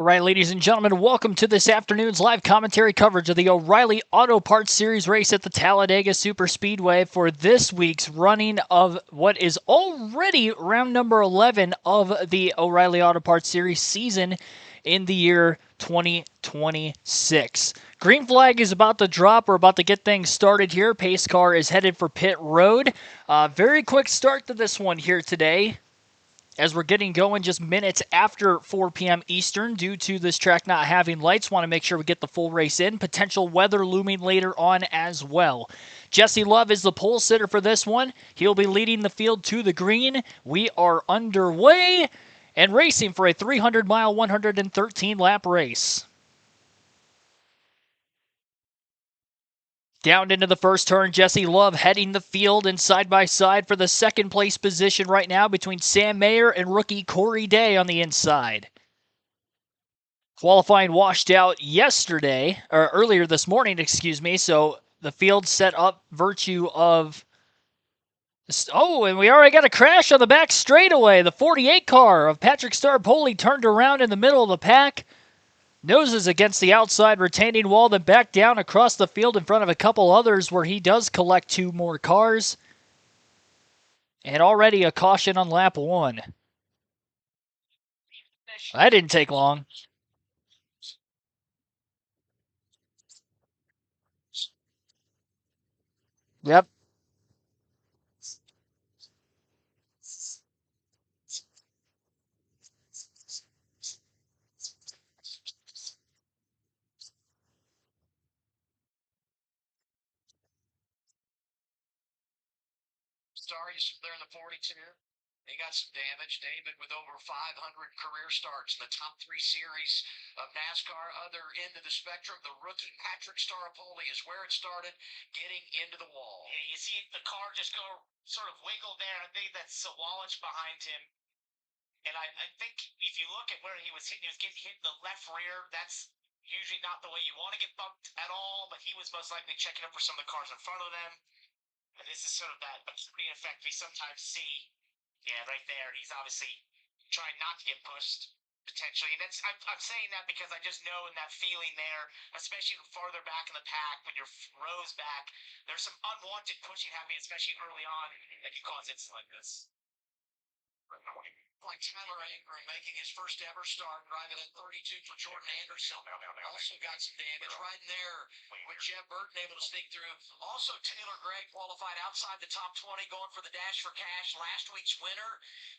All right, ladies and gentlemen, welcome to this afternoon's live commentary coverage of the O'Reilly Auto Parts Series race at the Talladega Superspeedway for this week's running of what is already round number 11 of the O'Reilly Auto Parts Series season in the year 2026. Green flag is about to drop. We're about to get things started here. Pace car is headed for pit road. Very quick start to this one here today, as we're getting going just minutes after 4 p.m. Eastern due to this track not having lights. Want to make sure we get the full race in. Potential weather looming later on as well. Jesse Love is the pole sitter for this one. He'll be leading the field to the green. We are underway and racing for a 300-mile, 113-lap race. Down into the first turn, Jesse Love heading the field and side by side for the second place position right now between Sam Mayer and rookie Corey Day on the inside. Qualifying washed out yesterday, or earlier this morning, excuse me, so the field set up virtue of... Oh, and we already got a crash on the back straightaway. The 48 car of Patrick Starpoli turned around in the middle of the pack. Noses against the outside retaining wall, then back down across the field in front of a couple others where he does collect two more cars. And already a caution on lap one. That didn't take long. Yep. There in the 42. He got some damage. David with over 500 career starts in the top 3 series of NASCAR. Other end of the spectrum, the rookie Patrick Starpoli is where it started, getting into the wall. Yeah, you see the car just go sort of wiggle there. I think that's Sawallich behind him. And I think if you look at where he was getting hit in the left rear. That's usually not the way you want to get bumped at all, but he was most likely checking up for some of the cars in front of them. And this is sort of that accordion effect we sometimes see. Yeah, right there. He's obviously trying not to get pushed, potentially. And I'm saying that because I just know in that feeling there, especially farther back in the pack, when you're rows back, there's some unwanted pushing happening, especially early on, that can cause incidents like this. Like Tyler Ankrum making his first ever start, driving at 32 for Jordan Anderson. Also got some damage right in there with Jeff Burton able to sneak through. Also, Taylor Gregg qualified outside the top 20, going for the dash for cash. Last week's winner.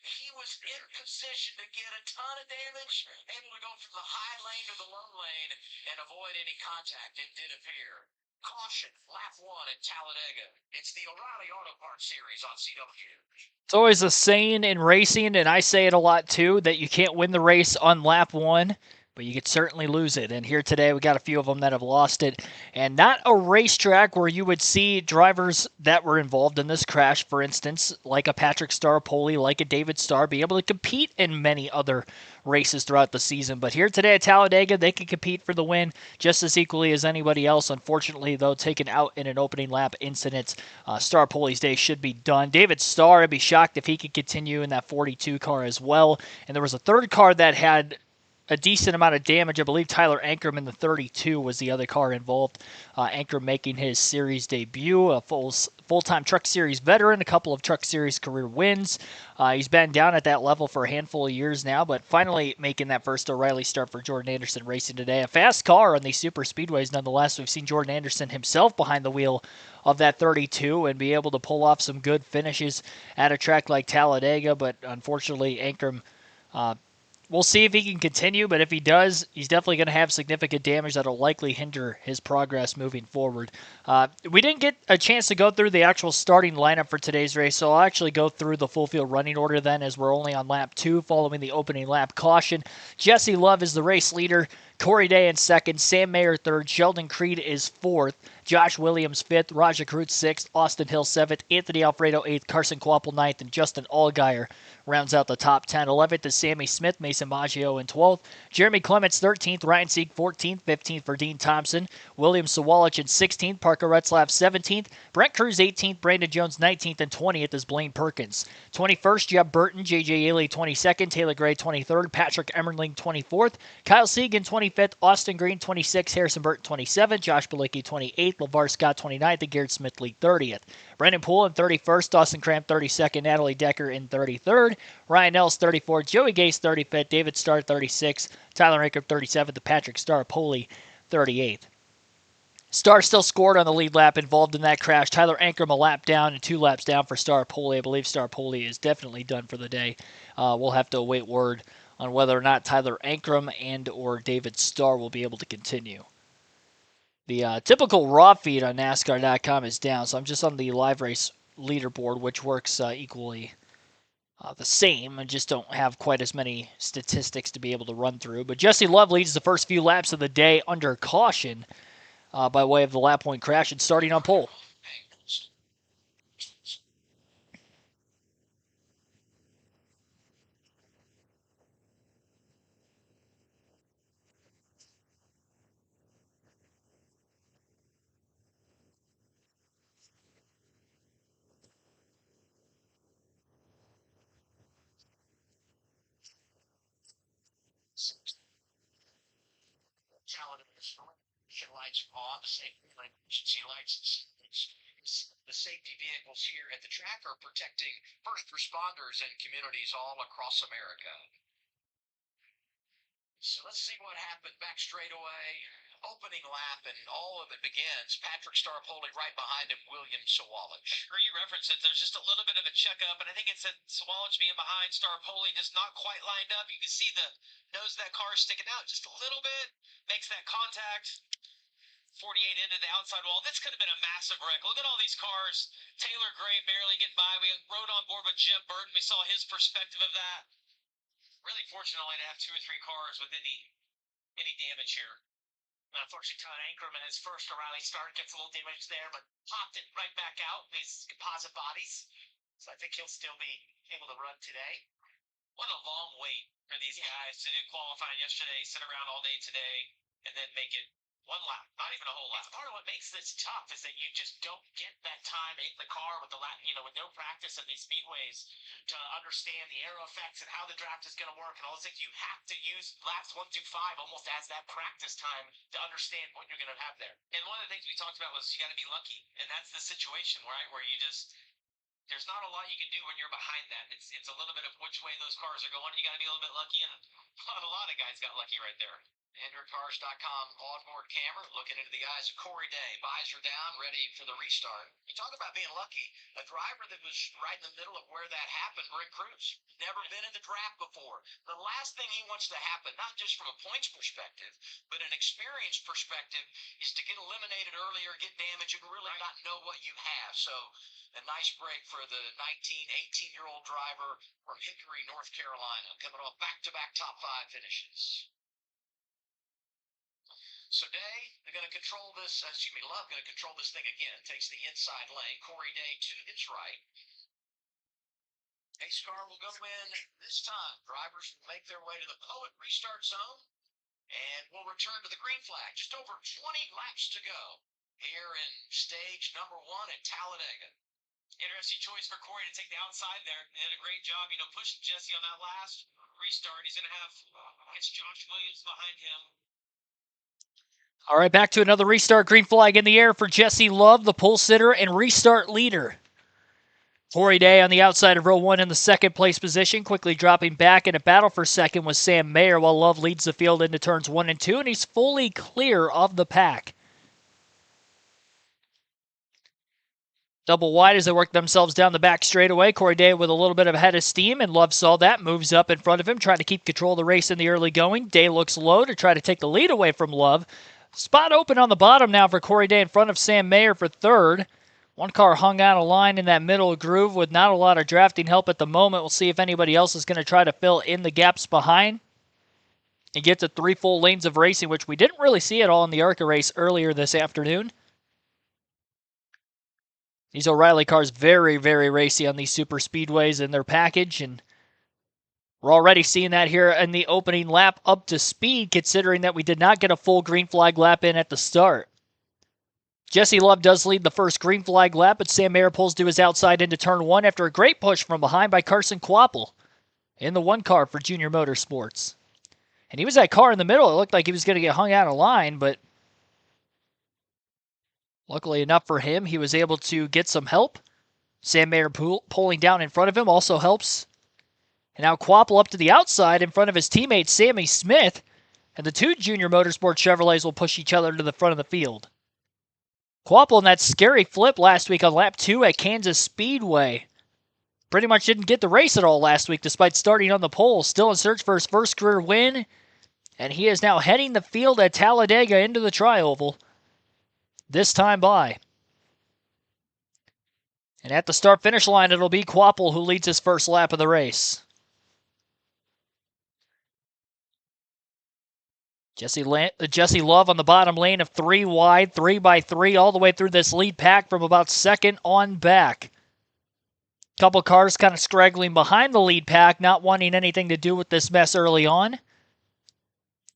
He was in position to get a ton of damage, able to go from the high lane to the low lane and avoid any contact. It did appear. Caution, lap 1 at Talladega. It's the O'Reilly Auto Parts Series on CW. It's always a saying in racing, and I say it a lot too, that you can't win the race on lap 1, but you could certainly lose it. And here today, we got a few of them that have lost it. And not a racetrack where you would see drivers that were involved in this crash, for instance, like a Patrick Starpoli, like a David Starr, be able to compete in many other races throughout the season. But here today at Talladega, they can compete for the win just as equally as anybody else. Unfortunately, though, taken out in an opening lap incident. Starpoli's day should be done. David Starr, I'd be shocked if he could continue in that 42 car as well. And there was a third car that had a decent amount of damage. I believe Tyler Ankrum in the 32 was the other car involved. Ankrum making his series debut, a full-time Truck Series veteran, a couple of Truck Series career wins. He's been down at that level for a handful of years now, but finally making that first O'Reilly start for Jordan Anderson Racing today. A fast car on these super speedways nonetheless. We've seen Jordan Anderson himself behind the wheel of that 32 and be able to pull off some good finishes at a track like Talladega, but unfortunately Ankrum, we'll see if he can continue, but if he does, he's definitely going to have significant damage that will likely hinder his progress moving forward. We didn't get a chance to go through the actual starting lineup for today's race, so I'll actually go through the full field running order then, as we're only on lap 2 following the opening lap caution. Jesse Love is the race leader. Corey Day in second, Sam Mayer third, Sheldon Creed is fourth, Josh Williams fifth, Raja Cruz sixth, Austin Hill seventh, Anthony Alfredo eighth, Carson Quapple ninth, and Justin Allgaier rounds out the top 10. 11th is Sammy Smith, Mason Maggio in 12th, Jeremy Clements 13th, Ryan Sieg 14th, 15th for Dean Thompson, William Sawalich in 16th, Parker Retzlaff 17th, Brent Cruz 18th, Brandon Jones 19th, and 20th is Blaine Perkins. 21st, Jeb Burton, J.J. Ailey 22nd, Taylor Gray 23rd, Patrick Emmerling 24th, Kyle Segan 25th, Austin Green 26th, Harrison Burton 27th, Josh Bilicki 28th, LeVar Scott 29th, and Garrett Smith Lee 30th. Brendan Poole in 31st, Dawson Cramp 32nd, Natalie Decker in 33rd, Ryan Ellis 34th, Joey Gase 35th, David Starr 36th, Tyler Ankrum 37th, and Patrick Starr-Poli 38th. Starr still scored on the lead lap involved in that crash. Tyler Ankrum a lap down and 2 laps down for Starr-Poli. I believe Starr-Poli is definitely done for the day. We'll have to await word on whether or not Tyler Ankrum and or David Starr will be able to continue. The typical raw feed on NASCAR.com is down, so I'm just on the live race leaderboard, which works equally the same. I just don't have quite as many statistics to be able to run through. But Jesse Love leads the first few laps of the day under caution by way of the lap point crash and starting on pole. Lights off, emergency lights. The safety vehicles here at the track are protecting first responders and communities all across America. So let's see what happened back straightaway. Opening lap, and all of it begins. Patrick Starr-Poli right behind him, William Sawalich. Sure, you referenced it. There's just a little bit of a checkup, and I think it's that Sawalich being behind Starr-Poli just not quite lined up. You can see the nose of that car sticking out just a little bit. Makes that contact. 48 into the outside wall. This could have been a massive wreck. Look at all these cars. Taylor Gray barely getting by. We rode on board with Jeb Burton. We saw his perspective of that. Really fortunate only to have 2 or 3 cars with any damage here. Unfortunately, Tyler Ankrum in his first O'Reilly start gets a little damage there, but popped it right back out. These composite bodies. So I think he'll still be able to run today. What a long wait for these guys to do qualifying yesterday, sit around all day today, and then make it 1 lap, not even a whole lap. Part of what makes this tough is that you just don't get that time in the car with the lap, with no practice at these speedways to understand the aero effects and how the draft is going to work and all those things. You have to use laps 1 through 5 almost as that practice time to understand what you're going to have there. And one of the things we talked about was you got to be lucky, and that's the situation, right, where you just there's not a lot you can do when you're behind that. It's a little bit of which way those cars are going. You got to be a little bit lucky, and a lot of guys got lucky right there. EnderCars.com onboard camera looking into the eyes of Corey Day, visor down, ready for the restart. You talk about being lucky. A driver that was right in the middle of where that happened, Brent Cruz, never been in the draft before. The last thing he wants to happen, not just from a points perspective, but an experience perspective, is to get eliminated earlier, get damaged, and really not know what you have. So a nice break for the 18-year-old driver from Hickory, North Carolina, coming off back-to-back top 5 finishes. So Day, they're going to control this, Love going to control this thing again. Takes the inside lane. Corey Day to his right. Pace car will go in this time. Drivers will make their way to the Poet restart zone and will return to the green flag. Just over 20 laps to go here in stage number 1 at Talladega. Interesting choice for Corey to take the outside there. He did a great job, pushing Jesse on that last restart. He's going to have Josh Williams behind him. All right, back to another restart. Green flag in the air for Jesse Love, the pole sitter and restart leader. Corey Day on the outside of row 1 in the second place position, quickly dropping back in a battle for second with Sam Mayer, while Love leads the field into turns 1 and 2, and he's fully clear of the pack. Double wide as they work themselves down the back straightaway. Corey Day with a little bit of a head of steam, and Love saw that, moves up in front of him, trying to keep control of the race in the early going. Day looks low to try to take the lead away from Love. Spot open on the bottom now for Corey Day in front of Sam Mayer for third. One car hung out of line in that middle groove with not a lot of drafting help at the moment. We'll see if anybody else is going to try to fill in the gaps behind. and get to 3 full lanes of racing, which we didn't really see at all in the ARCA race earlier this afternoon. These O'Reilly cars very, very racy on these super speedways in their package, and we're already seeing that here in the opening lap up to speed, considering that we did not get a full green flag lap in at the start. Jesse Love does lead the first green flag lap, but Sam Mayer pulls to his outside into turn 1 after a great push from behind by Carson Kvapil in the 1 car for Junior Motorsports. And he was that car in the middle. It looked like he was going to get hung out of line, but luckily enough for him, he was able to get some help. Sam Mayer pulling down in front of him also helps. And now Kvapil up to the outside in front of his teammate Sammy Smith. And the 2 Junior Motorsports Chevrolets will push each other to the front of the field. Kvapil in that scary flip last week on lap 2 at Kansas Speedway. Pretty much didn't get the race at all last week despite starting on the pole. Still in search for his first career win. And he is now heading the field at Talladega into the Tri-Oval. This time by. And at the start-finish line, it'll be Kvapil who leads his first lap of the race. Jesse Love on the bottom lane of 3 wide, 3x3, all the way through this lead pack from about second on back. Couple cars kind of straggling behind the lead pack, not wanting anything to do with this mess early on.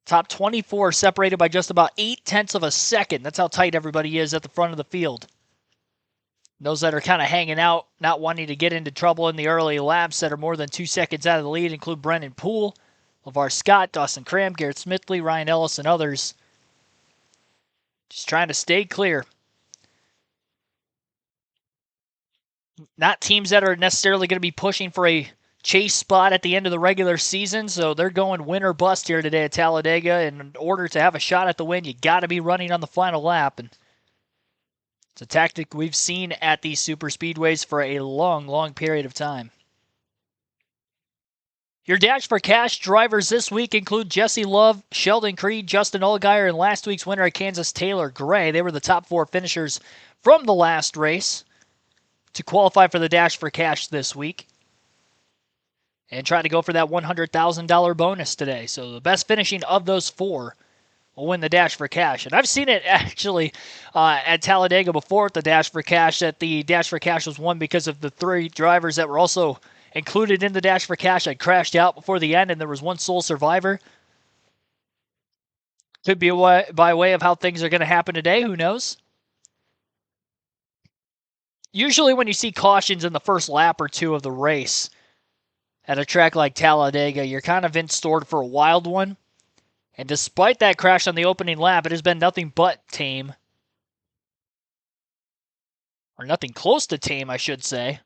Top 24 separated by just about 0.8 of a second. That's how tight everybody is at the front of the field. Those that are kind of hanging out, not wanting to get into trouble in the early laps that are more than 2 seconds out of the lead include Brennan Poole, LeVar Scott, Dawson Cram, Garrett Smithley, Ryan Ellis, and others. Just trying to stay clear. Not teams that are necessarily going to be pushing for a chase spot at the end of the regular season, so they're going win or bust here today at Talladega, and in order to have a shot at the win, you got to be running on the final lap, and it's a tactic we've seen at these super speedways for a long, long period of time. Your Dash for Cash drivers this week include Jesse Love, Sheldon Creed, Justin Allgaier, and last week's winner at Kansas, Taylor Gray. They were the top 4 finishers from the last race to qualify for the Dash for Cash this week and try to go for that $100,000 bonus today. So the best finishing of those 4 will win the Dash for Cash. And I've seen it actually at Talladega before at the Dash for Cash, that the Dash for Cash was won because of the 3 drivers that were also included in the Dash for Cash had crashed out before the end, and there was one sole survivor. Could be by way of how things are going to happen today. Who knows? Usually when you see cautions in the first lap or 2 of the race at a track like Talladega, you're kind of in store for a wild one. And despite that crash on the opening lap, it has been nothing but tame. Or nothing close to tame, I should say.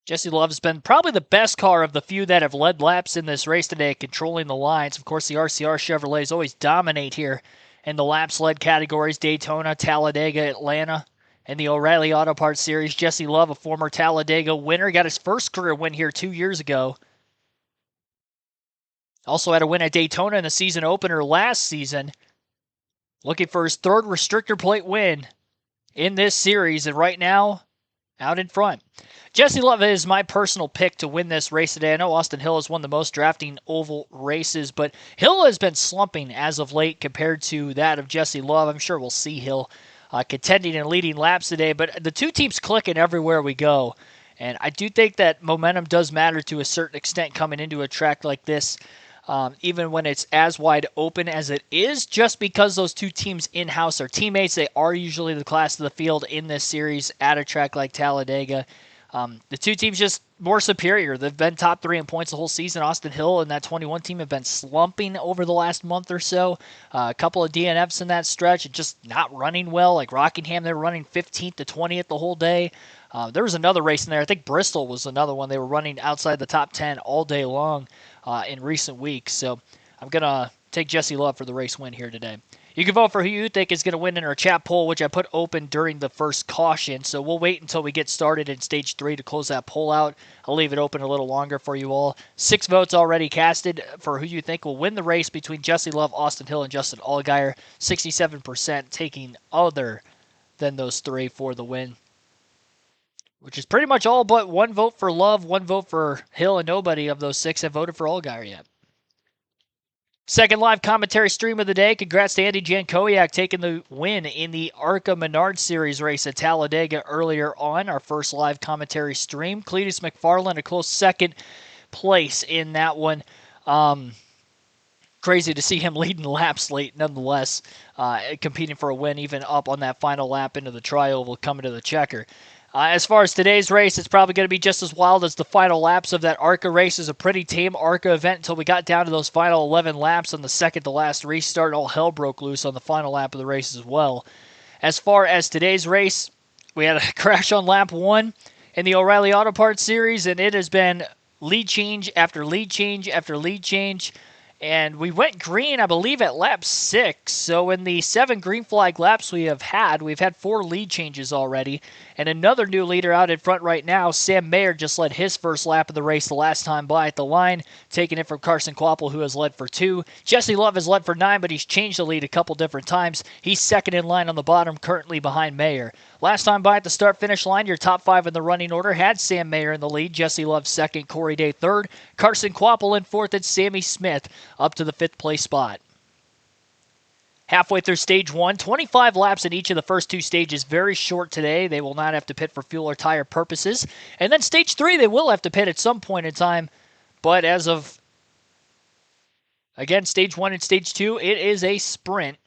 Jesse Love's been probably the best car of the few that have led laps in this race today, controlling the lines. Of course, the RCR Chevrolets always dominate here in the laps led categories: Daytona, Talladega, Atlanta, and the O'Reilly Auto Parts Series. Jesse Love, a former Talladega winner, got his first career win here 2 years ago. Also had a win at Daytona in the season opener last season. Looking for his 3rd restrictor plate win in this series, and right now, out in front. Jesse Love is my personal pick to win this race today. I know Austin Hill has won the most drafting oval races, but Hill has been slumping as of late compared to that of Jesse Love. I'm sure we'll see Hill contending and leading laps today, but the 2 teams clicking everywhere we go. And I do think that momentum does matter to a certain extent coming into a track like this, even when it's as wide open as it is, just because those 2 teams in-house are teammates. They are usually the class of the field in this series at a track like Talladega. The 2 teams just more superior. They've been top 3 in points the whole season. Austin Hill and that 21 team have been slumping over the last month or so. A couple of DNFs in that stretch, just not running well. Like Rockingham, they were running 15th to 20th the whole day. There was another race in there. I think Bristol was another one. They were running outside the top 10 all day long in recent weeks. So I'm going to take Jesse Love for the race win here today. You can vote for who you think is going to win in our chat poll, which I put open during the first caution. So we'll wait until we get started in Stage 3 to close that poll out. I'll leave it open a little longer for you all. 6 votes already casted for who you think will win the race between Jesse Love, Austin Hill, and Justin Allgaier. 67% taking other than those 3 for the win. which is pretty much all but one vote for Love, one vote for Hill, and nobody of those 6 have voted for Allgaier yet. Second live commentary stream of the day. Congrats to Andy Jankowiak taking the win in the ARCA Menard Series race at Talladega earlier on. Our first live commentary stream. Cletus McFarland a close second place in that one. Crazy to see him leading laps late nonetheless, competing for a win even up on that final lap into the tri-oval coming to the checker. As far as today's race, it's probably going to be just as wild as the final laps of that ARCA race. It's a pretty tame ARCA event until we got down to those final 11 laps on the second to last restart. All hell broke loose on the final lap of the race as well. As far as today's race, we had a crash on lap 1 in the O'Reilly Auto Parts Series, and it has been lead change after lead change after lead change. And we went green, I believe, at lap 6. So in the 7 green flag laps we've had 4 lead changes already. And another new leader out in front right now, Sam Mayer, just led his first lap of the race the last time by at the line, taking it from Carson Kvapil, who has led for 2. Jesse Love has led for 9, but he's changed the lead a couple different times. He's second in line on the bottom, currently behind Mayer. Last time by at the start-finish line, your top 5 in the running order had Sam Mayer in the lead, Jesse Love second, Corey Day third, Carson Kvapil in fourth, and Sammy Smith up to the 5th place spot. Halfway through stage 1, 25 laps in each of the first 2 stages. Very short today. They will not have to pit for fuel or tire purposes. And then stage 3, they will have to pit at some point in time. But as of, again, stage 1 and stage 2, it is a sprint.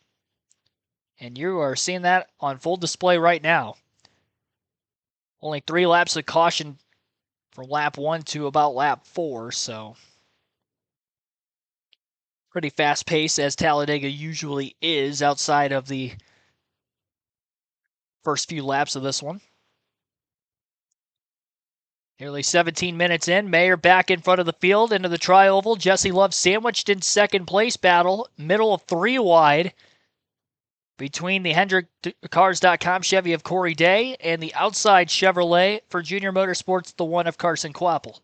And you are seeing that on full display right now. Only 3 laps of caution from lap 1 to about lap 4, so pretty fast pace as Talladega usually is outside of the first few laps of this one. Nearly 17 minutes in, Mayer back in front of the field into the tri-oval. Jesse Love sandwiched in second place battle, middle of 3 wide between the HendrickCars.com Chevy of Corey Day and the outside Chevrolet for Junior Motorsports, the one of Carson Kvapil.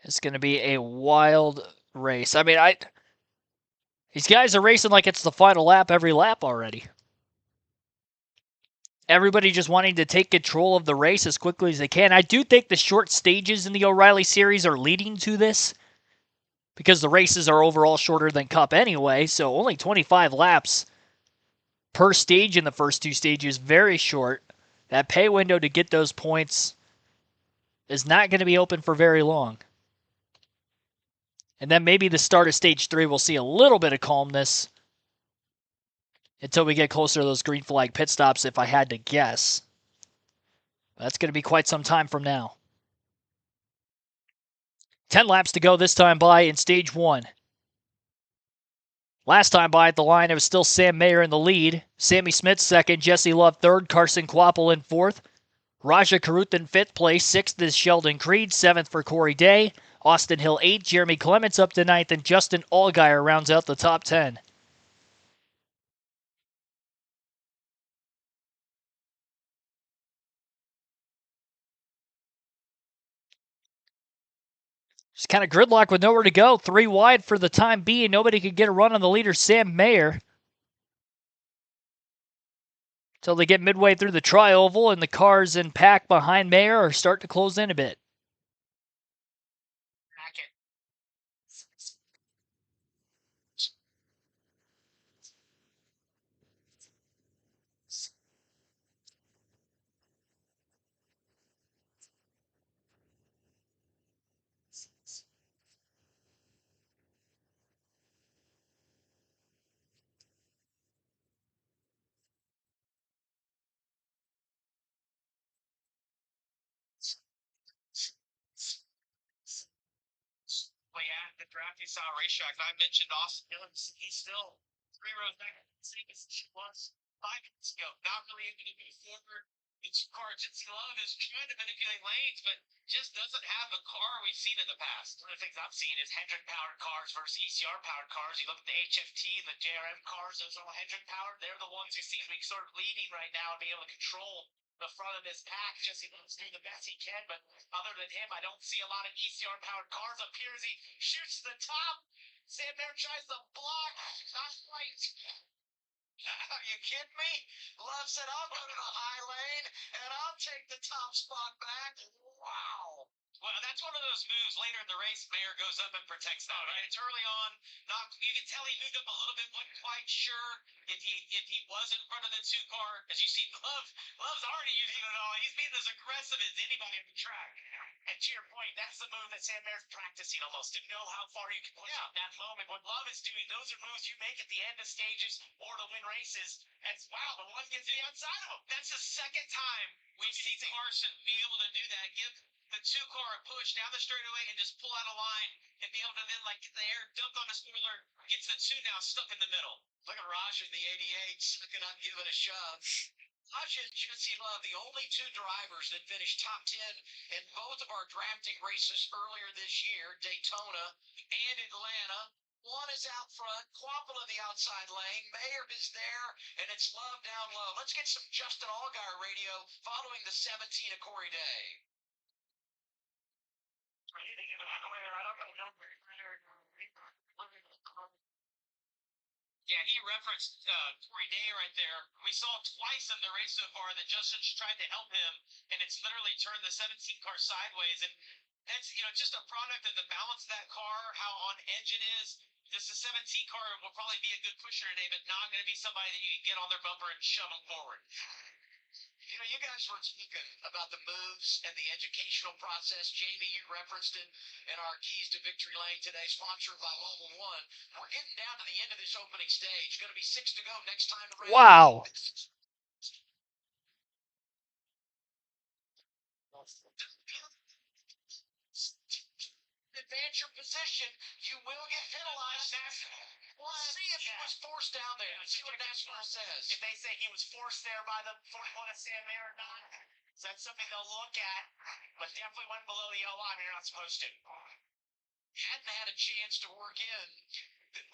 It's going to be a wild race. I mean, these guys are racing like it's the final lap every lap already. Everybody just wanting to take control of the race as quickly as they can. I do think the short stages in the O'Reilly Series are leading to this because the races are overall shorter than Cup anyway, so only 25 laps per stage in the first 2 stages, very short. That pay window to get those points is not going to be open for very long. And then maybe the start of stage 3 will see a little bit of calmness until we get closer to those green flag pit stops, if I had to guess. That's going to be quite some time from now. 10 laps to go this time by in stage 1. Last time by at the line, it was still Sam Mayer in the lead. Sammy Smith second, Jesse Love third, Carson Kvapil in fourth. Raja Karut in 5th place, 6th is Sheldon Creed, 7th for Corey Day. Austin Hill 8th, Jeremy Clements up to 9th, and Justin Allgaier rounds out the top 10. Just kind of gridlock with nowhere to go. 3 wide for the time being. Nobody could get a run on the leader, Sam Mayer. Until they get midway through the tri-oval and the cars in pack behind Mayer are start to close in a bit. At the draft you saw racetrack, I mentioned Austin Dillon. He's still 3 rows back at the same as he was 5 minutes ago. Not really able to move forward. It's car Jesse Love is trying to manipulate lanes, but just doesn't have the car we've seen in the past. One of the things I've seen is Hendrick powered cars versus ECR powered cars. You look at the HFT, the JRM cars, those are all Hendrick powered. They're the ones who seem to be sort of leading right now and being able to control the front of this pack. Jesse Love's doing the best he can, but other than him, I don't see a lot of ECR powered cars up here as he shoots to the top. Sam Mayer tries to block, not quite. Are you kidding me? Love said, I'll go to the high lane and I'll take the top spot back. Wow. Well, that's one of those moves later in the race. Mayer goes up and protects that, right? It's early on. You can tell he moved up a little bit. Wasn't quite sure if he was in front of the 2 car. As you see, Love's already using it all. He's being as aggressive as anybody on the track. And to your point, that's the move that Sam Mayer's practicing almost to know how far you can push at that moment. What Love is doing, those are moves you make at the end of stages or to win races. And wow, the one gets to the outside of him. That's the second time we've seen Carson be able to do that. Give the 2 car a push down the straightaway and just pull out a line and be able to then like get the air dumped on the spoiler. Gets the 2 now stuck in the middle. Look at Raj in the 88, sucking up, giving a shove. Raj and Jesse Love, the only 2 drivers that finished top 10 in both of our drafting races earlier this year, Daytona and Atlanta. One is out front, Quapple in the outside lane, Mayer is there, and it's Love down low. Let's get some Justin Allgaier radio following the 17 of Corey Day. Yeah, he referenced Corey Day right there. We saw twice in the race so far that Justin's tried to help him, and it's literally turned the 17 car sideways. And that's, just a product of the balance of that car, how on edge it is. Just a 17 car will probably be a good pusher today, but not going to be somebody that you can get on their bumper and shove them forward. You guys were speaking about the moves and the educational process. Jamie, you referenced it in our Keys to Victory Lane today, sponsored by Mobile One. We're getting down to the end of this opening stage. Going to be 6 to go next time around. Wow. Advance your position, you will get penalized. We'll see if he was forced down there. See what NASCAR says. If they say he was forced there by the 41 of Sam Mayer or not, so that's something they'll look at. But definitely went below the yellow line. You're not supposed to. Hadn't had a chance to work in.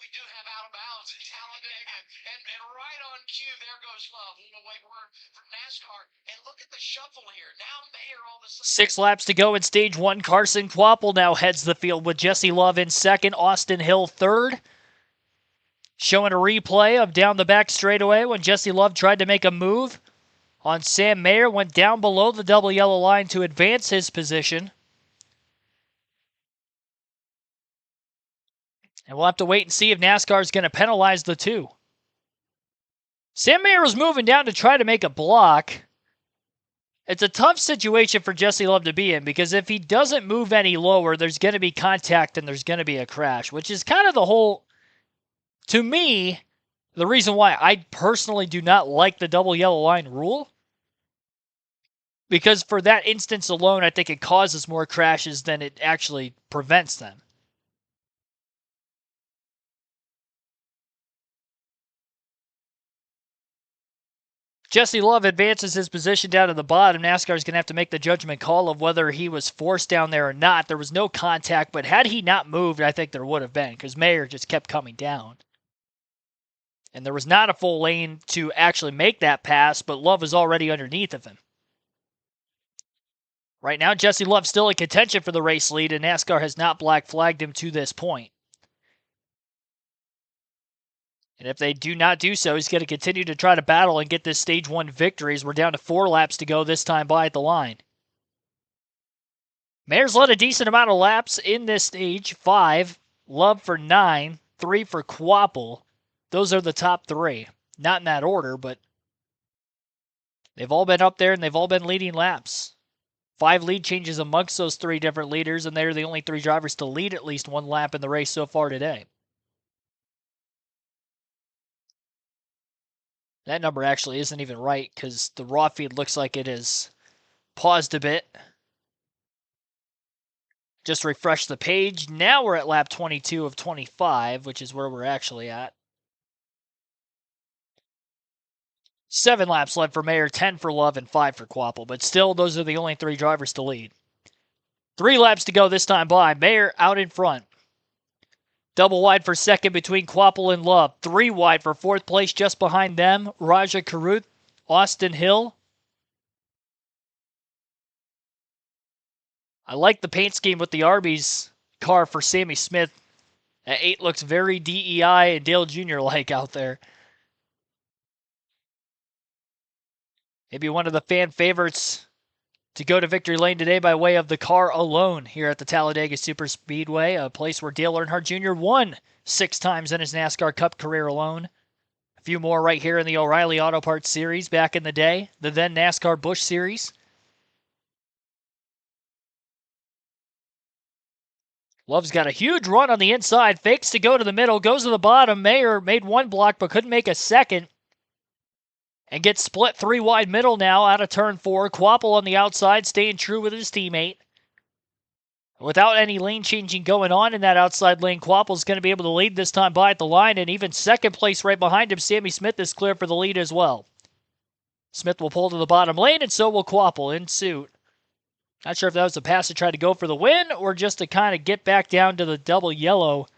We do have out of bounds at Talladega, and right on cue, there goes Love. We'll wait word for NASCAR, and look at the shuffle here. Now Mayer all of a sudden. 6 laps to go in stage 1. Carson Quapple now heads the field with Jesse Love in second, Austin Hill third. Showing a replay of down the back straightaway when Jesse Love tried to make a move on Sam Mayer, went down below the double yellow line to advance his position. And we'll have to wait and see if NASCAR is going to penalize the 2. Sam Mayer was moving down to try to make a block. It's a tough situation for Jesse Love to be in because if he doesn't move any lower, there's going to be contact and there's going to be a crash, which is kind of the whole, to me, the reason why I personally do not like the double yellow line rule. Because for that instance alone, I think it causes more crashes than it actually prevents them. Jesse Love advances his position down to the bottom. NASCAR is going to have to make the judgment call of whether he was forced down there or not. There was no contact, but had he not moved, I think there would have been because Mayer just kept coming down. And there was not a full lane to actually make that pass, but Love was already underneath of him. Right now, Jesse Love still in contention for the race lead, and NASCAR has not black flagged him to this point. And if they do not do so, he's going to continue to try to battle and get this stage 1 victory as we're down to 4 laps to go this time by at the line. Mayer's led a decent amount of laps in this stage. 5, Love for 9, 3 for Quapple. Those are the top 3. Not in that order, but they've all been up there and they've all been leading laps. 5 lead changes amongst those 3 different leaders, and they're the only 3 drivers to lead at least 1 lap in the race so far today. That number actually isn't even right because the raw feed looks like it is paused a bit. Just refresh the page. Now we're at lap 22 of 25, which is where we're actually at. 7 laps led for Mayer, 10 for Love, and 5 for Quapple. But still, those are the only 3 drivers to lead. 3 laps to go this time by. Mayer out in front. Double wide for second between Quapple and Love. 3 wide for 4th place just behind them. Raja Karuth, Austin Hill. I like the paint scheme with the Arby's car for Sammy Smith. That 8 looks very DEI and Dale Jr. like out there. Maybe one of the fan favorites to go to victory lane today by way of the car alone here at the Talladega Superspeedway, a place where Dale Earnhardt Jr. won 6 times in his NASCAR Cup career alone. A few more right here in the O'Reilly Auto Parts Series back in the day, the then NASCAR Busch Series. Love's got a huge run on the inside, fakes to go to the middle, goes to the bottom. Mayer made one block but couldn't make a second. And gets split 3 wide middle now out of turn 4. Quapple on the outside, staying true with his teammate. Without any lane changing going on in that outside lane, Quapple's going to be able to lead this time by at the line, and even second place right behind him, Sammy Smith is clear for the lead as well. Smith will pull to the bottom lane, and so will Quapple in suit. Not sure if that was a pass to try to go for the win, or just to kind of get back down to the double yellow,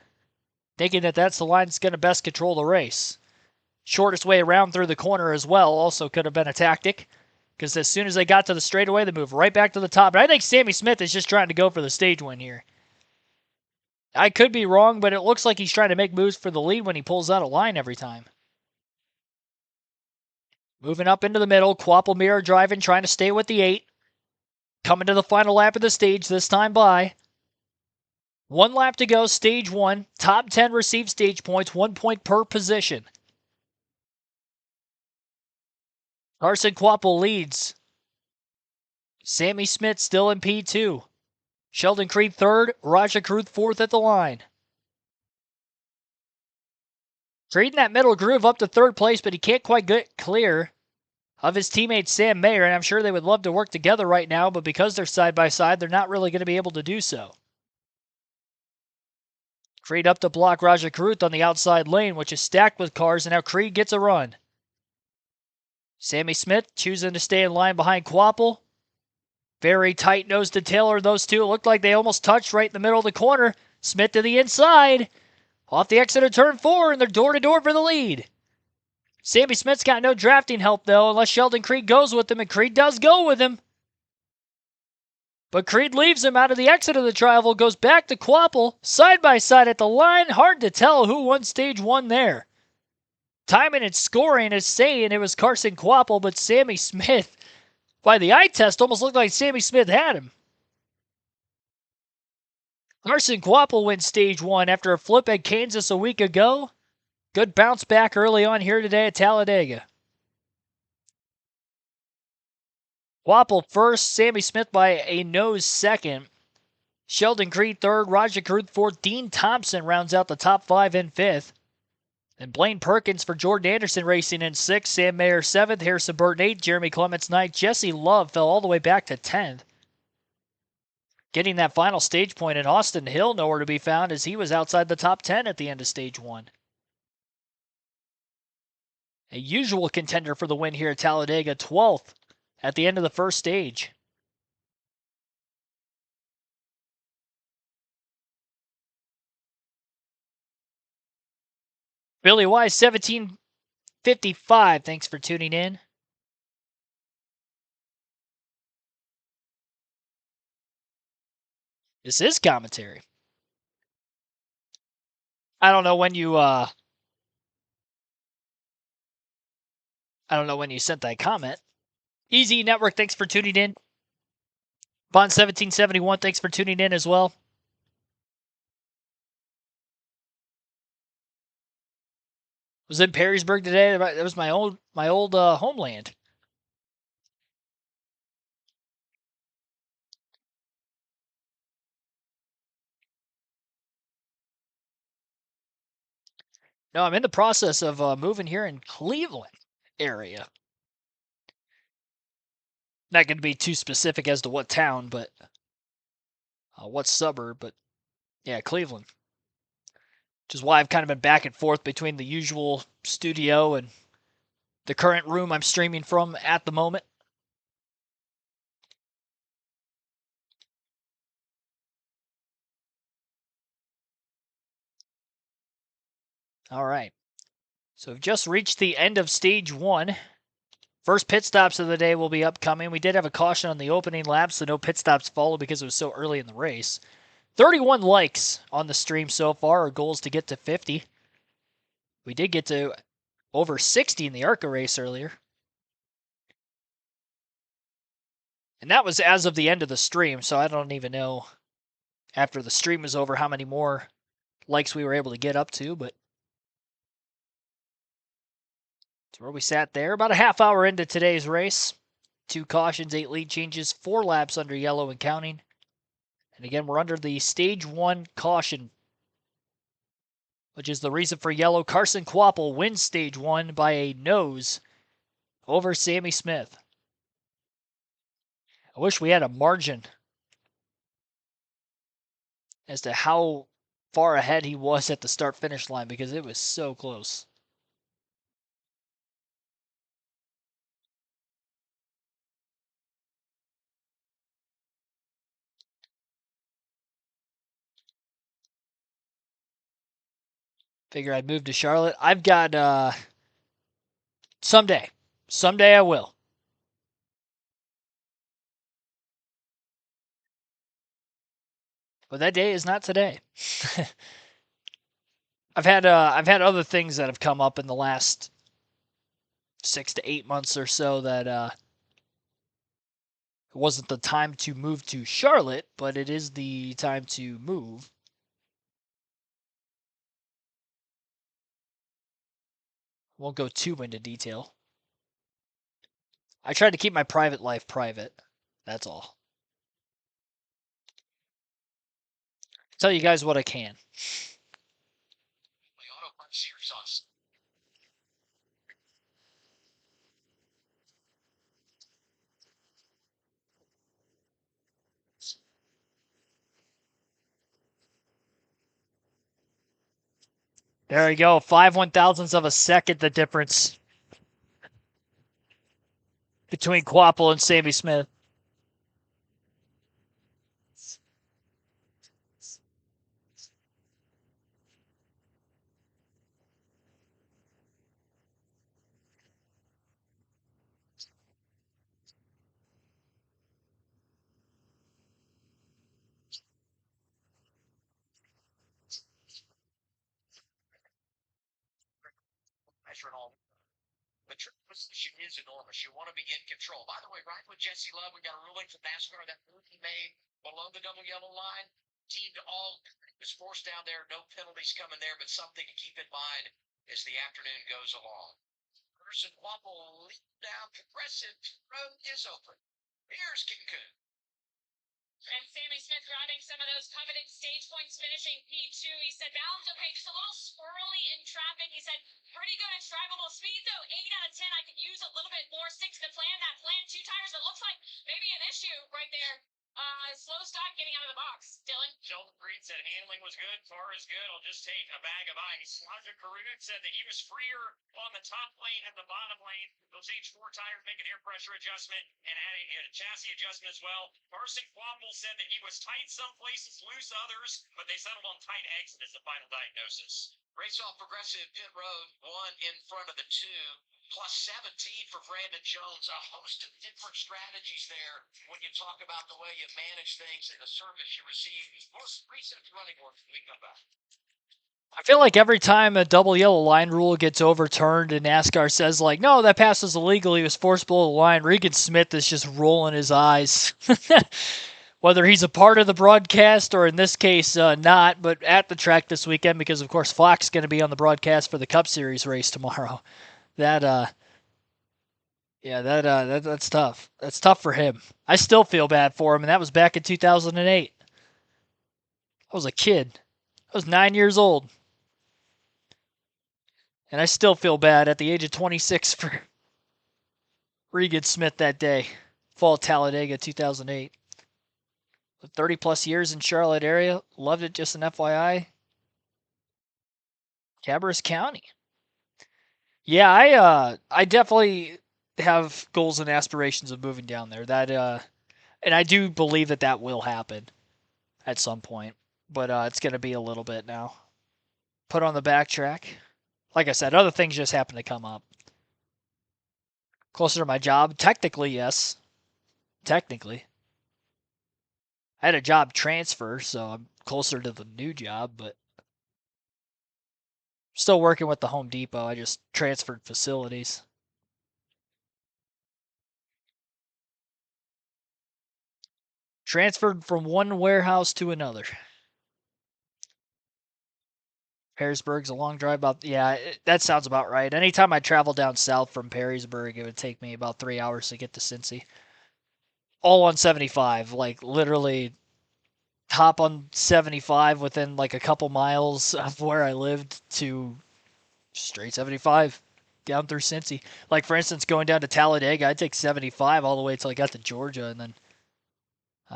thinking that that's the line that's going to best control the race. Shortest way around through the corner as well also could have been a tactic, because as soon as they got to the straightaway, they moved right back to the top. But I think Sammy Smith is just trying to go for the stage win here. I could be wrong, but it looks like he's trying to make moves for the lead when he pulls out a line every time. Moving up into the middle, Quapple mirror driving, trying to stay with the 8. Coming to the final lap of the stage, this time by. 1 lap to go, stage 1. Top 10 receive stage points, 1 point per position. Carson Quapple leads. Sammy Smith still in P2. Sheldon Creed 3rd, Raja Kruth 4th at the line. Creed in that middle groove up to 3rd place, but he can't quite get clear of his teammate Sam Mayer, and I'm sure they would love to work together right now, but because they're side by side, they're not really going to be able to do so. Creed up to block Raja Kruth on the outside lane, which is stacked with cars, and now Creed gets a run. Sammy Smith choosing to stay in line behind Quapple. Very tight nose to tailor, those two. It looked like they almost touched right in the middle of the corner. Smith to the inside. Off the exit of turn 4, and they're door-to-door for the lead. Sammy Smith's got no drafting help, though, unless Sheldon Creed goes with him, and Creed does go with him. But Creed leaves him out of the exit of the triangle, goes back to Quapple, side by side at the line. Hard to tell who won stage 1 there. Timing and scoring is saying it was Carson Quapple, but Sammy Smith, by the eye test, almost looked like Sammy Smith had him. Carson Quapple wins stage 1 after a flip at Kansas a week ago. Good bounce back early on here today at Talladega. Quapple first, Sammy Smith by a nose second. Sheldon Creed 3rd, Raja Kruth 4th, Dean Thompson rounds out the top 5 in 5th. And Blaine Perkins for Jordan Anderson Racing in 6th, Sam Mayer 7th, Harrison Burton 8th, Jeremy Clements 9th, Jesse Love fell all the way back to 10th. Getting that final stage point in Austin Hill nowhere to be found as he was outside the top 10 at the end of stage 1. A usual contender for the win here at Talladega, 12th at the end of the first stage. Billy Wise, 1755. Thanks for tuning in. This is commentary. I don't know when you sent that comment. Easy Network, thanks for tuning in. Bond 1771, thanks for tuning in as well. Was in Perrysburg today. That was my old homeland. No, I'm in the process of moving here in Cleveland area. Not going to be too specific as to what town, but what suburb, but yeah, Cleveland. Which is why I've kind of been back and forth between the usual studio and the current room I'm streaming from at the moment. All right. So we've just reached the end of stage 1. First pit stops of the day will be upcoming. We did have a caution on the opening lap, so no pit stops followed because it was so early in the race. 31 likes on the stream so far. Our goal is to get to 50. We did get to over 60 in the ARCA race earlier. And that was as of the end of the stream, so I don't even know after the stream was over how many more likes we were able to get up to, but that's where we sat there. About a half hour into today's race. 2 cautions, 8 lead changes, 4 laps under yellow and counting. And again, we're under the stage 1 caution, which is the reason for yellow. Carson Kvapil wins stage 1 by a nose over Sammy Smith. I wish we had a margin as to how far ahead he was at the start-finish line because it was so close. Figure I'd move to Charlotte. I've got someday. Someday I will. But that day is not today. I've had other things that have come up in the last 6 to 8 months or so that it wasn't the time to move to Charlotte, but it is the time to move. Won't go too into detail. I try to keep my private life private. That's all. Tell you guys what I can. There you go. 5 1,000ths of a second, the difference between Kvapil and Sammy Smith. The trip is enormous. You want to be in control. By the way, right with Jesse Love, we got a ruling from NASCAR that move he made below the double yellow line. Team to all was forced down there. No penalties coming there, but something to keep in mind as the afternoon goes along. Carson Kvapil lead down progressive. Road is open. Here's Cancun. And Sammy Smith grabbing some of those coveted stage points, finishing P2. He said, balance okay, just a little squirrely in traffic. He said, pretty good at drivable speed, though. 8 out of 10. I could use a little bit more. Stick to the plan. That plan, 2 tires, but looks like maybe an issue right there. Slow start getting out of the box. Dylan? Sheldon Creed said handling was good, car is good, I'll just take a bag of ice. Roger Carruth said that he was freer on the top lane and the bottom lane. Those H4 tires make an air pressure adjustment and adding a chassis adjustment as well. Carson Kvapil said that he was tight some places, loose others, but they settled on tight exit as the final diagnosis. Race off progressive pit road, 1 in front of the 2. Plus 17 for Brandon Jones. A host of different strategies there when you talk about the way you manage things and the service you receive. Most recent running work when we come back. I feel like every time a double yellow line rule gets overturned and NASCAR says, like, no, that pass is illegal, he was forced below the line, Regan Smith is just rolling his eyes. Whether he's a part of the broadcast or in this case not, but at the track this weekend because, of course, Fox is going to be on the broadcast for the Cup Series race tomorrow. That's tough. That's tough for him. I still feel bad for him, and that was back in 2008. I was a kid. I was 9 years old. And I still feel bad at the age of 26 for Regan Smith that day. Fall Talladega 2008. 30 plus years in Charlotte area. Loved it, just an FYI. Cabarrus County. Yeah, I definitely have goals and aspirations of moving down there. And I do believe that will happen at some point. But it's going to be a little bit now. Put on the backtrack. Like I said, other things just happen to come up. Closer to my job? Technically, yes. Technically. I had a job transfer, so I'm closer to the new job, but still working with the Home Depot. I just transferred facilities. Transferred from one warehouse to another. Perrysburg's a long drive. That sounds about right. Anytime I travel down south from Perrysburg, it would take me about 3 hours to get to Cincy. All on 75, like literally hop on 75 within like a couple miles of where I lived to straight 75 down through Cincy. Like for instance, going down to Talladega, I'd take 75 all the way till I got to Georgia, and then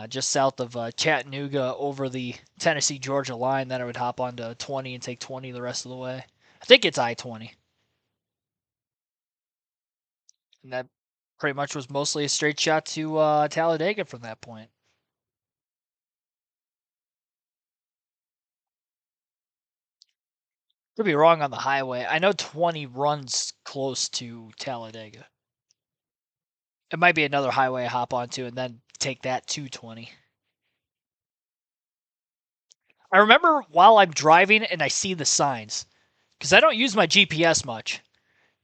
just south of Chattanooga over the Tennessee-Georgia line. Then I would hop onto 20 and take 20 the rest of the way. I think it's I-20. And that pretty much was mostly a straight shot to Talladega from that point. Could be wrong on the highway. I know 20 runs close to Talladega. It might be another highway I hop onto and then take that to 20. I remember while I'm driving and I see the signs, because I don't use my GPS much.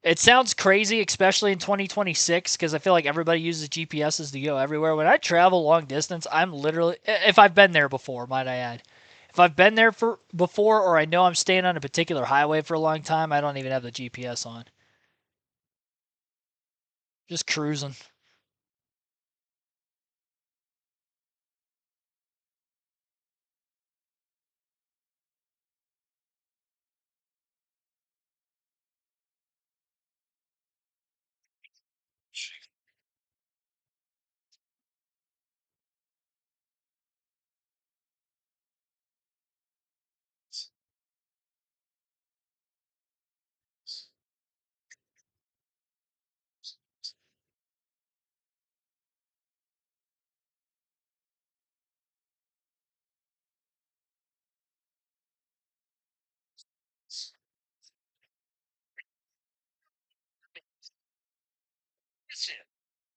It sounds crazy, especially in 2026, because I feel like everybody uses GPSs to go everywhere. When I travel long distance, I'm literally, if I've been there before, might I add, if I've been there before, or I know I'm staying on a particular highway for a long time, I don't even have the GPS on. Just cruising.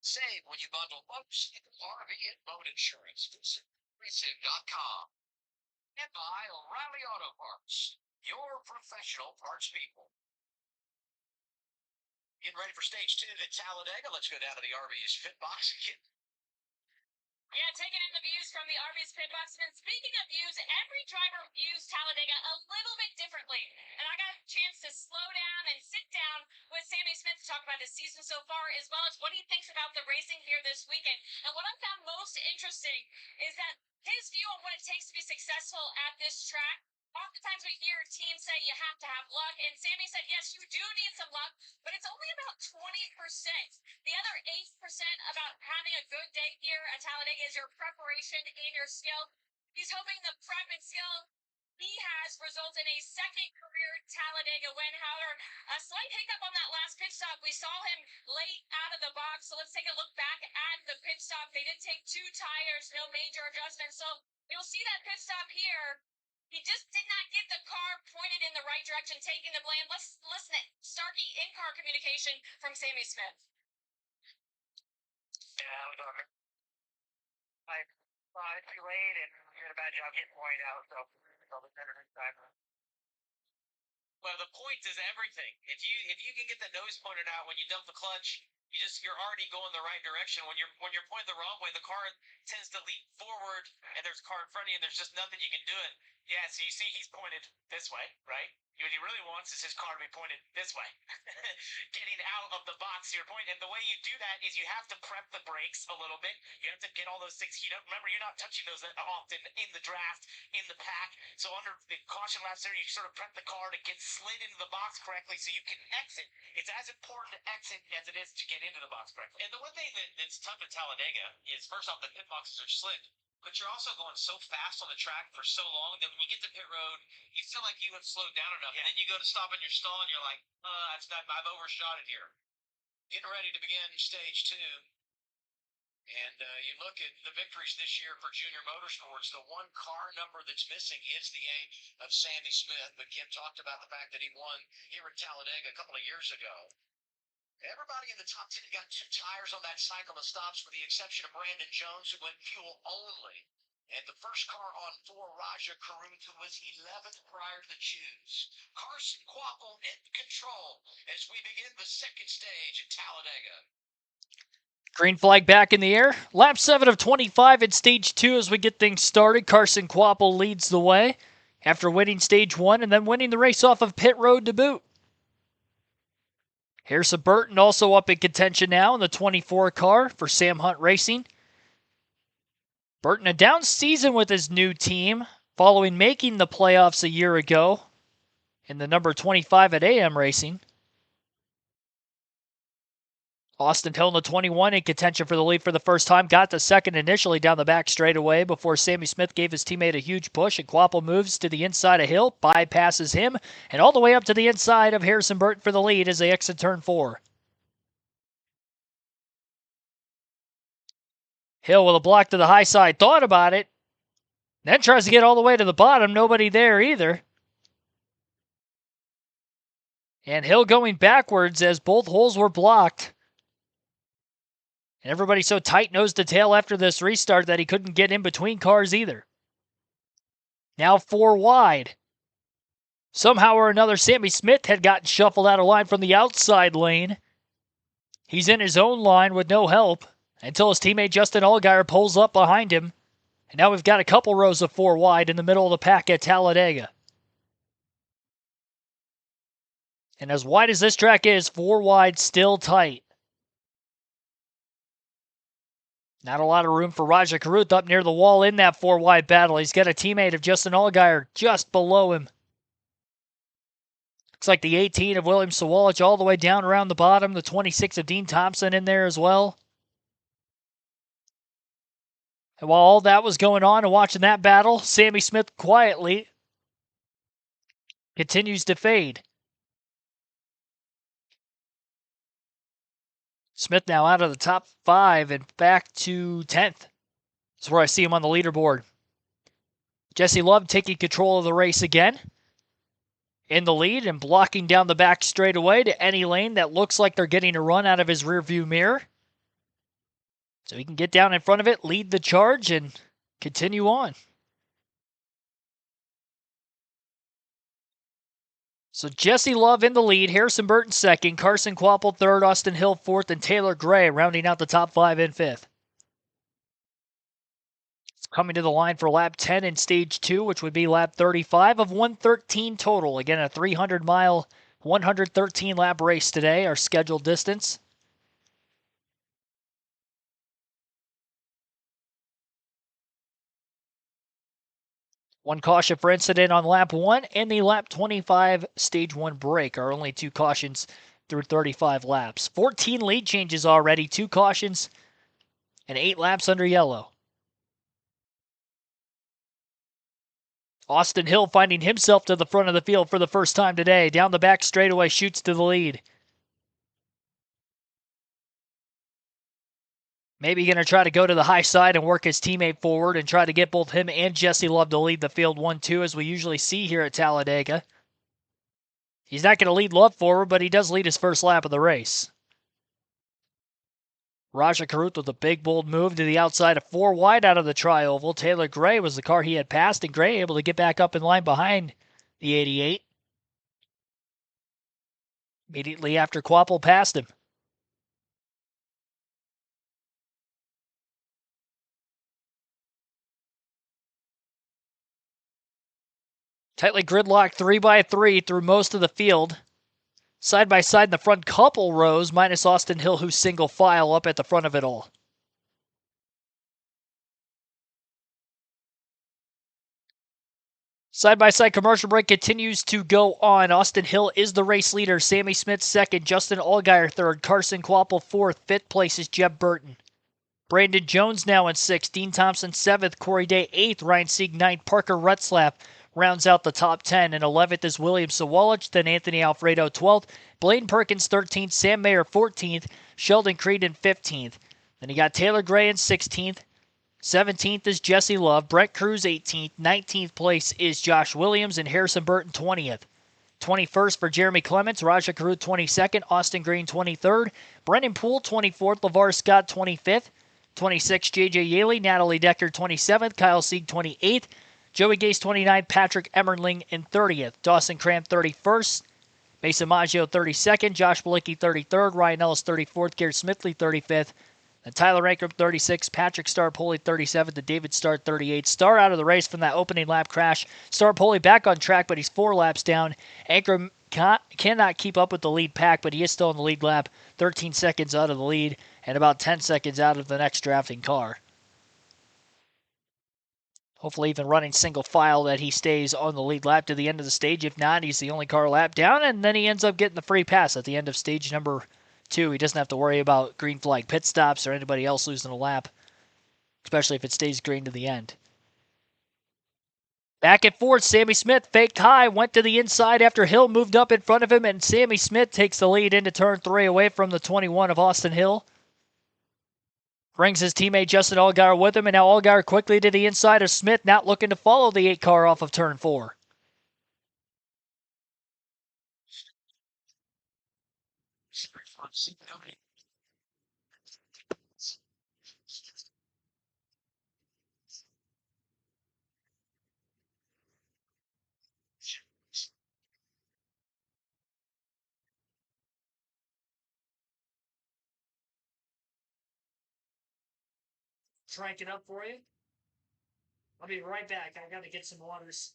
Save when you bundle boats in RV and boat insurance. Visit Resiv.com. And by O'Reilly Auto Parts, your professional parts people. Getting ready for stage 2 at Talladega. Let's go down to the RV's pit box and get Yeah, taking in the views from the RV's pit box. And speaking of views, every driver views Talladega a little bit differently. And I got a chance to slow down and sit down with Sammy Smith to talk about his season so far, as well as what he thinks about the racing here this weekend. And what I found most interesting is that his view on what it takes to be successful at this track. Oftentimes we hear teams say you have to have luck, and Sammy said, yes, you do need some luck, but it's only about 20%. The other 8% about having a good day here at Talladega is your preparation and your skill. He's hoping the prep and skill he has results in a second career Talladega win. However, a slight hiccup on that last pit stop. We saw him late out of the box, so let's take a look back at the pit stop. They did take 2 tires, no major adjustments, so you'll see that pit stop here. He just did not get the car pointed in the right direction, taking the blame. Let's listen to Starkey in-car communication from Sammy Smith. Yeah, I thought it's too late, and you did a bad job getting pointed out, so I'll be better next time. Well, the point is everything. If you can get the nose pointed out when you dump the clutch, you're already going the right direction. When you're pointed the wrong way, the car tends to leap forward, and there's a car in front of you, and there's just nothing you can do it. Yeah, so you see he's pointed this way, right? What he really wants is his car to be pointed this way, getting out of the box to your point. And the way you do that is you have to prep the brakes a little bit. You have to get all those things. Remember, you're not touching those often in the draft, in the pack. So under the caution laps there, you sort of prep the car to get slid into the box correctly so you can exit. It's as important to exit as it is to get into the box correctly. And the one thing that's tough at Talladega is, first off, the pit boxes are slick. But you're also going so fast on the track for so long that when you get to pit road, you feel like you have slowed down enough. Yeah. And then you go to stop in your stall, and you're like, I've overshot it here. Getting ready to begin stage 2. And you look at the victories this year for Junior Motorsports, the one car number that's missing is the age of Sammy Smith. But Kim talked about the fact that he won here at Talladega a couple of years ago. Everybody in the top 10 got 2 tires on that cycle of stops, with the exception of Brandon Jones, who went fuel only. And the first car on 4, Raja Karut, who was 11th prior to choose. Carson Quappel in control as we begin the second stage at Talladega. Green flag back in the air. Lap 7 of 25 in Stage 2 as we get things started. Carson Kvapil leads the way after winning Stage 1 and then winning the race off of pit road to boot. Harrison Burton also up in contention now in the 24 car for Sam Hunt Racing. Burton a down season with his new team following making the playoffs a year ago in the number 25 at AM Racing. Austin Hill in the 21 in contention for the lead for the first time. Got the second initially down the back straightaway before Sammy Smith gave his teammate a huge push, and Kvapil moves to the inside of Hill, bypasses him, and all the way up to the inside of Harrison Burton for the lead as they exit turn 4. Hill with a block to the high side, thought about it, then tries to get all the way to the bottom. Nobody there either. And Hill going backwards as both holes were blocked. And everybody's so tight-nosed to tail after this restart that he couldn't get in between cars either. Now 4 wide. Somehow or another, Sammy Smith had gotten shuffled out of line from the outside lane. He's in his own line with no help until his teammate Justin Allgaier pulls up behind him. And now we've got a couple rows of 4 wide in the middle of the pack at Talladega. And as wide as this track is, 4 wide, still tight. Not a lot of room for Rajah Caruth up near the wall in that 4 wide battle. He's got a teammate of Justin Allgaier just below him. Looks like the 18 of William Sawalich all the way down around the bottom. The 26 of Dean Thompson in there as well. And while all that was going on and watching that battle, Sammy Smith quietly continues to fade. Smith now out of the top 5 and back to 10th. That's where I see him on the leaderboard. Jesse Love taking control of the race again. In the lead and blocking down the back straightaway to any lane that looks like they're getting a run out of his rearview mirror. So he can get down in front of it, lead the charge, and continue on. So Jesse Love in the lead, Harrison Burton second, Carson Kvapil third, Austin Hill fourth, and Taylor Gray rounding out the top 5 in 5th. It's coming to the line for lap 10 in stage 2, which would be lap 35 of 113 total. Again, a 300-mile, 113-lap race today, our scheduled distance. One caution for incident on lap 1 and the lap 25 stage 1 break are only 2 cautions through 35 laps. 14 lead changes already, 2 cautions, and 8 laps under yellow. Austin Hill finding himself to the front of the field for the first time today. Down the back straightaway, shoots to the lead. Maybe going to try to go to the high side and work his teammate forward and try to get both him and Jesse Love to lead the field 1-2 as we usually see here at Talladega. He's not going to lead Love forward, but he does lead his first lap of the race. Rajah Caruth with a big, bold move to the outside of 4 wide out of the tri-oval. Taylor Gray was the car he had passed, and Gray able to get back up in line behind the 88. Immediately after Kvapil passed him. Tightly gridlocked 3x3 through most of the field. Side by side in the front couple rows, minus Austin Hill, who's single file up at the front of it all. Side by side commercial break continues to go on. Austin Hill is the race leader. Sammy Smith second, Justin Allgaier third, Carson Kvapil fourth, 5th place is Jeb Burton. Brandon Jones now in 6th, Dean Thompson 7th, Corey Day 8th, Ryan Sieg 9th, Parker Retzlaff rounds out the top 10, and 11th is William Sawalich, then Anthony Alfredo 12th, Blaine Perkins 13th, Sam Mayer 14th, Sheldon Creed in 15th. Then you got Taylor Gray in 16th, 17th is Jesse Love, Brett Cruz 18th, 19th place is Josh Williams, and Harrison Burton 20th. 21st for Jeremy Clements, Rajah Caruth 22nd, Austin Green 23rd, Brennan Poole 24th, LeVar Scott 25th, 26th J.J. Yaley, Natalie Decker 27th, Kyle Sieg 28th, Joey Gase 29th, Patrick Emmerling in 30th, Dawson Cram 31st, Mason Maggio 32nd, Josh Balicki 33rd, Ryan Ellis 34th, Garrett Smithley 35th, Then Tyler Ankrum 36, Patrick Starpoli 37, to David Starr 38. Starr out of the race from that opening lap crash. Starpoli back on track, but he's 4 laps down. Ankrum cannot keep up with the lead pack, but he is still in the lead lap, 13 seconds out of the lead and about 10 seconds out of the next drafting car. Hopefully even running single file that he stays on the lead lap to the end of the stage. If not, he's the only car lap down, and then he ends up getting the free pass at the end of stage number 2. He doesn't have to worry about green flag pit stops or anybody else losing a lap, especially if it stays green to the end. Back and forth, Sammy Smith faked high, went to the inside after Hill moved up in front of him, and Sammy Smith takes the lead into turn 3 away from the 21 of Austin Hill. Brings his teammate Justin Allgaier with him, and now Allgaier quickly to the inside of Smith, not looking to follow the 8 car off of turn 4. Crank it up for you. I'll be right back. I got to get some waters.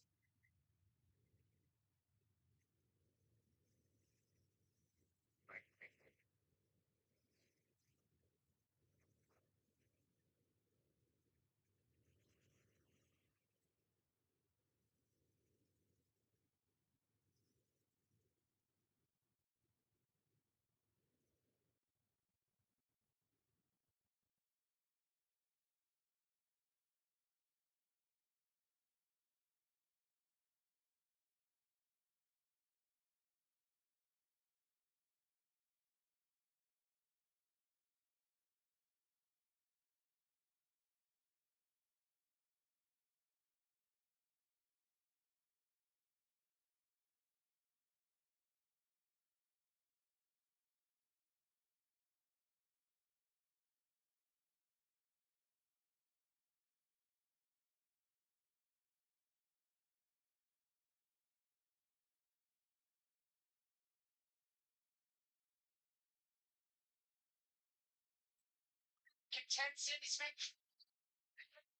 Content Sammy Smith.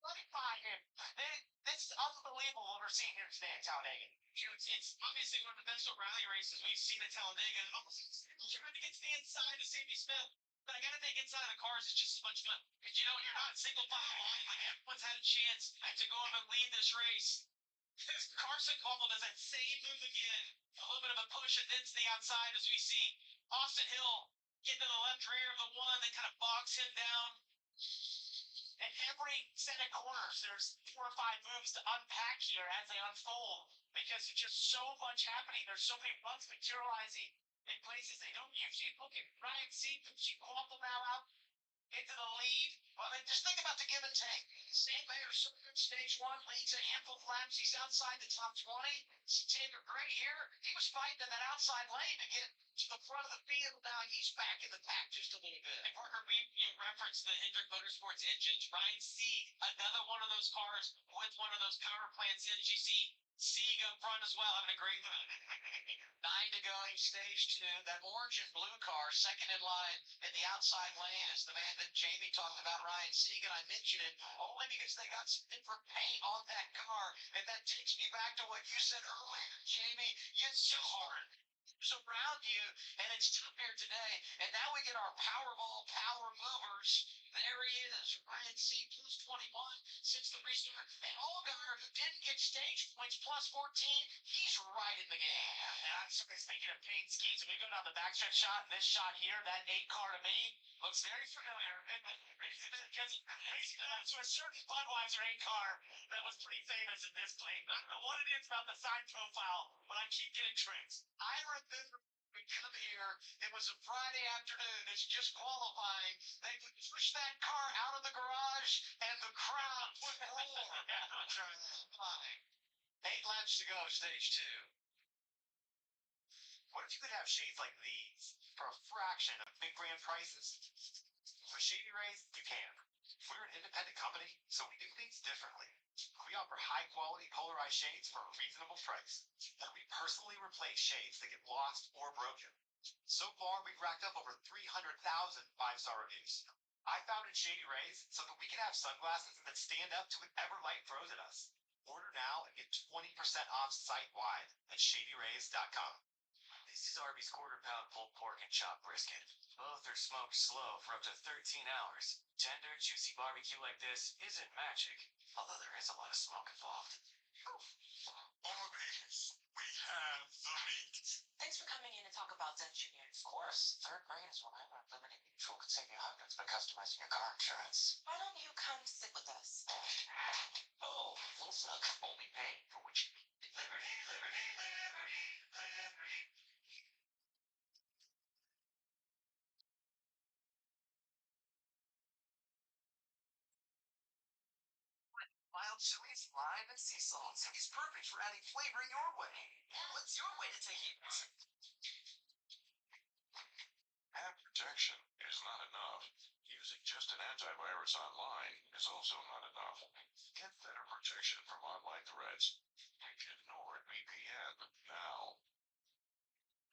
Let by him. This is unbelievable what we're seeing here today at Talladega. It's obviously one of the best rally races we've seen at Talladega. Trying to get to the inside of Sammy Smith. But I gotta think inside of the cars is just as much fun. Because you know you're not single file line. Like everyone's had a chance to go up and lead this race. Carson Caldwell does that same move again. A little bit of a push and then to the outside as we see Austin Hill get to the left rear of the one that kind of bogs him down. At every set of corners, there's 4 or 5 moves to unpack here as they unfold because there's just so much happening. There's so many runs materializing in places they don't usually look at. Ryan C. pushing Caldwell now out into the lead. Well, I mean, just think about the give and take. St. Mayor stage 1 leads a handful of laps. He's outside the top 20. Taylor Gray here, he was fighting in that outside lane to get to the front of the field. Now he's back in the pack just a little bit. And Parker, you referenced the Hendrick Motorsports engines. Ryan C., another one of those cars with one of those power plants in. You see Sieg up front as well, having a great run. 9 to go in stage 2. That orange and blue car, second in line in the outside lane, is the man that Jamie talked about, Ryan Sieg, and I mentioned it only because they got some different paint on that car, and that takes me back to what you said earlier, Jamie. It's so hard around you, and it's tough here today. And now we get our Powerball power movers. There he is, Ryan C. plus 21 since the restart. And Allgaier, who didn't get stage points, plus 14, he's right in the game. And I'm speaking of paint schemes, when we go down the backstretch shot, and this shot here, that 8 car to me looks very familiar. Because to a certain Budweiser 8 car that was pretty famous in this plate. I don't know what it is about the side profile, but I keep getting tricks. I remember we come here, it was a Friday afternoon, it's just qualifying. They pushed that car out of the garage, and the crowd would roar. 8 laps to go, stage 2. What if you could have shades like these for a fraction of big brand prices? For Shady Rays, you can. We're an independent company, so we do things differently. We offer high-quality polarized shades for a reasonable price. We personally replace shades that get lost or broken. So far, we've racked up over 300,000 5-star reviews. I founded Shady Rays so that we can have sunglasses that stand up to whatever light throws at us. Order now and get 20% off site-wide at shadyrays.com. This is Arby's quarter-pound pulled pork and chopped brisket. Both are smoked slow for up to 13 hours. Tender, juicy barbecue like this isn't magic, although there is a lot of smoke involved. Arby's, we have the meat. Thanks for coming in to talk about Zen Junior. Of course, third grade is when I learned limited mutual could save you hundreds by customizing your car insurance. Why don't you come sit with us? Oh, full suck, only paying for what you need. Liberty, liberty, liberty, liberty. Mild chilies, lime, and sea salt. It's perfect for adding flavor your way. What's your way to take it? Ad protection is not enough. Using just an antivirus online is also not enough. Get better protection from online threats. Get NordVPN now.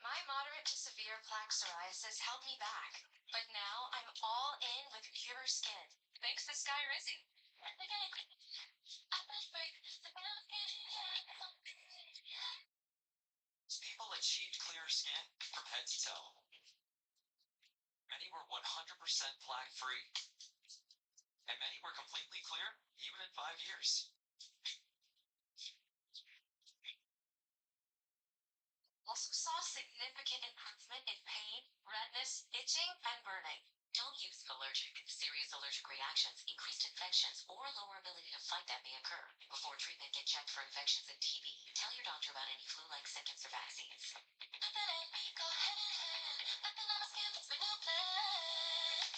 My moderate to severe plaque psoriasis held me back, but now I'm all in with Pure Skin, thanks to SkyRisi. People achieved clear skin from head to toe. Many were 100% plaque free, and many were completely clear even in 5 years. Also saw significant improvement in pain, redness, itching, and burning. Don't use allergic, serious allergic reactions, increased infections, or lower ability to fight that may occur. Before treatment, get checked for infections and TB. Tell your doctor about any flu-like symptoms or vaccines. Go hand in hand, let the love skin for new plan.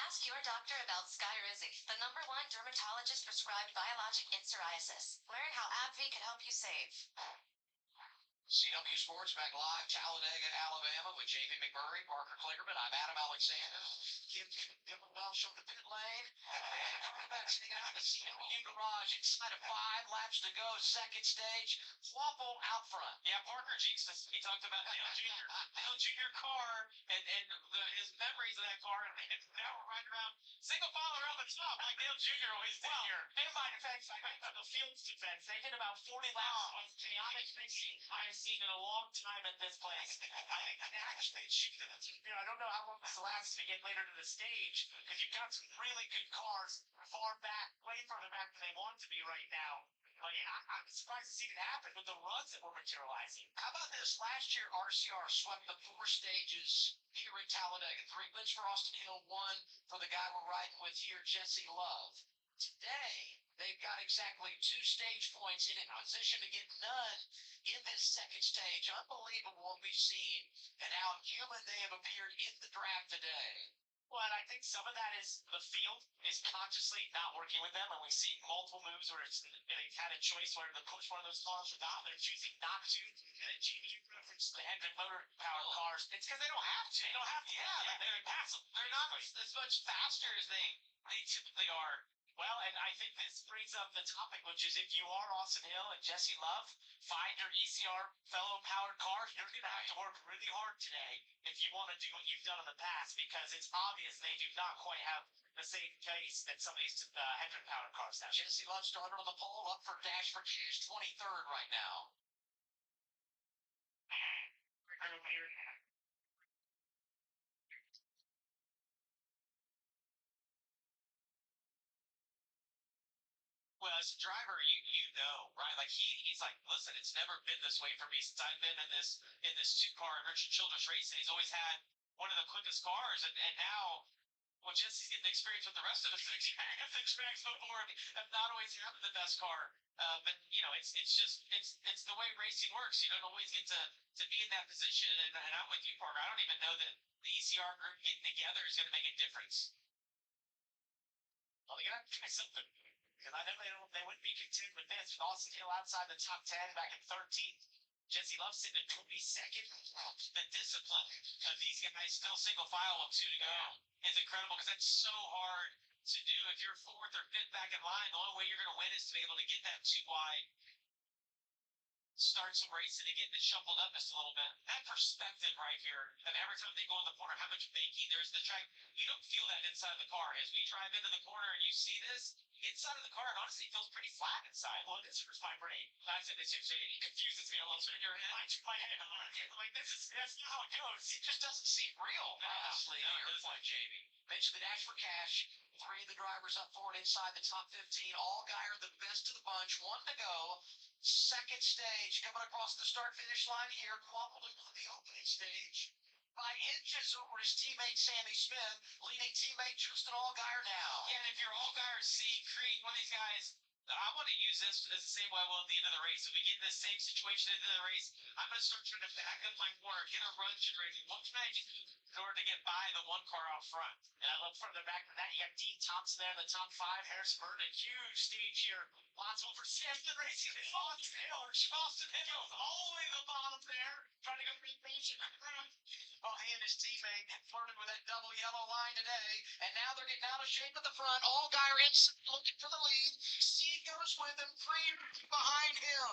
Ask your doctor about SkyRisi, the #1 dermatologist prescribed biologic in psoriasis. Learn how AbbVie can help you save. CW Sports back live, Talladega, Alabama, with JV McMurray, Parker Klingerman. I'm Adam Alexander. Kim Welsh on the pit lane. And back sneaking out of the CW garage inside of 5 laps to go, second stage. Waffle out front. Yeah, Parker jinxed us. He talked about Dale Jr. Dale Jr. car and his memories of that car, and now we're riding around single file around the top like Dale Jr. always did here. And by defense, the field's defense, they did about 40 laps on chaotic racing I've seen in a long time at this place. I think actually, I don't know how long this lasts to get later to the stage, because you've got some really good cars far back, way further back than they want to be right now. But yeah, I'm surprised to see it happen with the runs that were materializing. How about this? Last year, RCR swept the 4 stages here at Talladega. 3 wins for Austin Hill, 1 for the guy we're riding with here, Jesse Love. Today, they've got exactly 2 stage points in position to get none in this second stage. Unbelievable what we've seen and how human they have appeared in the draft today. Well, and I think some of that is the field is consciously not working with them, and we see multiple moves where they've had a choice whether to push one of those cars or not. They're choosing not to. And you reference the Hendrick motor powered cars. It's because they don't have to. They don't have to. Yeah, they're impassive. They're not as much faster as they typically are. Well, and I think this brings up the topic, which is if you are Austin Hill and Jesse Love, find your ECR fellow powered cars. You're going to have to work really hard today if you want to do what you've done in the past, because it's obvious they do not quite have the same pace that some of these Hendrick powered cars have. Jesse Love started on the pole, up for dash for Cheers, 23rd right now. Well, as a driver, you know, right? Like he's like, listen, it's never been this way for me since I've been in this 2-car Richard Childress racing. He's always had one of the quickest cars, and now, well, Jesse's getting the experience with the rest of us. The experience before have not always had the best car. But you know, it's the way racing works. You don't always get to be in that position. And I'm with you, Parker. I don't even know that the ECR group getting together is going to make a difference. Well, they got to try something. Because I know they wouldn't be content with this. With Austin Hill outside the top 10 back in 13th. Jesse Love sitting at 22nd. The discipline of these guys still single file with 2 to go is incredible, because that's so hard to do. If you're 4th or 5th back in line, the only way you're going to win is to be able to get that 2 wide. start some racing and getting it shuffled up just a little bit. That perspective right here, and every time they go in the corner, how much baking there is in the track, you don't feel that inside the car. As we drive into the corner and you see this, inside of the car, it honestly feels pretty flat inside. Well, this is my brain. That's it. It confuses me a little bit. Your head, my head on it. Like, that's not how it goes. It just doesn't seem real, honestly. No, you're fine, Jamie. Mention the dash for cash. 3 of the drivers up forward inside the top 15. Allgaier the best of the bunch. 1 to go. Second stage coming across the start-finish line here. Quappleton on the opening stage by inches over his teammate Sammy Smith, leading teammate Justin Allgaier now. Yeah, and if you're Allgaier, Creed, one of these guys, I want to use this as the same way I will at the end of the race. If we get in this same situation at the end of the race, I'm going to start trying to back up my corner, get a run generated. What can I do in order to get by the one car out front? And I look further back than that, you got Dean Thompson there in the top 5. Harrison Burton, a huge stage here. Lots over Samson Racing. Austin Hill goes all the way to the bottom there, trying to go for the finish. Well, he and his teammate flirted with that double yellow line today, and now they're getting out of shape at the front. Allgaier inside, looking for the lead. Seed goes with him, Creed behind him.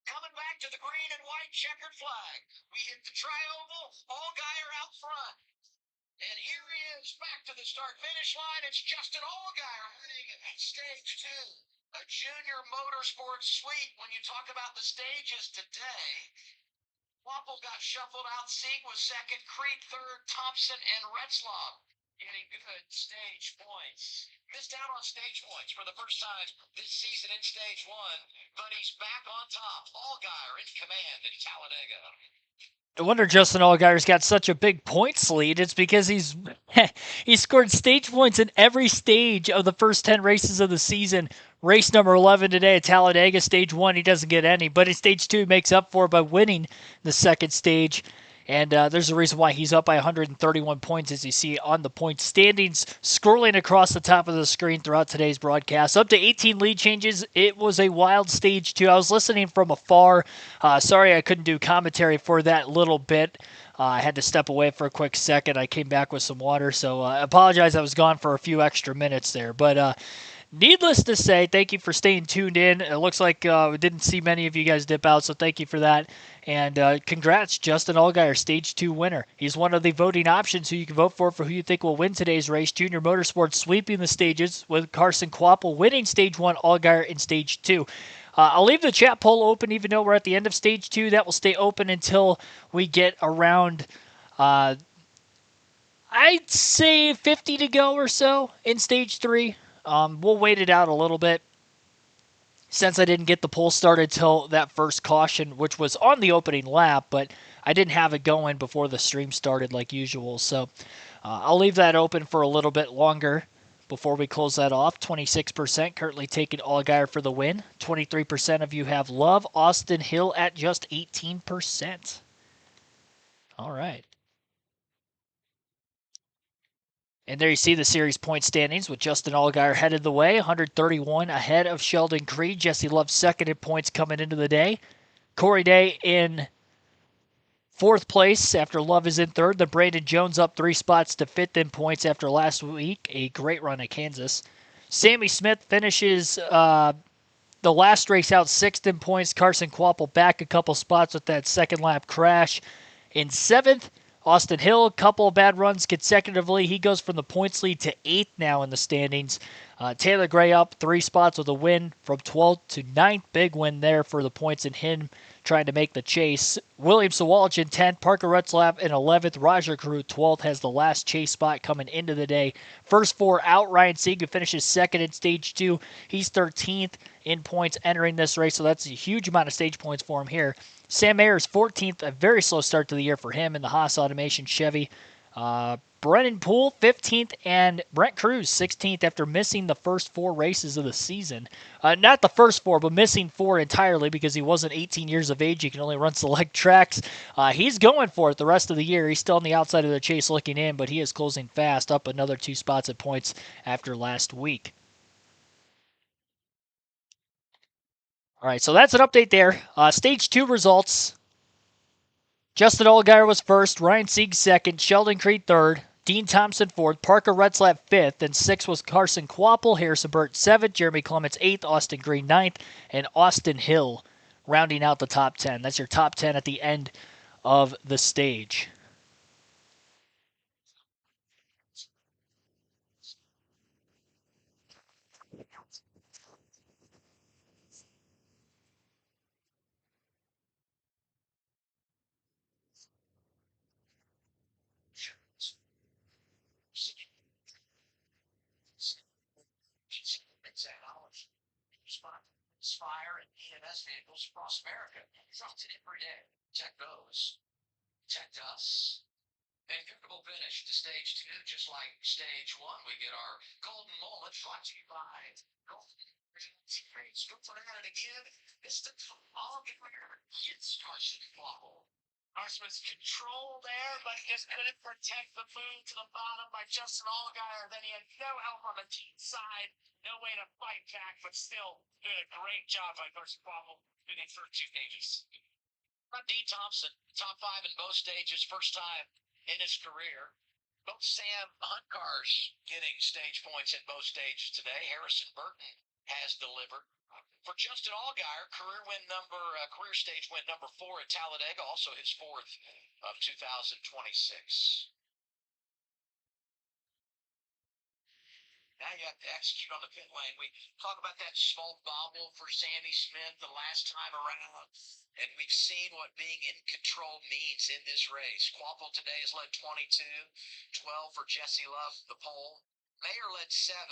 Coming back to the green and white checkered flag. We hit the tri-oval, Allgaier out front. And here he is, back to the start-finish line. It's Justin Allgaier winning stage 2. A junior motorsports sweep when you talk about the stages today. Waffle got shuffled out. Sieg was second, Creed third, Thompson and Retzlaff getting good stage points. Missed out on stage points for the first time this season in stage 1, but he's back on top. Allgaier in command in Talladega. No wonder Justin Allgaier's got such a big points lead. It's because he's scored stage points in every stage of the first 10 races of the season. Race number 11 today at Talladega, stage 1, he doesn't get any, but in stage 2 he makes up for it by winning the second stage. And there's a reason why he's up by 131 points, as you see on the point standings, scrolling across the top of the screen throughout today's broadcast. Up to 18 lead changes. It was a wild stage 2. I was listening from afar. Sorry I couldn't do commentary for that little bit. I had to step away for a quick second. I came back with some water, so I apologize I was gone for a few extra minutes there. But needless to say, thank you for staying tuned in. It looks like we didn't see many of you guys dip out, so thank you for that. And congrats, Justin Allgaier, Stage 2 winner. He's one of the voting options who you can vote for who you think will win today's race. Junior Motorsports sweeping the stages with Carson Quapple winning Stage 1, Allgaier in Stage 2. I'll leave the chat poll open even though we're at the end of Stage 2. That will stay open until we get around, I'd say 50 to go or so in Stage 3. We'll wait it out a little bit since I didn't get the poll started till that first caution, which was on the opening lap, but I didn't have it going before the stream started like usual. So I'll leave that open for a little bit longer before we close that off. 26% currently taking Allgaier for the win. 23% of you have Love. Austin Hill at just 18%. All right. And there you see the series point standings with Justin Allgaier headed the way, 131 ahead of Sheldon Creed. Jesse Love second in points coming into the day. Corey Day in fourth place after Love is in third. Then Brandon Jones up 3 spots to fifth in points after last week. A great run at Kansas. Sammy Smith finishes the last race out sixth in points. Carson Quapple back a couple spots with that second lap crash. In seventh, Austin Hill, a couple of bad runs consecutively. He goes from the points lead to 8th now in the standings. Taylor Gray up 3 spots with a win from 12th to 9th. Big win there for the points and him trying to make the chase. William Sawalich in 10th. Parker Retzlaff in 11th. Roger Carew 12th has the last chase spot coming into the day. First 4 out. Ryan Sieg, who finishes second in Stage 2. He's 13th in points entering this race, so that's a huge amount of stage points for him here. Sam Ayers 14th, a very slow start to the year for him in the Haas Automation Chevy. Brennan Poole 15th, and Brent Cruz 16th after missing the first 4 races of the season. Not the first 4, but missing 4 entirely because he wasn't 18 years of age. He can only run select tracks. He's going for it the rest of the year. He's still on the outside of the chase looking in, but he is closing fast, up another 2 spots at points after last week. All right, so that's an update there. Stage 2 results. Justin Allgaier was first, Ryan Sieg second, Sheldon Creed third, Dean Thompson fourth, Parker Retzlaff fifth, and sixth was Carson Quapple, Harrison Burt seventh, Jeremy Clements eighth, Austin Green ninth, and Austin Hill rounding out the top 10. That's your top 10 at the end of the stage. Fire and EMS vehicles across America. Trusted every day. Check those. Check us. And comfortable finish to stage 2, just like stage 1. We get our golden moment brought to you by Golden. Go for it again. It's the all it's Carson Waffle. Horseman's control there, but just couldn't protect the move to the bottom by Justin Allgaier. Then he had no help on the team side, no way to fight back, but still did a great job by Carson Waffle through these first 2 stages. Dean Thompson, top 5 in both stages, first time in his career. Both Sam Hunt cars getting stage points in both stages today. Harrison Burton has delivered. For Justin Allgaier, career stage win number 4 at Talladega, also his 4th of 2026. Now you have to execute on the pit lane. We talk about that small bobble for Sammy Smith the last time around, and we've seen what being in control means in this race. Quapple today has led 22, 12 for Jesse Luff, the pole. Mayer led 7,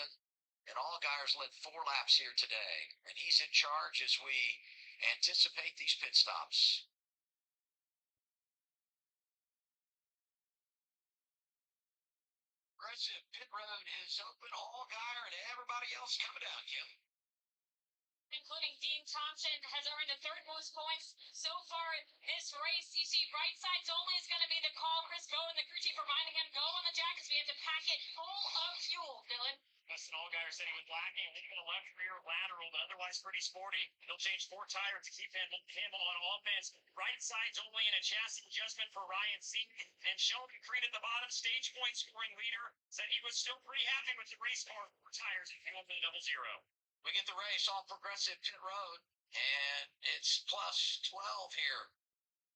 and Allgaier's led 4 laps here today, and he's in charge as we anticipate these pit stops. Aggressive pit road is open. Allgaier and everybody else coming down, Kim. Including Dean Thompson, has earned the 3rd most points so far in this race. You see, right sides only is going to be the call. Chris Bowe and the crew chief reminding him, go on the jack because we have to pack it full of fuel, Dylan. Justin Allgaier said he was lacking, leaving a left rear lateral, but otherwise pretty sporty. He'll change 4 tires to keep him on offense. Right sides only in a chassis adjustment for Ryan Sink. And Sheldon Creed at the bottom, stage point scoring leader, said he was still pretty happy with the race car 4 tires and fuel for the 0-0. We get the race off Progressive Pit Road, and it's plus 12 here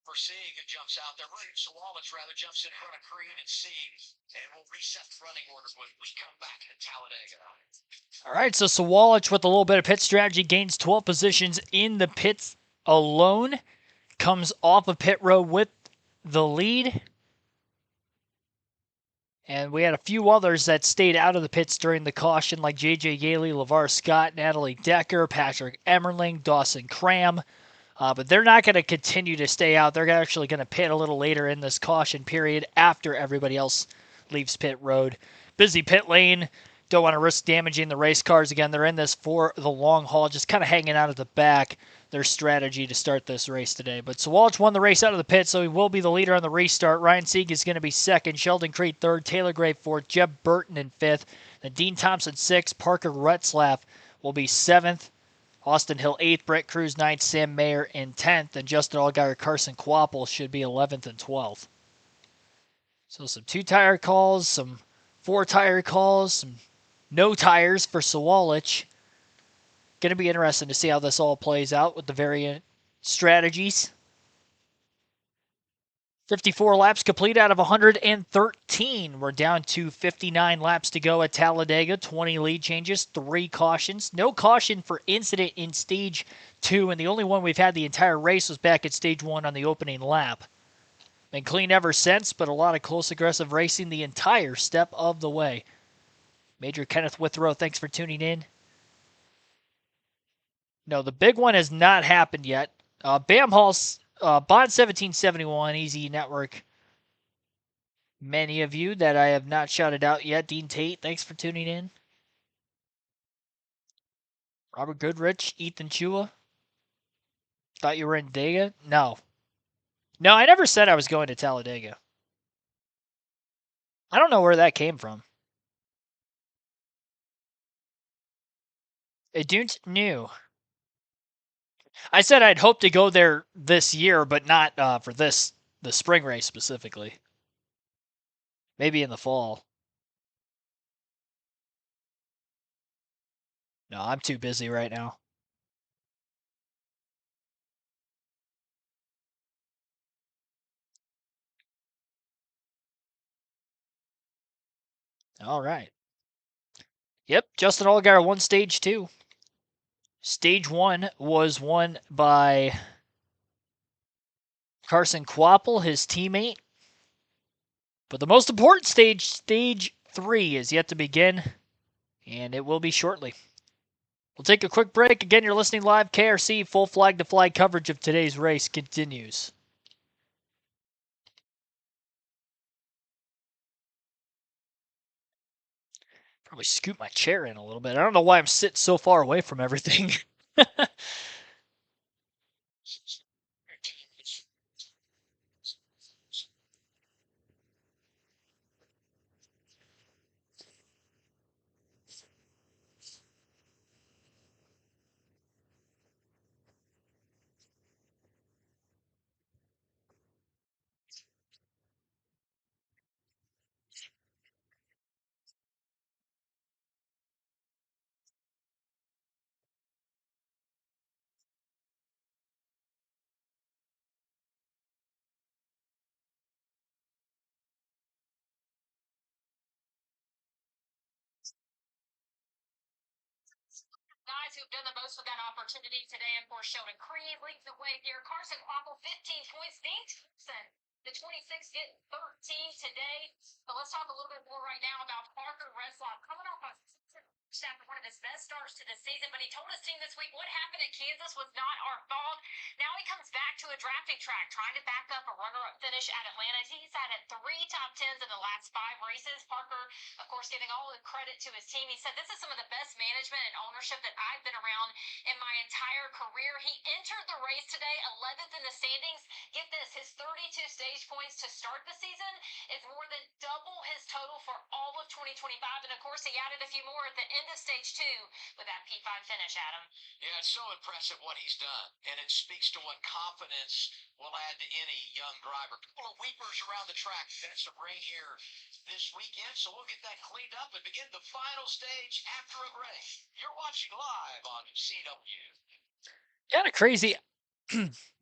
for Sieg, who jumps out there. Sawalich rather jumps in front of Creed and Sieg, and we'll reset the running order when we come back to Talladega. All right, so Sawalich with a little bit of pit strategy gains 12 positions in the pits alone, comes off of pit road with the lead. And we had a few others that stayed out of the pits during the caution, like J.J. Yaley, LeVar Scott, Natalie Decker, Patrick Emmerling, Dawson Cram. But they're not going to continue to stay out. They're actually going to pit a little later in this caution period after everybody else leaves pit road. Busy pit lane. Don't want to risk damaging the race cars again. They're in this for the long haul, just kind of hanging out at the back. Their strategy to start this race today. But Sawalich won the race out of the pit, so he will be the leader on the restart. Ryan Sieg is going to be 2nd, Sheldon Creed 3rd, Taylor Gray 4th, Jeb Burton in 5th, then Dean Thompson 6th, Parker Retzlaff will be 7th, Austin Hill 8th, Brett Cruz 9th, Sam Mayer in 10th, and Justin Allgaier, Carson Quapple should be 11th and 12th. So some 2-tire calls, some 4-tire calls, some no tires for Sawalich. Going to be interesting to see how this all plays out with the variant strategies. 54 laps complete out of 113. We're down to 59 laps to go at Talladega. 20 lead changes, 3 cautions. No caution for incident in Stage 2, and the only one we've had the entire race was back at Stage 1 on the opening lap. Been clean ever since, but a lot of close, aggressive racing the entire step of the way. Major Kenneth Withrow, thanks for tuning in. No, the big one has not happened yet. Bam Hall's Bond 1771, Easy Network. Many of you that I have not shouted out yet. Dean Tate, thanks for tuning in. Robert Goodrich, Ethan Chua. Thought you were in Dega? No. No, I never said I was going to Talladega. I don't know where that came from. I don't know. I said I'd hope to go there this year, but not for the spring race specifically. Maybe in the fall. No, I'm too busy right now. All right. Yep, Justin Allgaier won Stage 2. Stage 1 was won by Carson Kvapil, his teammate. But the most important stage, Stage 3, is yet to begin, and it will be shortly. We'll take a quick break. Again, you're listening live. KRC full flag-to-flag coverage of today's race continues. Probably scoot my chair in a little bit. I don't know why I'm sitting so far away from everything. Guys who've done the most with that opportunity today, of course, Sheldon Creed leads the way here. Carson Kvapil, 15 points. Nate Thompson, the 26, getting 13 today. But let's talk a little bit more right now about Parker Retzlaff coming off a after one of his best starts to the season, but he told his team this week what happened at Kansas was not our fault. Now he comes back to a drafting track, trying to back up a runner-up finish at Atlanta. He's had 3 top 10s in the last 5 races. Parker, of course, giving all the credit to his team. He said, "This is some of the best management and ownership that I've been around in my entire career." He entered the race today 11th in the standings. Get this, his 32 stage points to start the season is more than double his total for all of 2025. And of course, he added a few more at the end of stage 2 with that P5 finish, Adam. Yeah, it's so impressive what he's done, and it speaks to what confidence will add to any young driver. A couple of weepers around the track. That's some rain here this weekend, so we'll get that cleaned up and begin the final stage after a break. You're watching live on CW. Kind of crazy.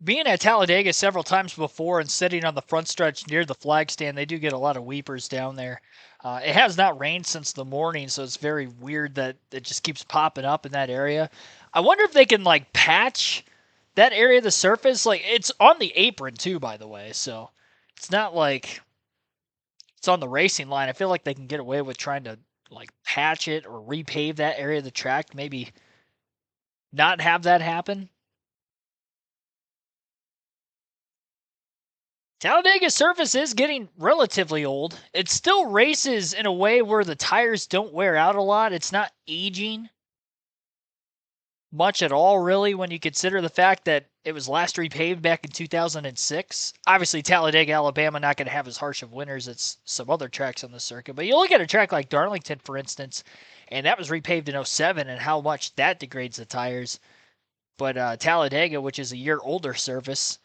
Being at Talladega several times before and sitting on the front stretch near the flag stand, they do get a lot of weepers down there. It has not rained since the morning, so it's very weird that it just keeps popping up in that area. I wonder if they can like patch that area of the surface. Like it's on the apron too, by the way, so it's not like it's on the racing line. I feel like they can get away with trying to like patch it or repave that area of the track. Maybe not have that happen. Talladega surface is getting relatively old. It still races in a way where the tires don't wear out a lot. It's not aging much at all, really, when you consider the fact that it was last repaved back in 2006. Obviously, Talladega, Alabama, not going to have as harsh of winters as some other tracks on the circuit. But you look at a track like Darlington, for instance, and that was repaved in 07, and how much that degrades the tires. But Talladega, which is a year older surface,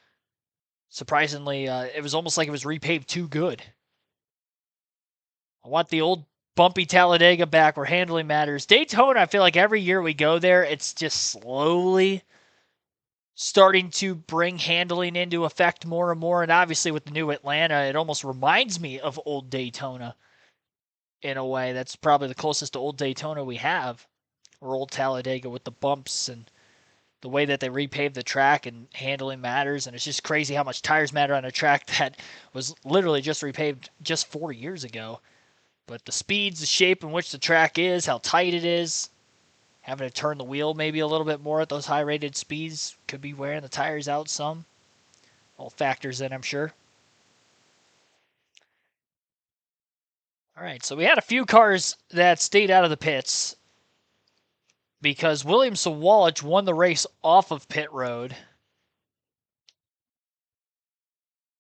surprisingly, it was almost like it was repaved too good. I want the old bumpy Talladega back where handling matters. Daytona, I feel like every year we go there, it's just slowly starting to bring handling into effect more and more. And obviously with the new Atlanta, it almost reminds me of old Daytona in a way. That's probably the closest to old Daytona we have, or old Talladega with the bumps and the way that they repaved the track, and handling matters. And it's just crazy how much tires matter on a track that was literally just repaved just 4 years ago. But the speeds, the shape in which the track is, how tight it is, having to turn the wheel maybe a little bit more at those high-rated speeds could be wearing the tires out some. All factors in, I'm sure. All right, so we had a few cars that stayed out of the pits because William Sawalich won the race off of pit road.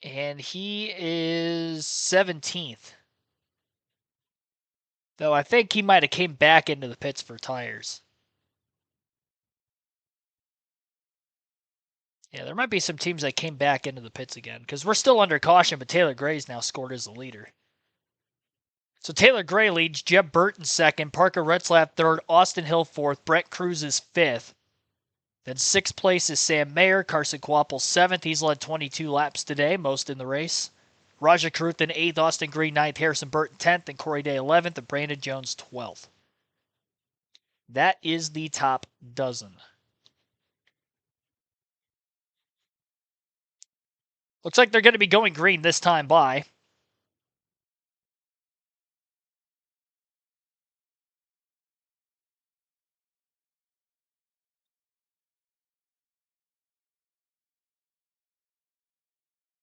And he is 17th. Though I think he might have came back into the pits for tires. Yeah, there might be some teams that came back into the pits again, because we're still under caution, but Taylor Gray's now scored as the leader. So Taylor Gray leads, Jeb Burton second, Parker Retzlaff third, Austin Hill fourth, Brett Cruz is fifth. Then sixth place is Sam Mayer, Carson Kvapil seventh. He's led 22 laps today, most in the race. Raja Caruthan 8th, Austin Green 9th, Harrison Burton 10th, and Corey Day 11th, and Brandon Jones 12th. That is the top dozen. Looks like they're going to be going green this time by.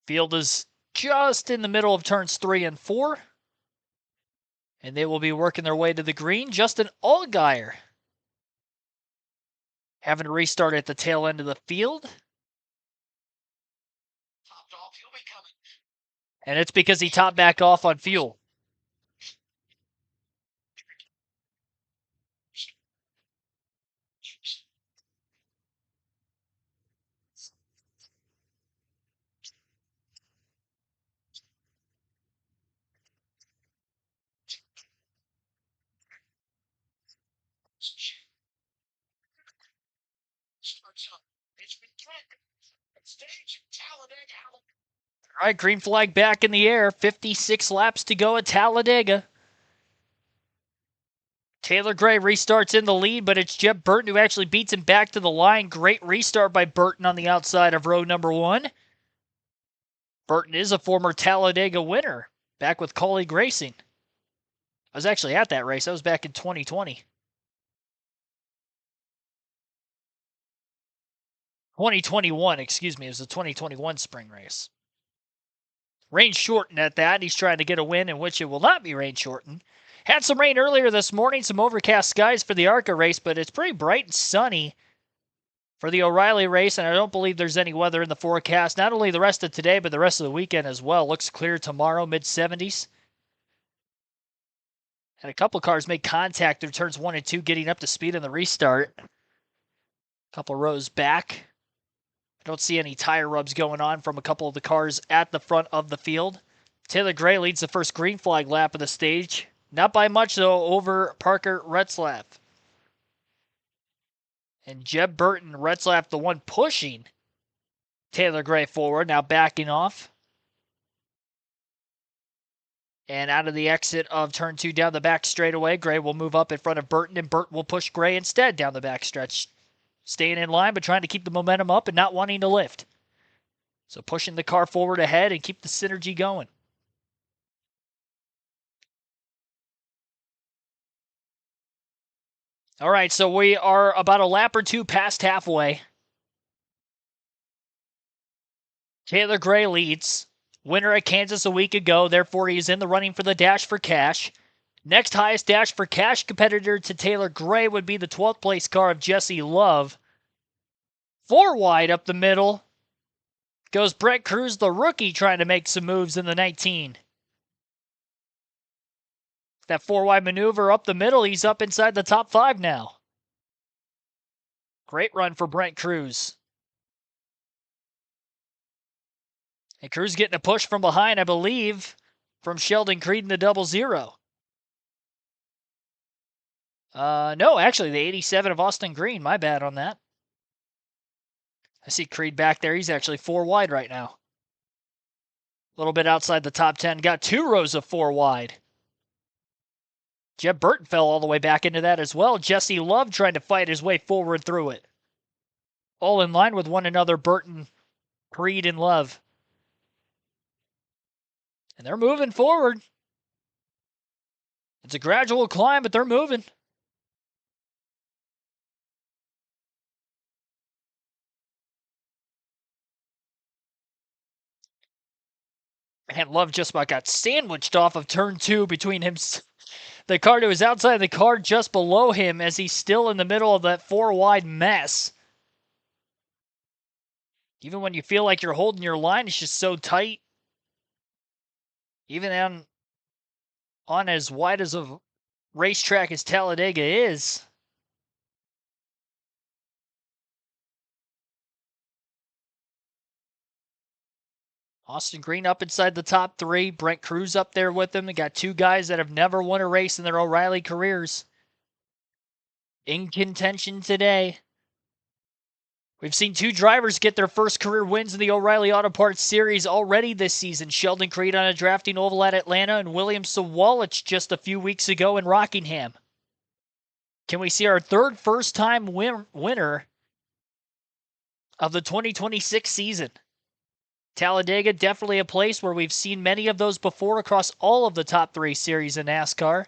Field is just in the middle of turns 3 and 4. And they will be working their way to the green. Justin Allgaier having to restart at the tail end of the field. Topped off, he'll be coming. And it's because he topped back off on fuel. Starts up. It's been threatened. Stage Talladega. All right, green flag back in the air. 56 laps to go at Talladega. Taylor Gray restarts in the lead, but it's Jeb Burton who actually beats him back to the line. Great restart by Burton on the outside of row number 1. Burton is a former Talladega winner, back with Colleague Racing. I was actually at that race. I was back in 2020. 2021, excuse me. It was the 2021 spring race. Rain shortened at that. He's trying to get a win in which it will not be rain shortened. Had some rain earlier this morning, some overcast skies for the ARCA race, but it's pretty bright and sunny for the O'Reilly race, and I don't believe there's any weather in the forecast. Not only the rest of today, but the rest of the weekend as well. Looks clear tomorrow, mid-70s. And a couple cars made contact through turns 1 and 2, getting up to speed in the restart. A couple rows back. I don't see any tire rubs going on from a couple of the cars at the front of the field. Taylor Gray leads the first green flag lap of the stage. Not by much, though, over Parker Retzlaff. And Jeb Burton, Retzlaff, the one pushing Taylor Gray forward, now backing off. And out of the exit of turn 2 down the back straightaway, Gray will move up in front of Burton, and Burton will push Gray instead down the back stretch. Staying in line, but trying to keep the momentum up and not wanting to lift. So pushing the car forward ahead and keep the synergy going. All right, so we are about a lap or two past halfway. Taylor Gray leads. Winner at Kansas a week ago, therefore he is in the running for the Dash for Cash. Next highest Dash for Cash competitor to Taylor Gray would be the 12th place car of Jesse Love. 4 wide up the middle goes Brett Cruz, the rookie, trying to make some moves in the 19. That 4 wide maneuver up the middle, he's up inside the top 5 now. Great run for Brent Cruz. And Cruz getting a push from behind, I believe, from Sheldon Creed in the 00. No, actually, the 87 of Austin Green. My bad on that. I see Creed back there. He's actually 4 wide right now. A little bit outside the top 10. Got 2 rows of 4 wide. Jeb Burton fell all the way back into that as well. Jesse Love trying to fight his way forward through it. All in line with one another, Burton, Creed, and Love. And they're moving forward. It's a gradual climb, but they're moving. And Love just about got sandwiched off of turn 2 between him. The car to his outside, the car just below him as he's still in the middle of that 4 wide mess. Even when you feel like you're holding your line, it's just so tight. Even on as wide as a racetrack as Talladega is. Austin Green up inside the top 3. Brent Cruz up there with him. They got 2 guys that have never won a race in their O'Reilly careers in contention today. We've seen two drivers get their first career wins in the O'Reilly Auto Parts Series already this season. Sheldon Creed on a drafting oval at Atlanta and William Sawalich just a few weeks ago in Rockingham. Can we see our third first-time winner of the 2026 season? Talladega, definitely a place where we've seen many of those before across all of the top 3 series in NASCAR.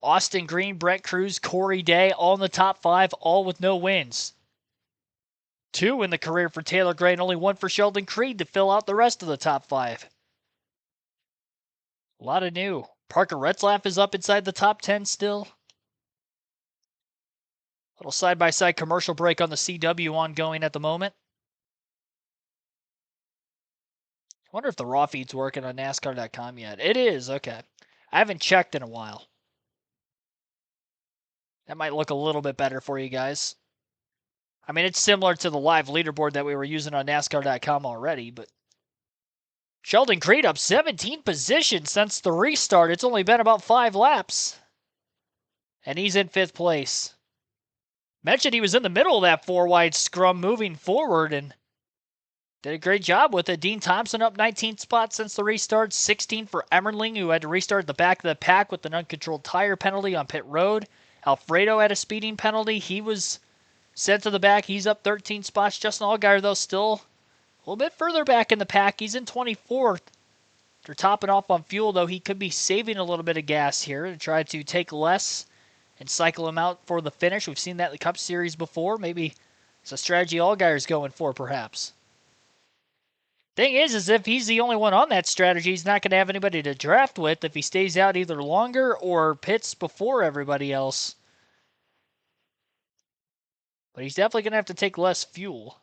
Austin Green, Brett Cruz, Corey Day, all in the top 5, all with no wins. 2 in the career for Taylor Gray and only 1 for Sheldon Creed to fill out the rest of the top 5. A lot of new. Parker Retzlaff is up inside the top 10 still. Little side-by-side commercial break on the CW ongoing at the moment. I wonder if the raw feed's working on NASCAR.com yet. It is, okay. I haven't checked in a while. That might look a little bit better for you guys. I mean, it's similar to the live leaderboard that we were using on NASCAR.com already, but Sheldon Creed up 17 positions since the restart. It's only been about 5 laps. And he's in 5th place. Mentioned he was in the middle of that 4-wide scrum moving forward and did a great job with it. Dean Thompson up 19 spots since the restart. 16 for Emmerling, who had to restart at the back of the pack with an uncontrolled tire penalty on pit road. Alfredo had a speeding penalty. He was sent to the back. He's up 13 spots. Justin Allgaier, though, still a little bit further back in the pack. He's in 24th. They're topping off on fuel, though. He could be saving a little bit of gas here to try to take less and cycle him out for the finish. We've seen that in the Cup Series before. Maybe it's a strategy Allgaier's going for, perhaps. Thing is if he's the only one on that strategy, he's not going to have anybody to draft with if he stays out either longer or pits before everybody else. But he's definitely going to have to take less fuel.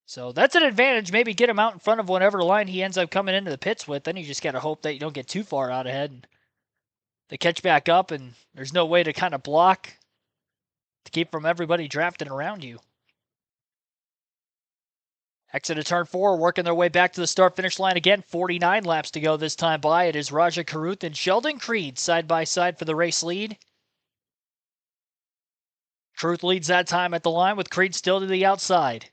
So that's an advantage. Maybe get him out in front of whatever line he ends up coming into the pits with. Then you just got to hope that you don't get too far out ahead. And they catch back up, and there's no way to kind of block to keep from everybody drafting around you. Exit of turn 4, working their way back to the start-finish line again. 49 laps to go this time by. It is Rajah Caruth and Sheldon Creed side by side for the race lead. Caruth leads that time at the line with Creed still to the outside.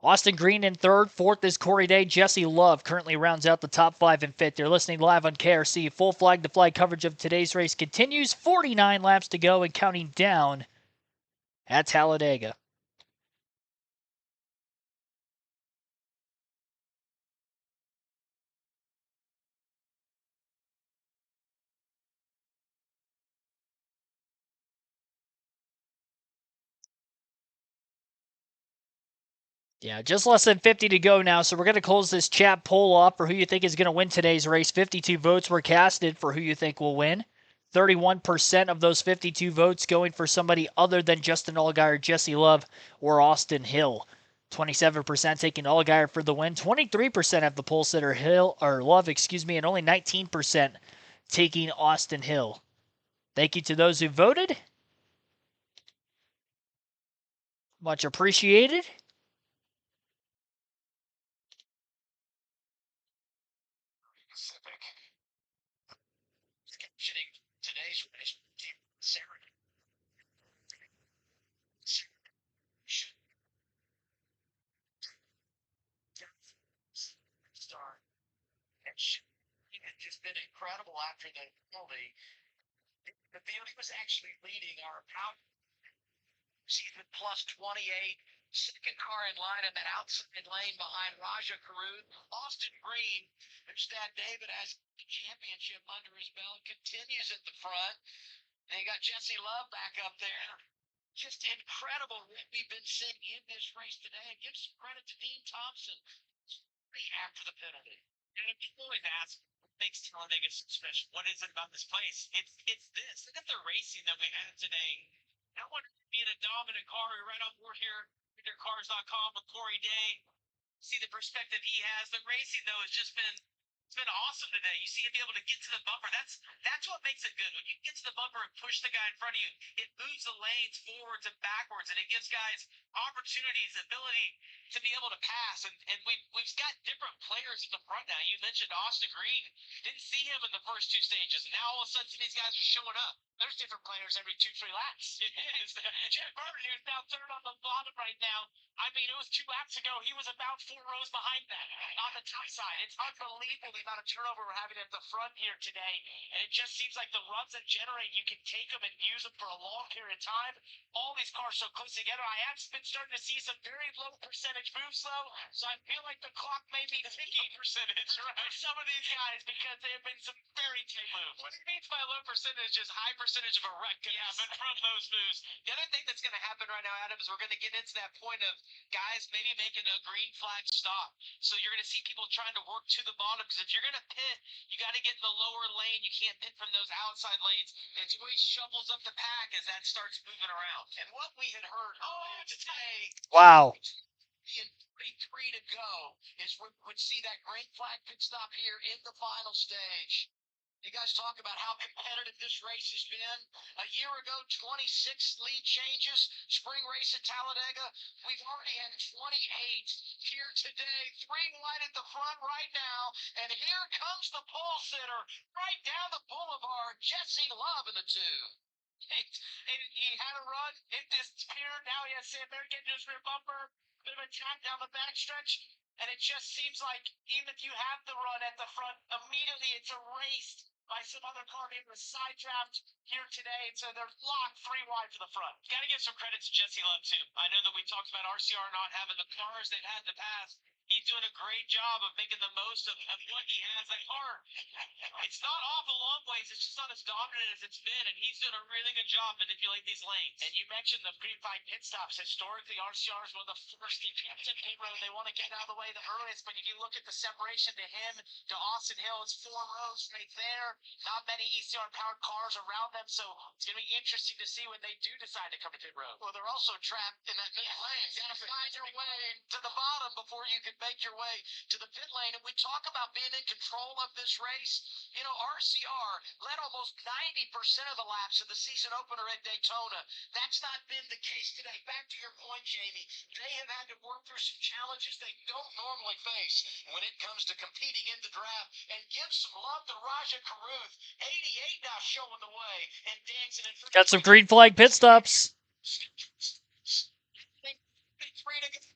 Austin Green in 3rd. 4th is Corey Day. Jesse Love currently rounds out the top 5 and 5th. You're listening live on KRC. Full flag-to-flag coverage of today's race continues. 49 laps to go and counting down at Talladega. Yeah, just less than 50 to go now, so we're going to close this chat poll off for who you think is going to win today's race. 52 votes were casted for who you think will win. 31% of those 52 votes going for somebody other than Justin Allgaier, Jesse Love, or Austin Hill. 27% taking Allgaier for the win. 23% have the poll sitter Love, and only 19% taking Austin Hill. Thank you to those who voted. Much appreciated. Today's race, Sarah. Start. And she had just been incredible after the penalty. The field he was actually leading our power. Season plus 28. Second car in line in that outside lane behind Rajah Caruth. Austin Green, whose dad David has the championship under his belt, continues at the front. And you got Jesse Love back up there. Just incredible what we've been seeing in this race today. And give some credit to Dean Thompson after the penalty. And I'm always asked, what makes Talladega so special? What is it about this place? It's this. Look at the racing that we had today. No one being a dominant car. We're right on board here. Cars.com with Corey Day. See the perspective he has. The racing though has just been awesome today. You see him be able to get to the bumper. That's what makes it good. When you get to the bumper and push the guy in front of you, it moves the lanes forwards and backwards, and it gives guys opportunities, ability to be able to pass, and we've got different players in the front now. You mentioned Austin Green. Didn't see him in the first 2 stages. Now all of a sudden these guys are showing up. There's different players every 2-3 laps. Jeff Burton, who's now third on the bottom right now. I mean, it was 2 laps ago. He was about 4 rows behind that on the top side. It's unbelievable the amount of turnover we're having at the front here today. And it just seems like the runs that generate, you can take them and use them for a long period of time. All these cars so close together. I have been starting to see some very low percentage moves, though. So I feel like the clock may be ticking percentage right? Some of these guys, because there have been some very tight moves. What it means by low percentage is high percentage of a wreck can happen from those moves. The other thing that's going to happen right now, Adam, is we're going to get into that point of guys maybe making a green flag stop. So you're going to see people trying to work to the bottom, because if you're going to pit, you got to get in the lower lane. You can't pit from those outside lanes. And it always shovels up the pack as that starts moving around. And what we had heard today, Wow. in 3 to go, is we would see that green flag pit stop here in the final stage. You guys talk about how competitive this race has been. A year ago, 26 lead changes. Spring race at Talladega. We've already had 28 here today. 3 wide at the front right now. And here comes the pole sitter right down the boulevard. Jesse Love in the 2. And he had a run, it disappeared. Now he has Sam Bear getting his rear bumper. Bit of a jack down the backstretch. And it just seems like even if you have the run at the front, immediately it's erased by some other car being a side draft here today. And so they're locked 3 wide for the front. Got to give some credit to Jesse Love, too. I know that we talked about RCR not having the cars they've had in the past. He's doing a great job of making the most of what he has. That car, it's not off a long ways. It's just not as dominant as it's been, and he's doing a really good job manipulating these lanes. And you mentioned the green flag pit stops. Historically, RCR is one of the first to pit road. They want to get out of the way the earliest, but if you look at the separation to him, to Austin Hill, it's 4 rows right there. Not many ECR-powered cars around them, so it's going to be interesting to see when they do decide to come to pit road. Well, they're also trapped in that mid lane. You got to find your way to the bottom before you can make your way to the pit lane. And we talk about being in control of this race. You know, RCR led almost 90% of the laps of the season opener at Daytona. That's not been the case today. Back to your point, Jamie, they have had to work through some challenges they don't normally face when it comes to competing in the draft. And give some love to Raja Caruth. 88 now showing the way and dancing in front. Got some green flag pit stops.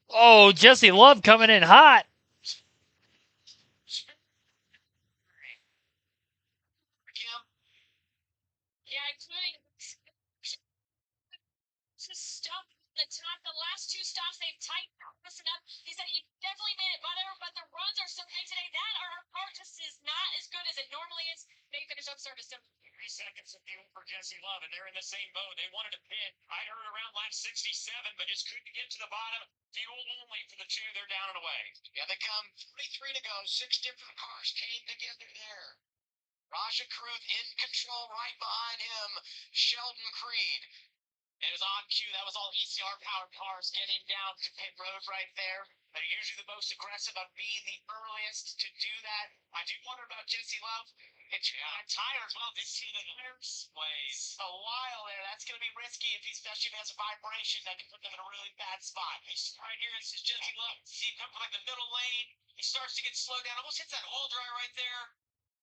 Oh, Jesse Love coming in hot. Yeah, including stuff the top. The last 2 stops they've tightened up. He said he definitely made it better, but the runs are so big today. That our car just is not as good as it normally is. They finish up service. 3 seconds of fuel for Jesse Love, and they're in the same boat. They wanted to pit. I heard around lap 67, but just couldn't get to the bottom. Fuel only for the 2. They're down and away. Yeah, they come 23 to go. 6 different cars came together there. Raja Caruth in control right behind him. Sheldon Creed. It was on cue. That was all ECR-powered cars getting down to pit road right there. They're usually the most aggressive on being the earliest to do that. I do wonder about Jesse Love. It's tires. Well, this see the tires ways a while there. That's going to be risky if he especially has a vibration that can put them in a really bad spot. Right here, this is Jesse Love. See him come from like the middle lane. He starts to get slowed down. Almost hits that oil dry right there.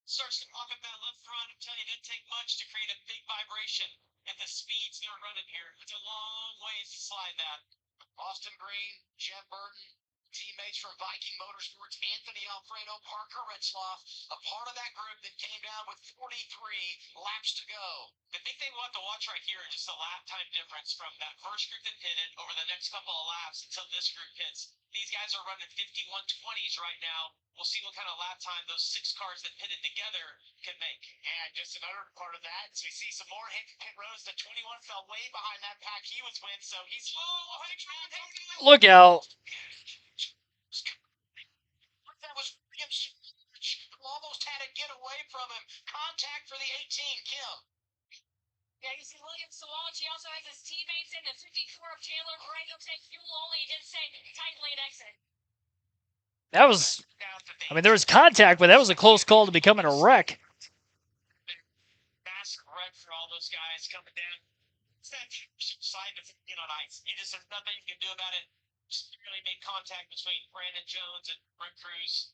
Starts to pump up that left front. I'm telling you, it didn't take much to create a big vibration at the speeds they're running here. It's a long ways to slide that. Austin Green, Jeff Burton, teammates from Viking Motorsports, Anthony Alfredo, Parker Retzloff, a part of that group that came down with 43 laps to go. The big thing we'll have to watch right here is just the lap time difference from that first group that pitted over the next couple of laps until this group hits. These guys are running 51:20s right now. We'll see what kind of lap time those 6 cars that pitted together can make. And just another part of that is we see some more hit rows. The 21 fell way behind that pack he was with, so he's Look out. That was Williams, who almost had to get away from him. Contact for the 18, Kim. Yeah, you see Williams Sawalch. He also has his teammates in the 54 of Taylor Gray. He'll take fuel only. He did say tight lane exit. That was, I mean, there was contact, but that was a close call to becoming a wreck. Massive wreck for all those guys coming down. It's that slide to get on ice. There's nothing you can do about it. really made contact between Brandon Jones and Brent Cruz.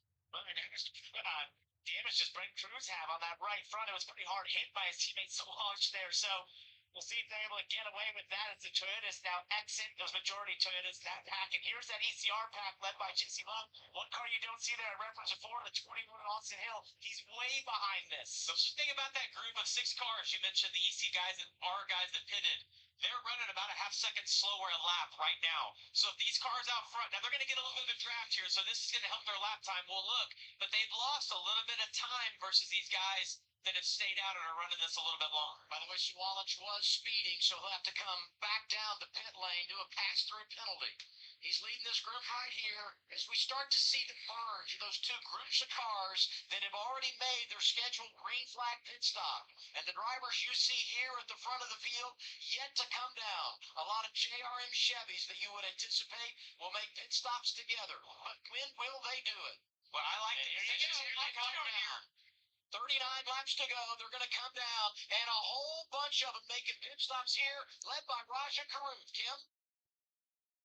Damage does Brent Cruz have on that right front? It was pretty hard hit by his teammate Solange there. So we'll see if they're able to get away with that as the Toyotas now exit those majority Toyotas that pack. And here's that ECR pack led by Jesse Love. One car you don't see there, I referenced before, the 21 Austin Hill. He's way behind this. So think about that group of 6 cars. You mentioned the EC guys and R guys that pitted. They're running about a half second slower a lap right now. So if these cars out front, now they're going to get a little bit of a draft here, so this is going to help their lap time. We'll look, but they've lost a little bit of time versus these guys that have stayed out and are running this a little bit longer. By the way, Swallich was speeding, so he'll have to come back down the pit lane, do a pass-through penalty. He's leading this group right here as we start to see the merge of those 2 groups of cars that have already made their scheduled green flag pit stop. And the drivers you see here at the front of the field yet to come down. A lot of JRM Chevys that you would anticipate will make pit stops together. But when will they do it? Well, I like it. They come down. 39 laps to go. They're going to come down, and a whole bunch of them making pit stops here, led by Raja Karuth. Kim?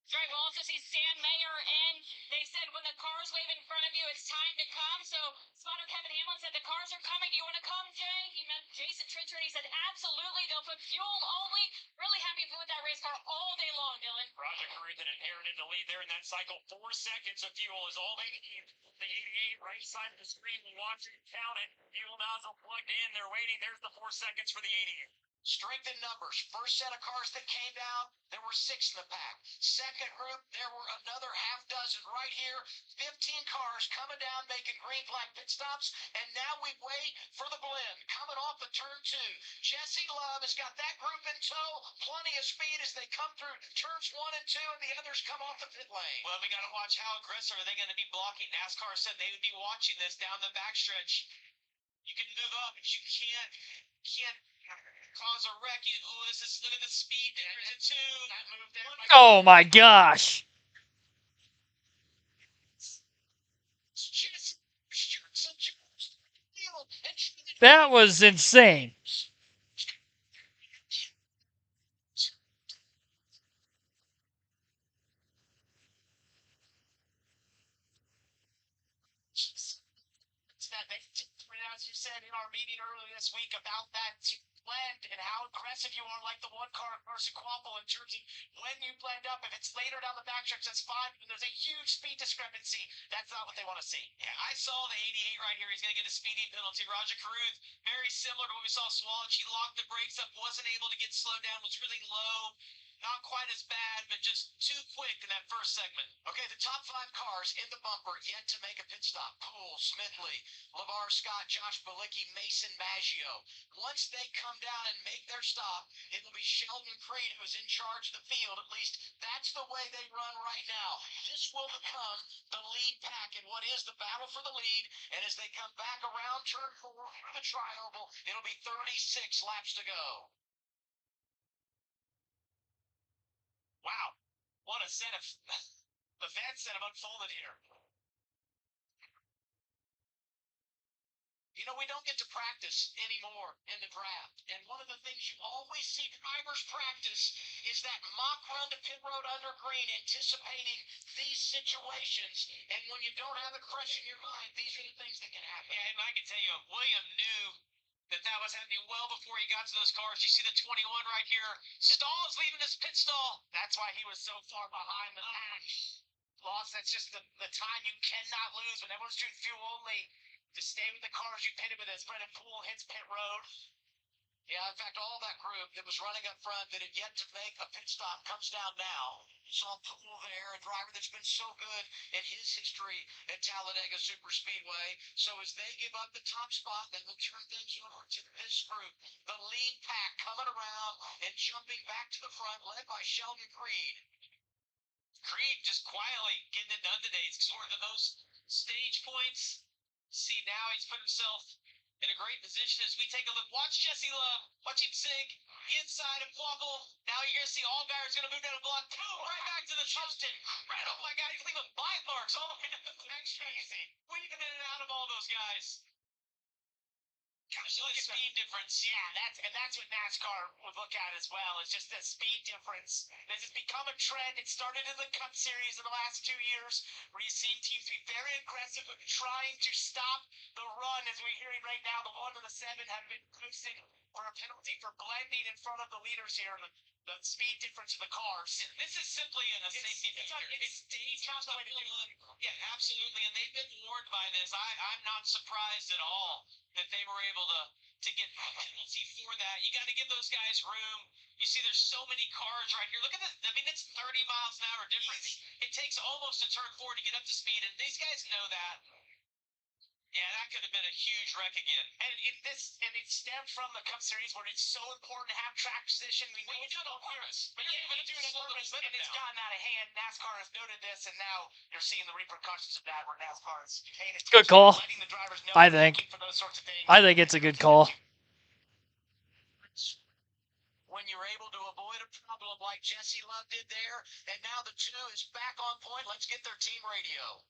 That's right. We'll also see Stan Mayer, and they said when the cars wave in front of you, it's time to come. So spotter Kevin Hamlin said the cars are coming. Do you want to come, Jay? He met Jason Trencher, and he said absolutely. They'll put fuel only. Really happy with that race car all day long, Dylan. Raja Karuth inherited the lead there in that cycle. 4 seconds of fuel is all they need. The 88 right side of the screen. We watch it, count it. Fuel nozzle plugged in. They're waiting. There's the 4 seconds for the 88. Strength in numbers. First set of cars that came down, there were 6 in the pack. Second group, there were another half dozen right here. 15 cars coming down, making green flag pit stops. And now we wait for the blend. Coming off of turn 2. Jesse Love has got that group in tow. Plenty of speed as they come through turns 1 and 2, and the others come off the pit lane. Well, we got to watch how aggressive are they going to be blocking. NASCAR said they would be watching this down the backstretch. You can move up, but you can't cause a wreck. Look at the speed difference in 2. That move there. Oh my gosh. That was insane. As you said in our meeting earlier this week about that blend and how aggressive you are, like the 1 car at Carson Quapple, in terms of when you blend up. If it's later down the backstretch, that's fine. But there's a huge speed discrepancy. That's not what they want to see. Yeah, I saw the 88 right here. He's going to get a speeding penalty. Raja Karuth, very similar to what we saw Swallich. He locked the brakes up, wasn't able to get slowed down, was really low. Not quite as bad, but just too quick in that first segment. Okay, the top 5 cars in the bumper yet to make a pit stop. Poole, Smithley, LeVar Scott, Josh Bilicki, Mason Maggio. Once they come down and make their stop, it will be Sheldon Creed who is in charge of the field. At least that's the way they run right now. This will become the lead pack in what is the battle for the lead. And as they come back around turn 4 for the tri-oval, it'll be 36 laps to go. Wow, what a set of events that have unfolded here. You know, we don't get to practice anymore in the draft. And one of the things you always see drivers practice is that mock run to pit road under green, anticipating these situations. And when you don't have it fresh in your mind, these are the things that can happen. Yeah, and I can tell you, William knew that was happening well before he got to those cars. You see the 21 right here. Stall's leaving his pit stall. That's why he was so far behind the pack. Loss, that's just the time you cannot lose when everyone's shooting fuel only. To stay with the cars you pitted with as Brennan Poole hits pit road. Yeah, in fact, all that group that was running up front that had yet to make a pit stop comes down now. Saw Poole there, a driver that's been so good in his history at Talladega Superspeedway. So as they give up the top spot, they will turn things over to this group. The lead pack coming around and jumping back to the front, led by Sheldon Creed. Creed just quietly getting it done today. He's scored the most stage points. See, now he's put himself in a great position as we take a look. Watch Jesse Love. Watch him sink inside of Quapple. Now you're going to see Allgaier's going to move down the block. Boom, right back to the Justin. Right, oh my God, he's leaving bite marks all the way to the next crazy. Weaving in and out of all those guys. The speed difference, yeah, that's what NASCAR would look at as well. It's just the speed difference. This has become a trend. It started in the Cup Series in the last 2 years, where you've seen teams be very aggressive at trying to stop the run. As we're hearing right now, the 1 and the 7 have been posting for a penalty for blending in front of the leaders here. The speed difference of the cars. This is simply a safety feature. It's dangerous. Yeah, absolutely. And they've been warned by this. I'm not surprised at all that they were able to get a penalty for that. You got to give those guys room. You see, there's so many cars right here. Look at this. I mean, it's 30 miles an hour difference. It takes almost a turn 4 to get up to speed, and these guys know that. Yeah, that could have been a huge wreck again. And it stemmed from the Cup Series where it's so important to have track position. We know it's on purpose, but and it's gotten out of hand. NASCAR has noted this, and now you're seeing the repercussions of that, where NASCAR is paying attention, Good call. letting the drivers know I think. for those sorts of things. I think it's a good call. When you're able to avoid a problem like Jesse Love did there, and now the 2 is back on point. Let's get their team radio.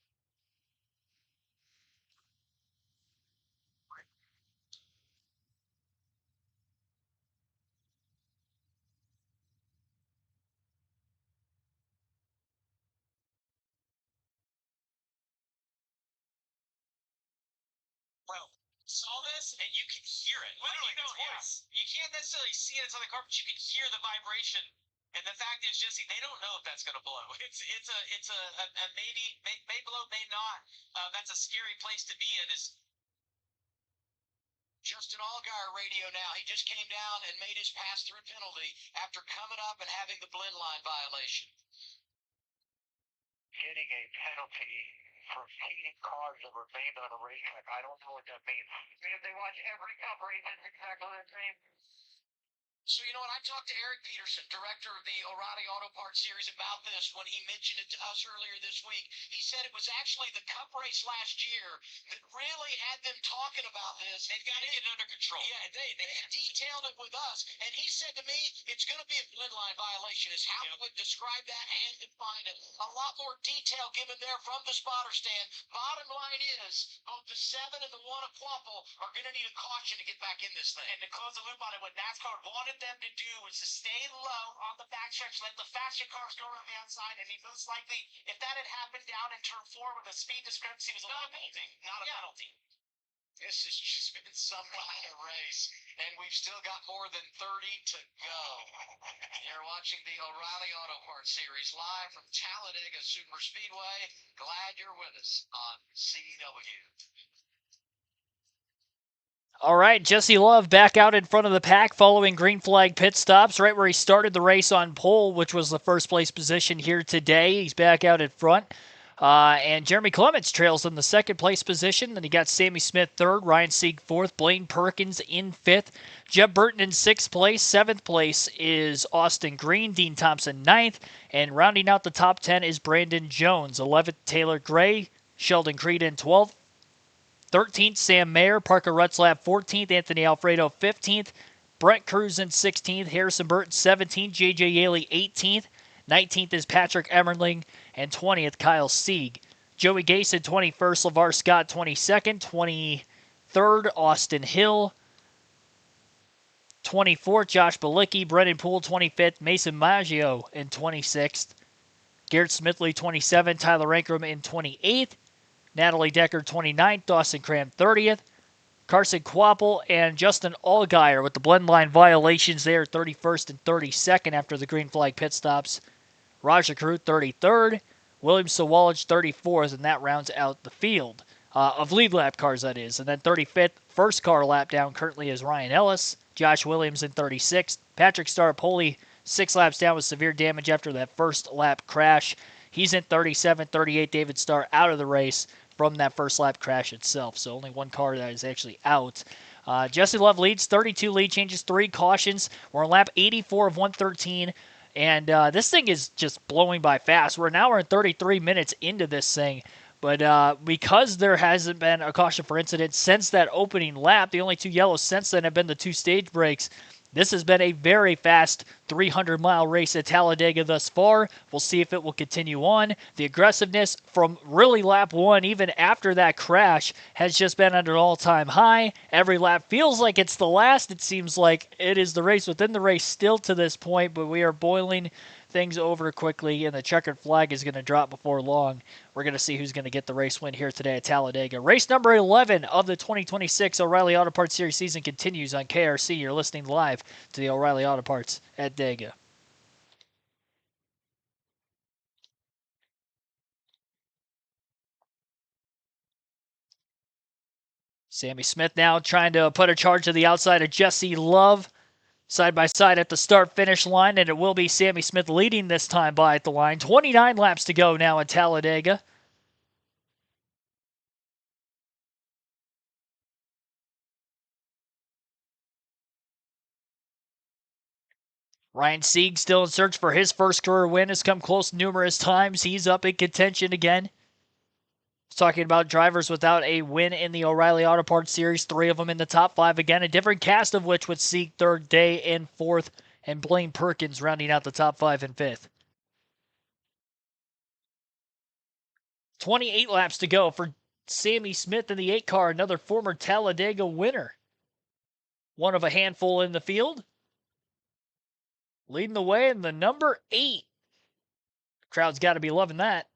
Well, saw this, and you can hear it. Literally, you can't necessarily see it inside the car, but you can hear the vibration. And the fact is, Jesse, they don't know if that's going to blow. It's a maybe, may blow, may not. That's a scary place to be in. Justin Allgaier radio now. He just came down and made his pass-through penalty after coming up and having the blend line violation. Getting a penalty for feeding cars that remain on a racetrack. I don't know what that means. Because they watch every Cup race, it's exactly the same. So, you know what, I talked to Eric Peterson, director of the O'Reilly Auto Parts Series, about this when he mentioned it to us earlier this week. He said it was actually the Cup race last year that really had them talking about this. They've got to get it under control. Yeah, they detailed it with us, and he said to me, it's going to be a blend line violation is how he would describe that and define it. A lot more detail given there from the spotter stand. Bottom line is, both the 7 and the 1 at Quapple are going to need a caution to get back in this thing. And to close the loop on it, what NASCAR wanted them to do was to stay low on the backstretch, let the faster cars go around the outside, and most likely, if that had happened down in turn 4 with a speed discrepancy, it was a penalty, not a penalty. This has just been some kind of race, and we've still got more than 30 to go. You're watching the O'Reilly Auto Parts Series live from Talladega Super Speedway. Glad you're with us on CW. All right, Jesse Love back out in front of the pack following green flag pit stops, right where he started the race on pole, which was the first place position here today. He's back out in front. And Jeremy Clements trails in the second place position. Then you got Sammy Smith third, Ryan Sieg fourth, Blaine Perkins in fifth, Jeb Burton in sixth place. Seventh place is Austin Green, Dean Thompson ninth, and rounding out the top 10 is Brandon Jones. 11th, Taylor Gray, Sheldon Creed in 12th. 13th, Sam Mayer, Parker Rutzlaff 14th, Anthony Alfredo 15th, Brent Cruz in 16th, Harrison Burton 17th, J.J. Yaley 18th, 19th is Patrick Emmerling, and 20th, Kyle Sieg. Joey Gason 21st, LeVar Scott 22nd, 23rd, Austin Hill, 24th, Josh Balicki, Brendan Poole 25th, Mason Maggio in 26th, Garrett Smithley 27th, Tyler Ankrum in 28th, Natalie Decker 29th, Dawson Cram 30th, Carson Quapple and Justin Allgaier with the blend line violations there, 31st and 32nd after the green flag pit stops. Raja Crew 33rd, William Sawalage 34th, and that rounds out the field of lead lap cars, that is. And then 35th, first car lap down currently is Ryan Ellis, Josh Williams in 36th, Patrick Starpoli 6 laps down with severe damage after that first lap crash. He's in 37th, 38th, David Starr out of the race from that first lap crash itself. So only one car that is actually out. Jesse Love leads, 32 lead changes, 3 cautions. We're on lap 84 of 113. And this thing is just blowing by fast. We're an hour and 33 minutes into this thing. But because there hasn't been a caution for incident since that opening lap, the only 2 yellows since then have been the 2 stage breaks. This has been a very fast 300-mile race at Talladega thus far. We'll see if it will continue on. The aggressiveness from really lap 1, even after that crash, has just been at an all-time high. Every lap feels like it's the last. It seems like it is the race within the race still to this point, but we are boiling things over quickly, and the checkered flag is going to drop before long. We're going to see who's going to get the race win here today at Talladega. Race number 11 of the 2026 O'Reilly Auto Parts Series season continues on KRC. You're listening live to the O'Reilly Auto Parts at Dega. Sammy Smith now trying to put a charge to the outside of Jesse Love. Side by side at the start-finish line, and it will be Sammy Smith leading this time by at the line. 29 laps to go now at Talladega. Ryan Sieg still in search for his first career win, has come close numerous times. He's up in contention again. Talking about drivers without a win in the O'Reilly Auto Parts Series, 3 of them in the top 5 again, a different cast of which would Sieg third, Day in fourth, and Blaine Perkins rounding out the top 5 and 5th. 28 laps to go for Sammy Smith in the 8 car, another former Talladega winner. One of a handful in the field. Leading the way in the number 8. Crowd's got to be loving that.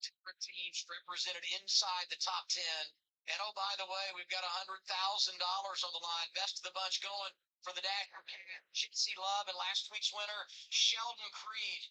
Different teams represented inside the top 10. And oh, by the way, we've got $100,000 on the line. Best of the bunch going for the NASCAR. Jesse Love and last week's winner, Sheldon Creed.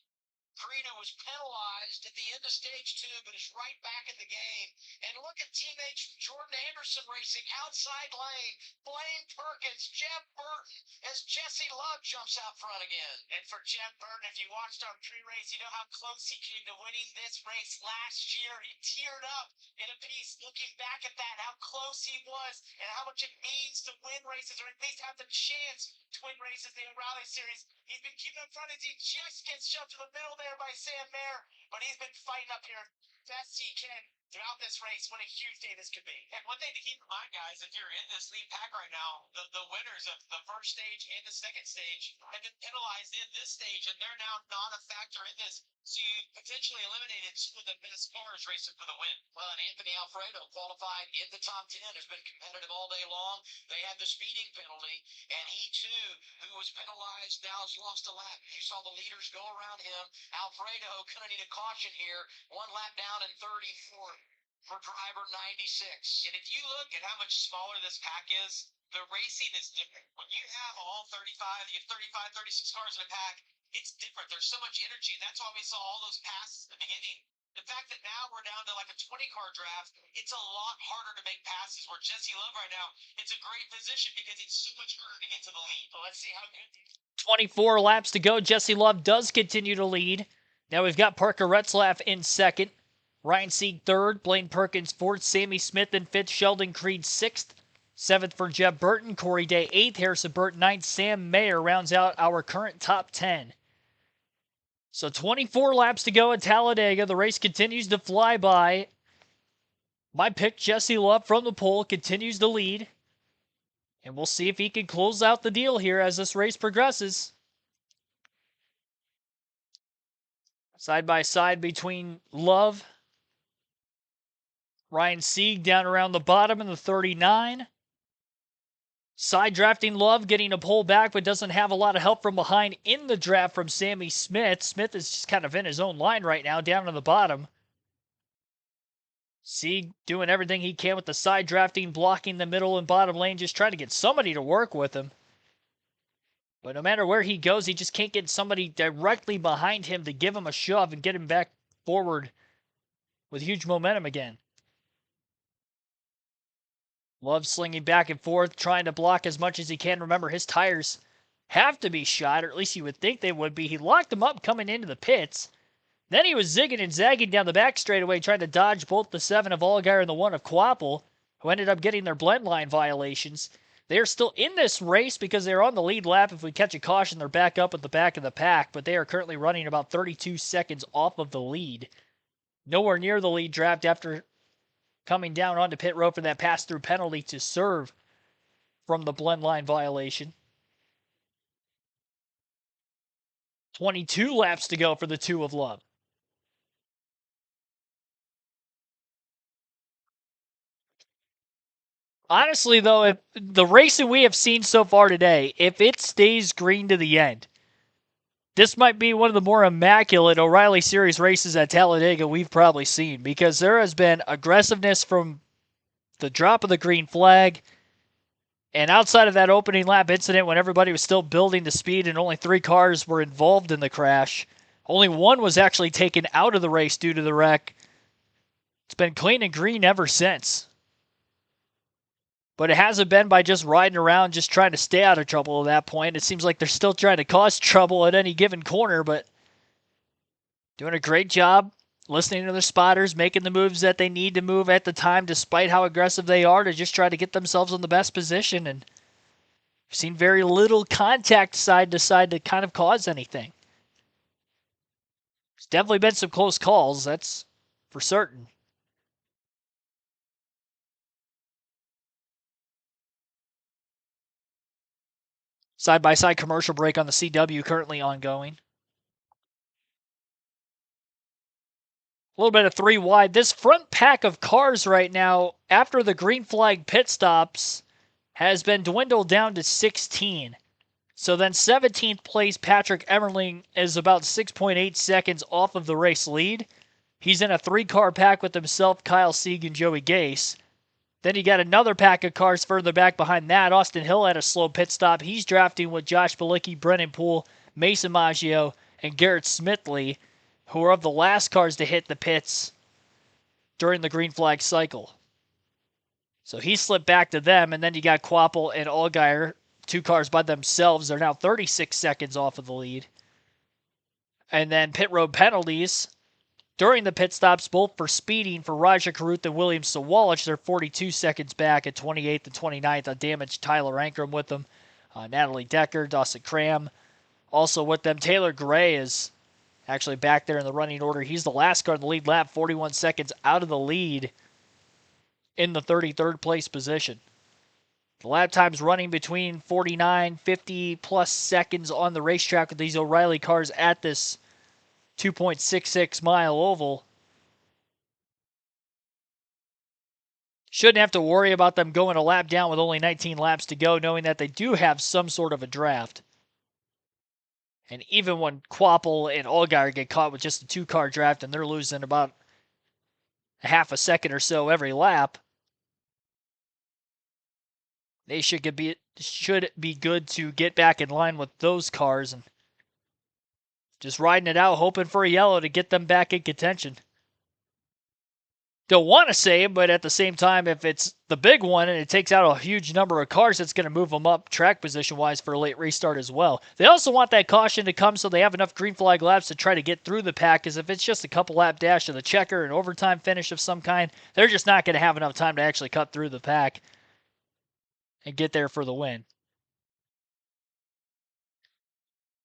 Creed was penalized at the end of stage 2, but is right back in the game. And look at teammates from Jordan Anderson racing outside lane. Blaine Perkins, Jeff Burton, as Jesse Love jumps out front again. And for Jeff Burton, if you watched our pre-race, you know how close he came to winning this race last year. He teared up in a piece looking back at that, how close he was and how much it means to win races, or at least have the chance to win races in the O'Reilly Series. He's been keeping up front as he just gets shoved to the middle there by Sam Mayer, but he's been fighting up here best he can throughout this race. What a huge day this could be. And one thing to keep in mind, guys, if you're in this lead pack right now, the winners of the first stage and the second stage have been penalized in this stage, and they're now not a factor in this. So you potentially eliminated 2 of the best cars racing for the win. Well, and Anthony Alfredo qualified in the top 10, has been competitive all day long. They had the speeding penalty, and he too, who was penalized, now has lost a lap. You saw the leaders go around him. Alfredo gonna need a caution here. 1 lap down in 34 for driver 96. And if you look at how much smaller this pack is, the racing is different. When you have all 35, you have 35, 36 cars in a pack, it's different. There's so much energy. That's why we saw all those passes at the beginning. The fact that now we're down to like a 20-car draft, it's a lot harder to make passes. Where Jesse Love right now, it's a great position because it's so much harder to get to the lead. So let's see how good these 24 laps to go. Jesse Love does continue to lead. Now we've got Parker Retzlaff in second. Ryan Sieg third. Blaine Perkins fourth. Sammy Smith in fifth. Sheldon Creed sixth. Seventh for Jeb Burton. Corey Day eighth. Harrison Burton ninth. Sam Mayer rounds out our current top 10. So 24 laps to go at Talladega. The race continues to fly by. My pick, Jesse Love from the pole, continues to lead. And we'll see if he can close out the deal here as this race progresses. Side by side between Love, Ryan Sieg down around the bottom in the 39. Side drafting Love, getting a pole back, but doesn't have a lot of help from behind in the draft from Sammy Smith. Smith is just kind of in his own line right now, down to the bottom. Sieg doing everything he can with the side drafting, blocking the middle and bottom lane, just trying to get somebody to work with him. But no matter where he goes, he just can't get somebody directly behind him to give him a shove and get him back forward with huge momentum again. Love slinging back and forth, trying to block as much as he can. Remember, his tires have to be shot, or at least you would think they would be. He locked them up coming into the pits. Then he was zigging and zagging down the back straightaway, trying to dodge both the 7 of Allgaier and the 1 of Quapple, who ended up getting their blend line violations. They are still in this race because they're on the lead lap. If we catch a caution, they're back up at the back of the pack, but they are currently running about 32 seconds off of the lead. Nowhere near the lead draft after coming down onto pit road for that pass-through penalty to serve from the blend line violation. 22 laps to go for the 2 of Love. Honestly, though, if the racing we have seen so far today, if it stays green to the end, this might be one of the more immaculate O'Reilly Series races at Talladega we've probably seen, because there has been aggressiveness from the drop of the green flag, and outside of that opening lap incident when everybody was still building the speed and only 3 cars were involved in the crash, only 1 was actually taken out of the race due to the wreck. It's been clean and green ever since. But it hasn't been by just riding around, just trying to stay out of trouble at that point. It seems like they're still trying to cause trouble at any given corner, but doing a great job listening to their spotters, making the moves that they need to move at the time, despite how aggressive they are, to just try to get themselves in the best position. And we've seen very little contact side to side to kind of cause anything. There's definitely been some close calls, that's for certain. Side-by-side commercial break on the CW currently ongoing. A little bit of 3 wide. This front pack of cars right now, after the green flag pit stops, has been dwindled down to 16. So then 17th place Patrick Emmerling is about 6.8 seconds off of the race lead. He's in a 3-car pack with himself, Kyle Sieg, and Joey Gase. Then you got another pack of cars further back behind that. Austin Hill had a slow pit stop. He's drafting with Josh Bilicki, Brennan Poole, Mason Maggio, and Garrett Smithley, who are of the last cars to hit the pits during the green flag cycle. So he slipped back to them, and then you got Quapple and Allgaier, 2 cars by themselves. They're now 36 seconds off of the lead. And then pit road penalties during the pit stops, both for speeding for Raja Karuth and William Sawalich. They're 42 seconds back at 28th and 29th on damaged Tyler Ankrum with them. Natalie Decker, Dawson Cram also with them. Taylor Gray is actually back there in the running order. He's the last car in the lead lap, 41 seconds out of the lead in the 33rd place position. The lap time's running between 49, 50 plus seconds on the racetrack with these O'Reilly cars at this 2.66 mile oval. Shouldn't have to worry about them going a lap down with only 19 laps to go, knowing that they do have some sort of a draft. And even when Quapple and Allgaier get caught with just a 2-car draft and they're losing about a half a second or so every lap, they should be good to get back in line with those cars and just riding it out, hoping for a yellow to get them back in contention. don't want to say it, but at the same time, if it's the big one and it takes out a huge number of cars, it's going to move them up track position-wise for a late restart as well. They also want that caution to come so they have enough green flag laps to try to get through the pack, because if it's just a couple lap dash of the checker, an overtime finish of some kind, they're just not going to have enough time to actually cut through the pack and get there for the win.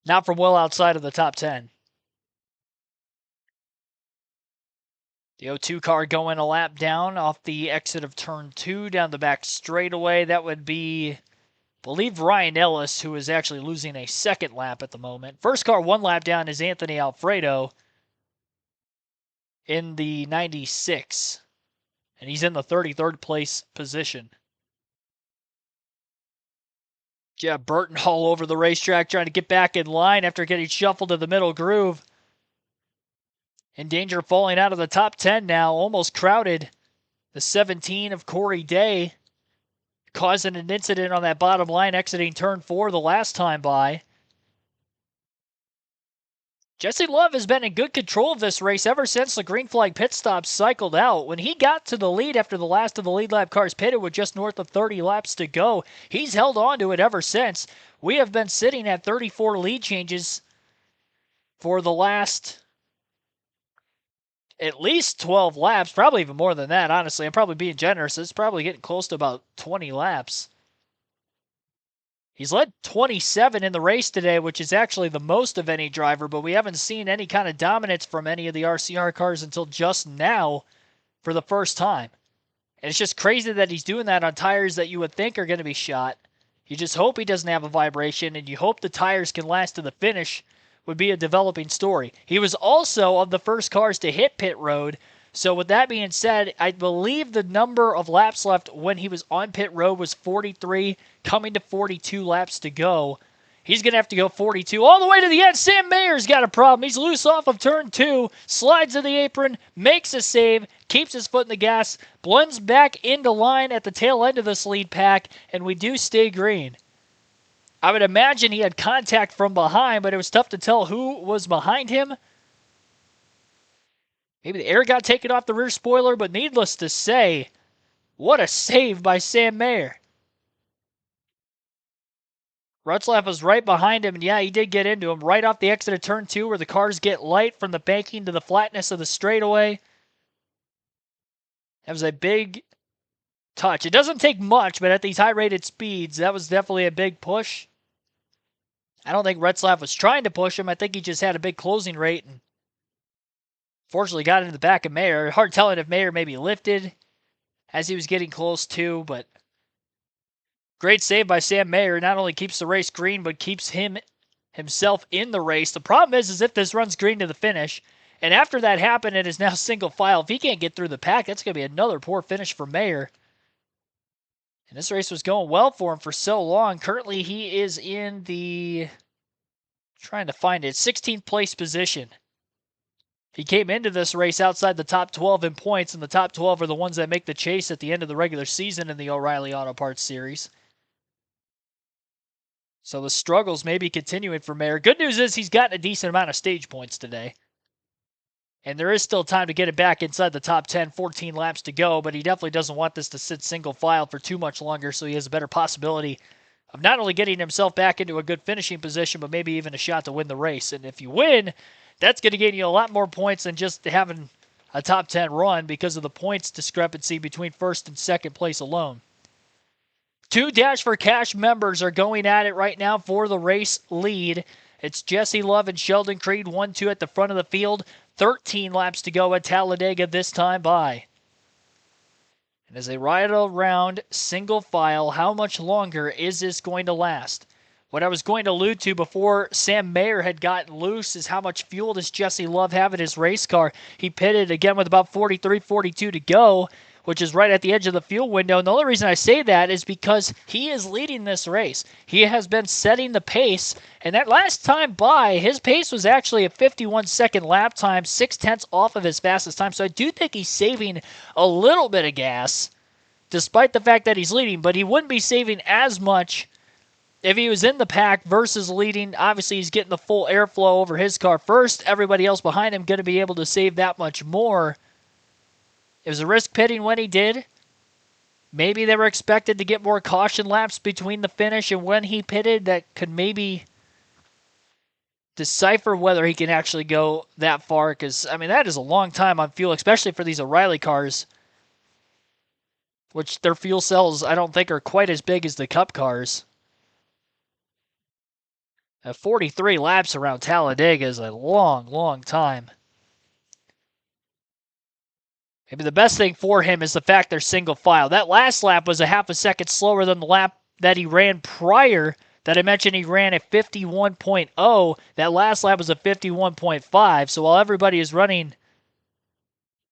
Not from well outside of the top 10. The 0-2 car going a lap down off the exit of turn 2 down the back straightaway. That would be, I believe, Ryan Ellis, who is actually losing a second lap at the moment. First car one lap down is Anthony Alfredo in the 96. And he's in the 33rd place position. Jeff Burton all over the racetrack trying to get back in line after getting shuffled to the middle groove. In danger of falling out of the top 10 now, almost crowded. The 17 of Corey Day causing an incident on that bottom line exiting turn 4 the last time by. Jesse Love has been in good control of this race ever since the green flag pit stop cycled out. When he got to the lead after the last of the lead lap cars pitted with just north of 30 laps to go, he's held on to it ever since. We have been sitting at 34 lead changes for the last at least 12 laps, probably even more than that, honestly. I'm probably being generous. It's probably getting close to about 20 laps. He's led 27 in the race today, which is actually the most of any driver, but we haven't seen any kind of dominance from any of the RCR cars until just now for the first time. And it's just crazy that he's doing that on tires that you would think are going to be shot. You just hope he doesn't have a vibration, and you hope the tires can last to the finish. Would be a developing story. He was also of the first cars to hit pit road. So with that being said, I believe the number of laps left when he was on pit road was 43, coming to 42 laps to go. He's going to have to go 42 all the way to the end. Sam Mayer's got a problem. He's loose off of turn 2, slides to the apron, makes a save, keeps his foot in the gas, blends back into line at the tail end of this lead pack, and we do stay green. I would imagine he had contact from behind, but it was tough to tell who was behind him. Maybe the air got taken off the rear spoiler, but needless to say, what a save by Sam Mayer. Rutzlaff was right behind him, and yeah, he did get into him right off the exit of turn 2 where the cars get light from the banking to the flatness of the straightaway. That was a big touch. It doesn't take much, but at these high-rated speeds, that was definitely a big push. I don't think Retzlaff was trying to push him. I think he just had a big closing rate and fortunately got into the back of Mayer. Hard telling if Mayer maybe lifted as he was getting close to, but great save by Sam Mayer. Not only keeps the race green, but keeps himself in the race. The problem is if this runs green to the finish, and after that happened, it is now single file. If he can't get through the pack, that's going to be another poor finish for Mayer. And this race was going well for him for so long. Currently, he is in the, trying to find it, 16th place position. He came into this race outside the top 12 in points, and the top 12 are the ones that make the chase at the end of the regular season in the O'Reilly Auto Parts Series. So the struggles may be continuing for Mayer. Good news is he's gotten a decent amount of stage points today. And there is still time to get it back inside the top 10, 14 laps to go, but he definitely doesn't want this to sit single file for too much longer, so he has a better possibility of not only getting himself back into a good finishing position, but maybe even a shot to win the race. And if you win, that's going to gain you a lot more points than just having a top 10 run because of the points discrepancy between first and second place alone. 2 Dash for Cash members are going at it right now for the race lead. It's Jesse Love and Sheldon Creed, 1-2 at the front of the field. 13 laps to go at Talladega this time by. And as they ride around single file, how much longer is this going to last? What I was going to allude to before Sam Mayer had gotten loose is how much fuel does Jesse Love have in his race car. He pitted again with about 43, 42 to go, which is right at the edge of the fuel window. And the only reason I say that is because he is leading this race. He has been setting the pace, and that last time by, his pace was actually a 51-second lap time, 0.6 off of his fastest time. So I do think he's saving a little bit of gas, despite the fact that he's leading, but he wouldn't be saving as much if he was in the pack versus leading. Obviously, he's getting the full airflow over his car first. Everybody else behind him going to be able to save that much more. It was a risk pitting when he did. Maybe they were expected to get more caution laps between the finish and when he pitted that could maybe decipher whether he can actually go that far, because, I mean, that is a long time on fuel, especially for these O'Reilly cars, which their fuel cells I don't think are quite as big as the Cup cars. At 43 laps around Talladega is a long, long time. Maybe the best thing for him is the fact they're single file. That last lap was a half a second slower than the lap that he ran prior, that I mentioned he ran at 51.0. That last lap was a 51.5. So while everybody is running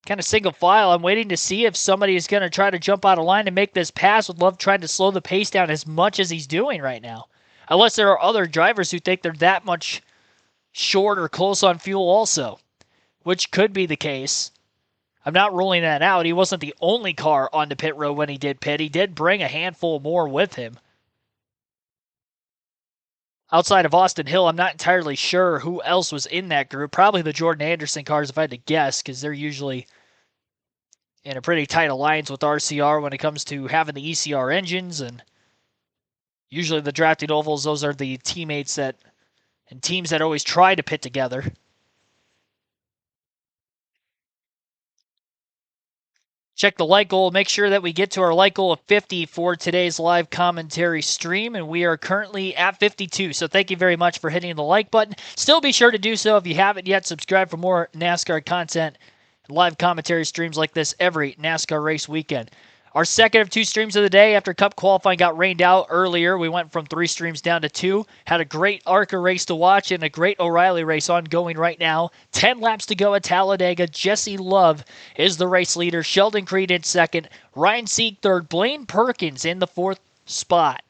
kind of single file, I'm waiting to see if somebody is going to try to jump out of line and make this pass with Love trying to slow the pace down as much as he's doing right now. Unless there are other drivers who think they're that much short or close on fuel also, which could be the case. I'm not ruling that out. He wasn't the only car on the pit road when he did pit. He did bring a handful more with him. Outside of Austin Hill, I'm not entirely sure who else was in that group. Probably the Jordan Anderson cars, if I had to guess, because they're usually in a pretty tight alliance with RCR when it comes to having the ECR engines. And usually the drafted ovals, those are the teammates that and teams that always try to pit together. Check the like goal. Make sure that we get to our like goal of 50 for today's live commentary stream, and we are currently at 52. So thank you very much for hitting the like button. Still be sure to do so if you haven't yet. Subscribe for more NASCAR content and live commentary streams like this every NASCAR race weekend. Our second of two streams of the day after Cup qualifying got rained out earlier. We went from 3 streams down to 2. Had a great ARCA race to watch and a great O'Reilly race ongoing right now. 10 laps to go at Talladega. Jesse Love is the race leader. Sheldon Creed in second. Ryan Sieg third. Blaine Perkins in the 4th spot.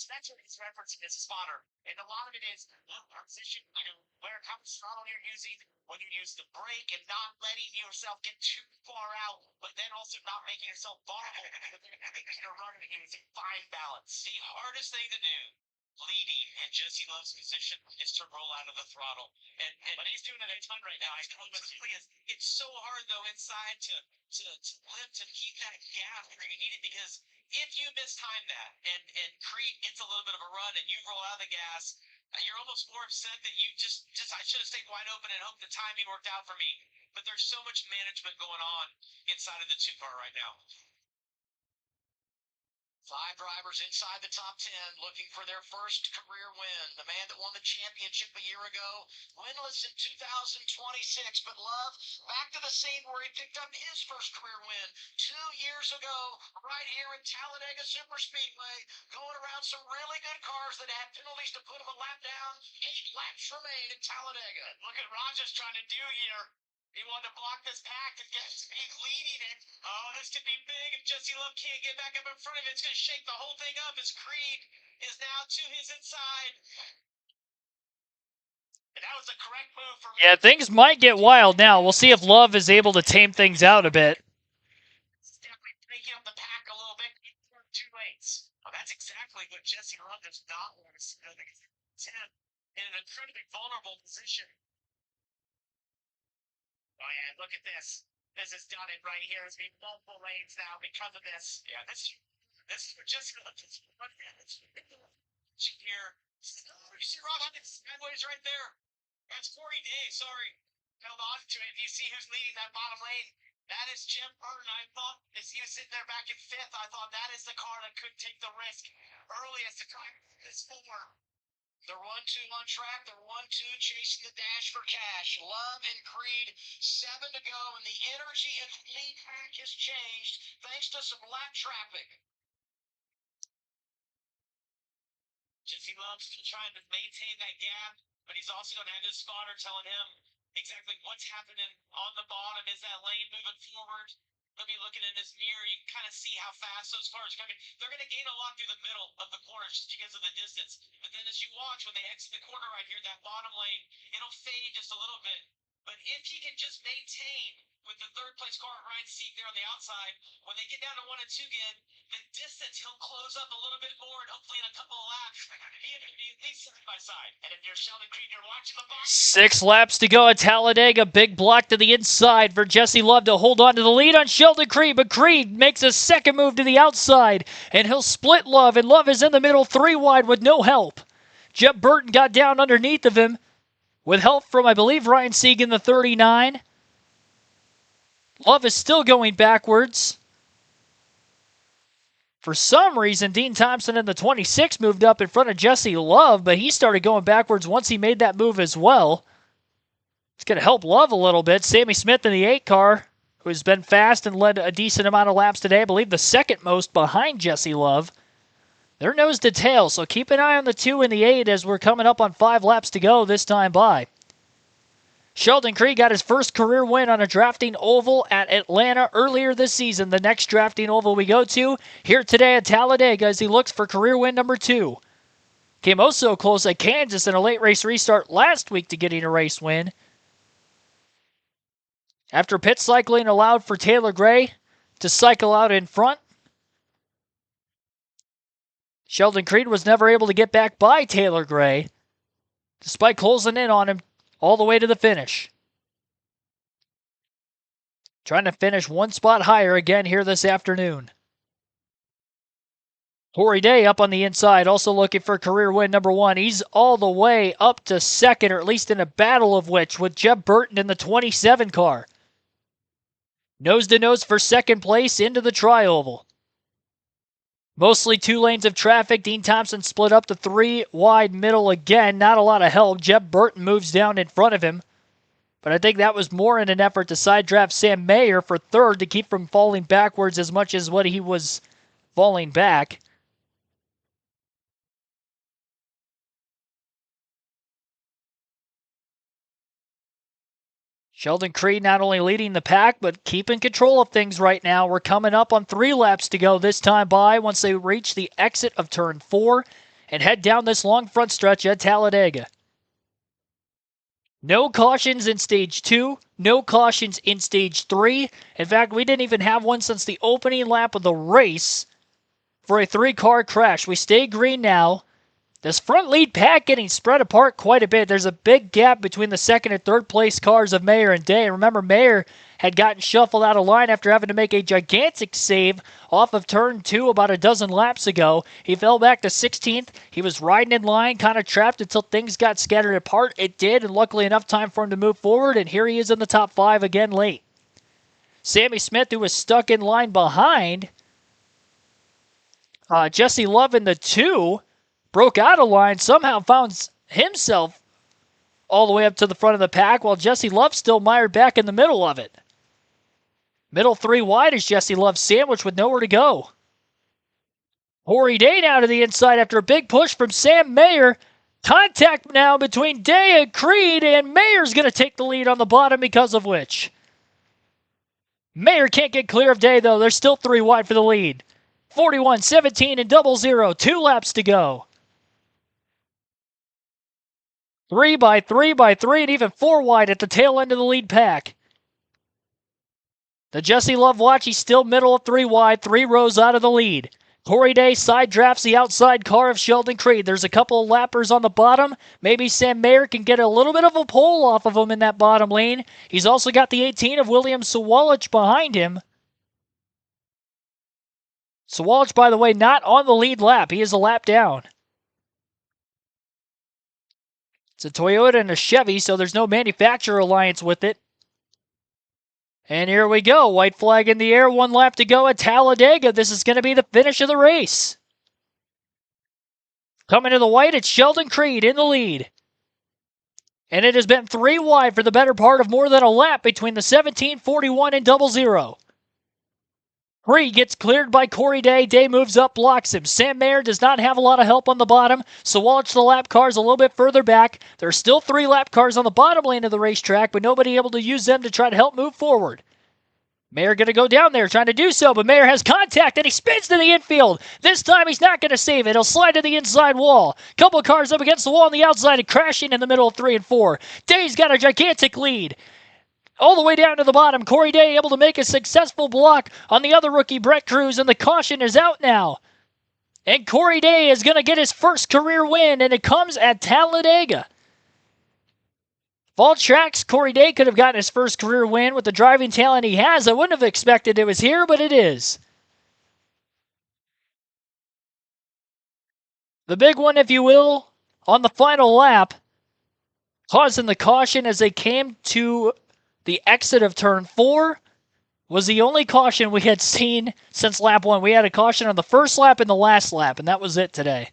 That's what he's referencing as a spotter. And a lot of it is position, where kind of throttle you're using, when you use the brake and not letting yourself get too far out, but then also not making yourself vulnerable. You're running using fine balance. The hardest thing to do leading in Jesse Love's position is to roll out of the throttle. But he's doing it a ton right now. It's so hard though inside to lift and keep that gap where you need it, because if you mistime that and Creed gets a little bit of a run and you roll out of the gas, you're almost more upset that you just I should have stayed wide open and hoped the timing worked out for me. But there's so much management going on inside of the 2-car right now. 5 drivers inside the top 10 looking for their first career win. The man that won the championship a year ago, winless in 2026, but Love back to the scene where he picked up his first career win 2 years ago, right here in Talladega Superspeedway, going around some really good cars that had penalties to put him a lap down. 8 laps remain in Talladega. Look at Rogers trying to do here. He wanted to block this pack and get Speed leading it. Oh, this could be big if Jesse Love can't get back up in front of it. It's going to shake the whole thing up as Creed is now to his inside. And that was the correct move for me. Yeah, things might get wild now. We'll see if Love is able to tame things out a bit. It's definitely breaking up the pack a little bit. 2 lanes. Oh, that's exactly what Jesse Love does not want to see. 10 in an incredibly vulnerable position. Oh, yeah, look at this. This has done it right here. It's been multiple lanes now because of this. Yeah, this is just here. You see Rob Huggins sideways right there. That's 40 days, sorry. Held on to it. You see who's leading that bottom lane? That is Jim Burton. I thought, as he was sitting there back in 5th, I thought that is the car that could take the risk earliest to try this forward. They're 1-2 on track. They're 1-2 chasing the dash for cash. Love and Creed, 7 to go, and the energy in the lead pack has changed thanks to some lap traffic. Jesse Love still trying to maintain that gap, but he's also going to have his spotter telling him exactly what's happening on the bottom. Is that lane moving forward? Let me looking in his mirror. You can kind of see how fast those cars are coming. They're going to gain a lot through the middle of the corners just because of the distance. But then as you watch, when they exit the corner right here, that bottom lane, it'll fade just a little bit. But if he can just maintain with the third place car at Ryan Sieg there on the outside, when they get down to 1 and 2 again, the distance he'll close up a little bit more, and hopefully in a couple of laps, he can be at least side by side. And if you're Sheldon Creed, you're watching the box. 6 laps to go at Talladega. Big block to the inside for Jesse Love to hold on to the lead on Sheldon Creed, but Creed makes a second move to the outside, and he'll split Love, and Love is in the middle 3 wide with no help. Jeb Burton got down underneath of him with help from, I believe, Ryan Sieg in the 39. Love is still going backwards. For some reason, Dean Thompson in the 26 moved up in front of Jesse Love, but he started going backwards once he made that move as well. It's going to help Love a little bit. Sammy Smith in the 8 car, who's been fast and led a decent amount of laps today, I believe the second most behind Jesse Love. They're nose to tail, so keep an eye on the 2 and the 8 as we're coming up on 5 laps to go this time by. Sheldon Creed got his first career win on a drafting oval at Atlanta earlier this season. The next drafting oval we go to here today at Talladega as he looks for career win number 2. Came also close at Kansas in a late race restart last week to getting a race win. After pit cycling allowed for Taylor Gray to cycle out in front, Sheldon Creed was never able to get back by Taylor Gray, despite closing in on him all the way to the finish. Trying to finish 1 spot higher again here this afternoon. Corey Day up on the inside, also looking for career win number 1. He's all the way up to second, or at least in a battle of which, with Jeb Burton in the 27 car. Nose to nose for second place into the tri-oval. Mostly 2 lanes of traffic. Dean Thompson split up the 3 wide middle again. Not a lot of help. Jeb Burton moves down in front of him. But I think that was more in an effort to side draft Sam Mayer for third to keep from falling backwards as much as what he was falling back. Sheldon Creed not only leading the pack, but keeping control of things right now. We're coming up on 3 laps to go this time by once they reach the exit of turn 4 and head down this long front stretch at Talladega. No cautions in stage 2, no cautions in stage 3. In fact, we didn't even have one since the opening lap of the race for a 3-car crash. We stay green now. This front lead pack getting spread apart quite a bit. There's a big gap between the second and third place cars of Mayer and Day. And remember, Mayer had gotten shuffled out of line after having to make a gigantic save off of turn 2 about a dozen laps ago. He fell back to 16th. He was riding in line, kind of trapped until things got scattered apart. It did, and luckily enough time for him to move forward. And here he is in the top 5 again late. Sammy Smith, who was stuck in line behind Jesse Love in the 2, broke out of line, somehow found himself all the way up to the front of the pack, while Jesse Love still mired back in the middle of it. Middle 3 wide is Jesse Love sandwiched with nowhere to go. Corey Day now to the inside after a big push from Sam Mayer. Contact now between Day and Creed, and Mayer's going to take the lead on the bottom because of which. Mayer can't get clear of Day, though. They're still 3 wide for the lead. 41, 17, and 00. 2 laps to go. 3 by 3 by 3, and even 4 wide at the tail end of the lead pack. The Jesse Love watch, he's still middle of 3 wide, 3 rows out of the lead. Corey Day side drafts the outside car of Sheldon Creed. There's a couple of lappers on the bottom. Maybe Sam Mayer can get a little bit of a pole off of him in that bottom lane. He's also got the 18 of William Sawalich behind him. Sawalich, by the way, not on the lead lap. He is a lap down. It's a Toyota and a Chevy, so there's no manufacturer alliance with it. And here we go. White flag in the air. 1 lap to go at Talladega. This is going to be the finish of the race. Coming to the white, it's Sheldon Creed in the lead. And it has been 3 wide for the better part of more than a lap between the 17, 41, and 00. Creed gets cleared by Corey Day. Day moves up, blocks him. Sam Mayer does not have a lot of help on the bottom. Sawalich, the lap cars, a little bit further back. There are still 3 lap cars on the bottom lane of the racetrack, but nobody able to use them to try to help move forward. Mayer going to go down there trying to do so, but Mayer has contact and he spins to the infield. This time he's not going to save it. He'll slide to the inside wall. Couple cars up against the wall on the outside and crashing in the middle of 3 and 4. Day's got a gigantic lead. All the way down to the bottom. Corey Day able to make a successful block on the other rookie, Brett Cruz, and the caution is out now. And Corey Day is going to get his first career win, and it comes at Talladega. Of all tracks, Corey Day could have gotten his first career win with the driving talent he has. I wouldn't have expected it was here, but it is. The big one, if you will, on the final lap, causing the caution as they came to the exit of turn 4, was the only caution we had seen since lap 1. We had a caution on the first lap and the last lap, and that was it today.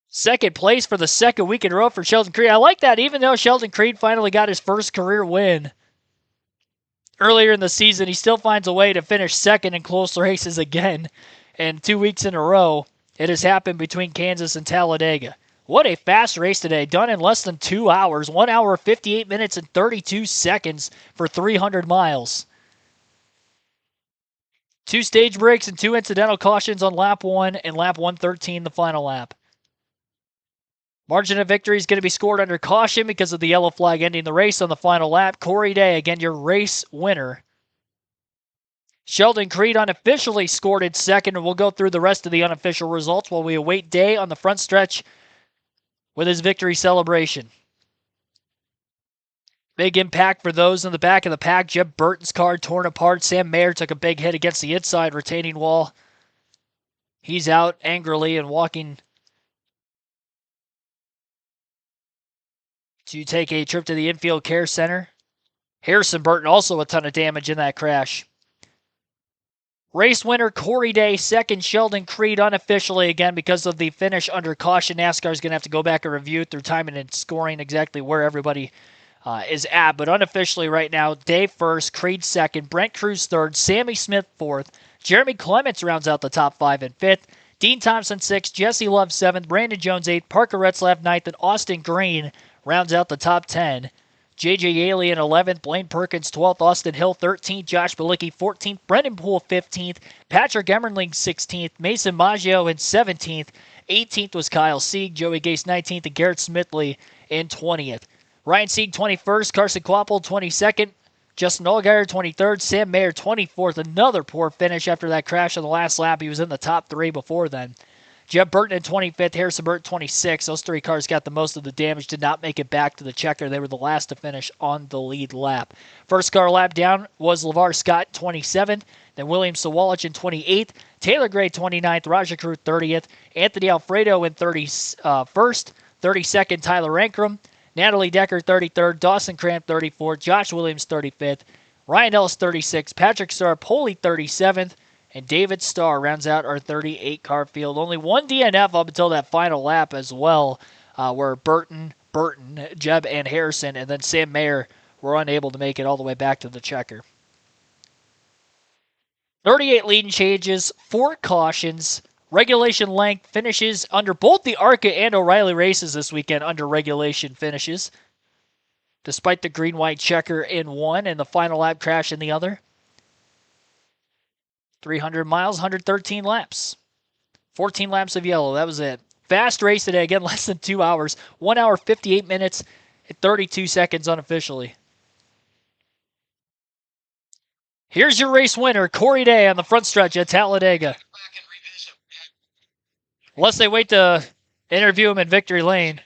Second place for the second week in a row for Sheldon Creed. I like that, even though Sheldon Creed finally got his first career win earlier in the season, he still finds a way to finish second in close races again. And 2 weeks in a row, it has happened between Kansas and Talladega. What a fast race today, done in less than 2 hours. 1 hour, 58 minutes, and 32 seconds for 300 miles. 2 stage breaks and 2 incidental cautions on lap 1 and lap 113, the final lap. Margin of victory is going to be scored under caution because of the yellow flag ending the race on the final lap. Corey Day, again, your race winner. Sheldon Creed unofficially scored in second, and we'll go through the rest of the unofficial results while we await Day on the front stretch with his victory celebration. Big impact for those in the back of the pack. Jeb Burton's car torn apart. Sam Mayer took a big hit against the inside retaining wall. He's out angrily and walking to take a trip to the infield care center. Harrison Burton also a ton of damage in that crash. Race winner Corey Day, second Sheldon Creed unofficially, again because of the finish under caution. NASCAR is going to have to go back and review through timing and scoring exactly where everybody is at. But unofficially right now, Day first, Creed second, Brent Cruz third, Sammy Smith fourth, Jeremy Clements rounds out the top 5 and fifth, Dean Thompson sixth, Jesse Love seventh, Brandon Jones eighth, Parker Retzlaff ninth, and Austin Green rounds out the top 10. J.J. Yaley in 11th, Blaine Perkins 12th, Austin Hill 13th, Josh Balicki 14th, Brendan Poole 15th, Patrick Emmerling 16th, Mason Maggio in 17th, 18th was Kyle Sieg, Joey Gase 19th, and Garrett Smithley in 20th. Ryan Sieg 21st, Carson Kvapil 22nd, Justin Allgaier 23rd, Sam Mayer 24th. Another poor finish after that crash on the last lap. He was in the top 3 before then. Jeb Burton in 25th, Harrison Burton 26th. Those 3 cars got the most of the damage, did not make it back to the checker. They were the last to finish on the lead lap. First car lap down was LeVar Scott 27th, then William Sawalich in 28th, Taylor Gray 29th, Raja Crew 30th, Anthony Alfredo in 31st, 32nd Tyler Ankrum, Natalie Decker 33rd, Dawson Cramp 34th, Josh Williams 35th, Ryan Ellis 36th, Patrick Starpoli 37th, and David Starr rounds out our 38-car field. Only one DNF up until that final lap as well, where Burton, Jeb, and Harrison, and then Sam Mayer were unable to make it all the way back to the checker. 38 leading changes, 4 cautions, regulation length finishes under both the ARCA and O'Reilly races this weekend under regulation finishes, despite the green-white checker in one and the final lap crash in the other. 300 miles, 113 laps. 14 laps of yellow, that was it. Fast race today, again, less than 2 hours. 1 hour, 58 minutes, and 32 seconds unofficially. Here's your race winner, Corey Day, on the front stretch at Talladega. Unless they wait to interview him in Victory Lane.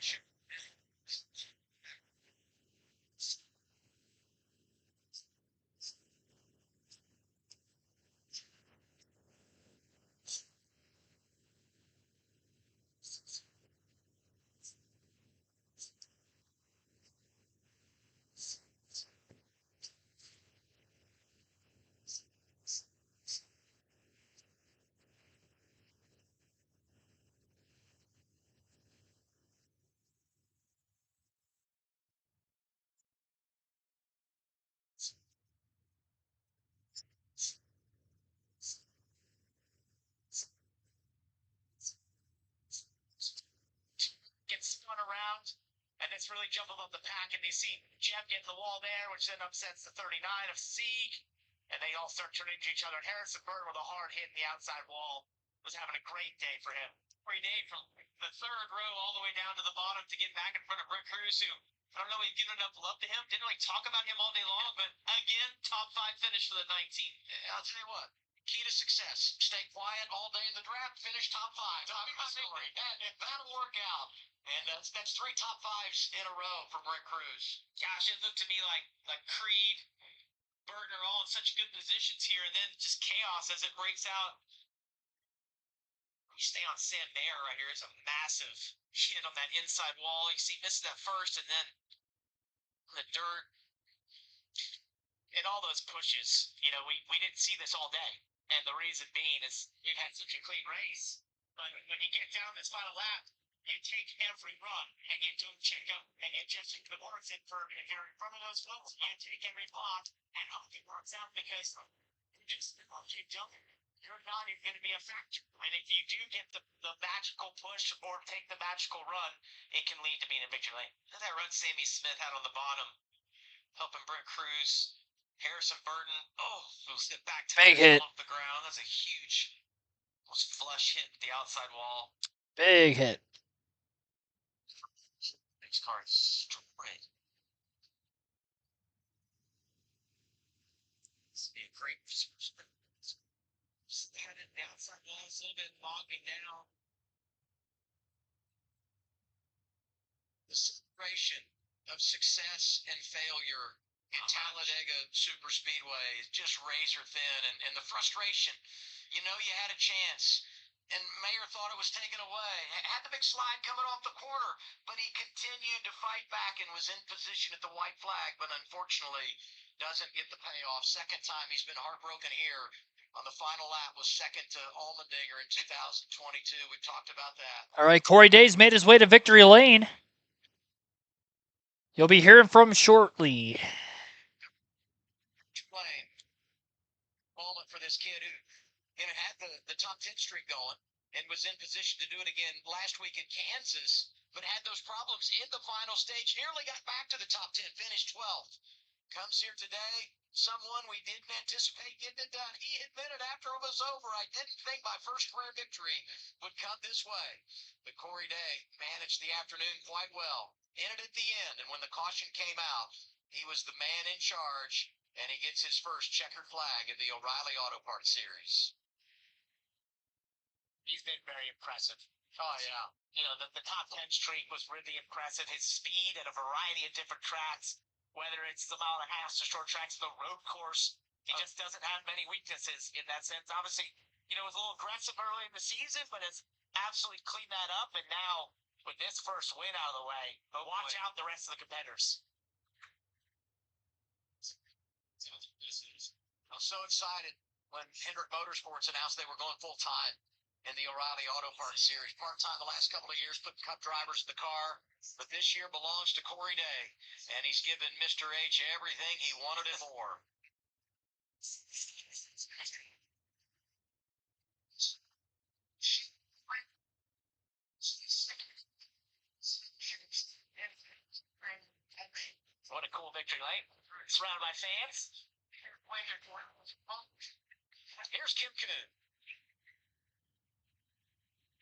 you see Jeb getting the wall there, which then upsets the 39 of Sieg. And they all start turning into each other. And Harrison Burton with a hard hit in the outside wall was having a great day for him. Great day from the third row all the way down to the bottom to get back in front of Brent Cruz, who, I don't know, we've given enough love to him. Didn't really talk about him all day long, but again, top 5 finish for the 19. I'll tell you what. Key to success. Stay quiet all day in the draft. Finish top 5. Story. That'll work out. And that's 3 top 5s in a row for Brent Cruz. Gosh, it looked to me like Creed, Burton are all in such good positions here, and then just chaos as it breaks out. You stay on Sam Mayer right here. It's a massive hit on that inside wall. You see, misses that first, and then the dirt. And all those pushes, we didn't see this all day. And the reason being is you had such a clean race. But when you get down this final lap, you take every run and you don't check up and you just the boards in for if you're in front of those folks, you take every pot and hope it works out because you're not even going to be a factor. And if you do get the magical push or take the magical run, it can lead to being a victory lane. Look at that run Sammy Smith had on the bottom, helping Brent Cruz. Harrison Burton, will sit back to Big hit. off the ground. That's a huge, almost flush hit at the outside wall. Big hit. Next car is straight. This would be a great Had it the outside wall a little bit bogging down. The separation of success and failure in Talladega Super Speedway is just razor thin, and the frustration. You had a chance, and Mayer thought it was taken away. Had the big slide coming off the corner, but he continued to fight back and was in position at the white flag, but unfortunately doesn't get the payoff. Second time he's been heartbroken here. On the final lap was second to Allmendinger in 2022. We've talked about that. All right, Corey Day's made his way to victory lane. You'll be hearing from him shortly. Moment for this kid who had the top 10 streak going and was in position to do it again last week in Kansas, but had those problems in the final stage. Nearly got back to the top 10, finished 12th. Comes here today, someone we didn't anticipate getting it done. He admitted after it was over, I didn't think my first career victory would come this way. But Corey Day managed the afternoon quite well. In it at the end, and when the caution came out, he was the man in charge, and he gets his first checkered flag in the O'Reilly Auto Parts Series. He's been very impressive. Oh, yeah. The top 10 streak was really impressive. His speed at a variety of different tracks, whether it's the mile and a half to short tracks, the road course, he just doesn't have many weaknesses in that sense. Obviously, it was a little aggressive early in the season, but has absolutely cleaned that up. And now, with this first win out of the way, watch out the rest of the competitors. I was so excited when Hendrick Motorsports announced they were going full-time in the O'Reilly Auto Parts Series. Part-time the last couple of years, putting Cup drivers in the car. But this year belongs to Corey Day, and he's given Mr. H everything he wanted and more. What a cool victory lane. Surrounded by fans. Here's Kim Canoe.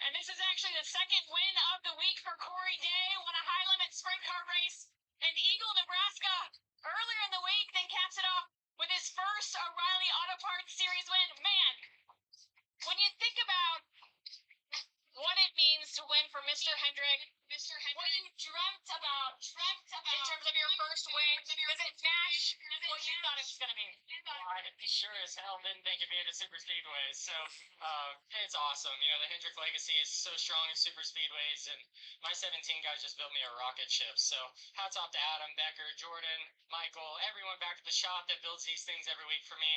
And this is actually the second win of the week for Corey Day. Won a high-limit sprint car race in Eagle, Nebraska earlier in the week, then caps it off with his first O'Reilly Auto Parts Series win. Man, when you think about what it means to win for Mr. Hendrick, what you dreamt about in terms of your first win, does it match what you thought it was going to be? I sure as hell didn't think it'd be at a super speedway. So it's awesome. The Hendrick legacy is so strong in super speedways, and my 17 guys just built me a rocket ship. So hats off to Adam, Becker, Jordan, Michael, everyone back at the shop that builds these things every week for me.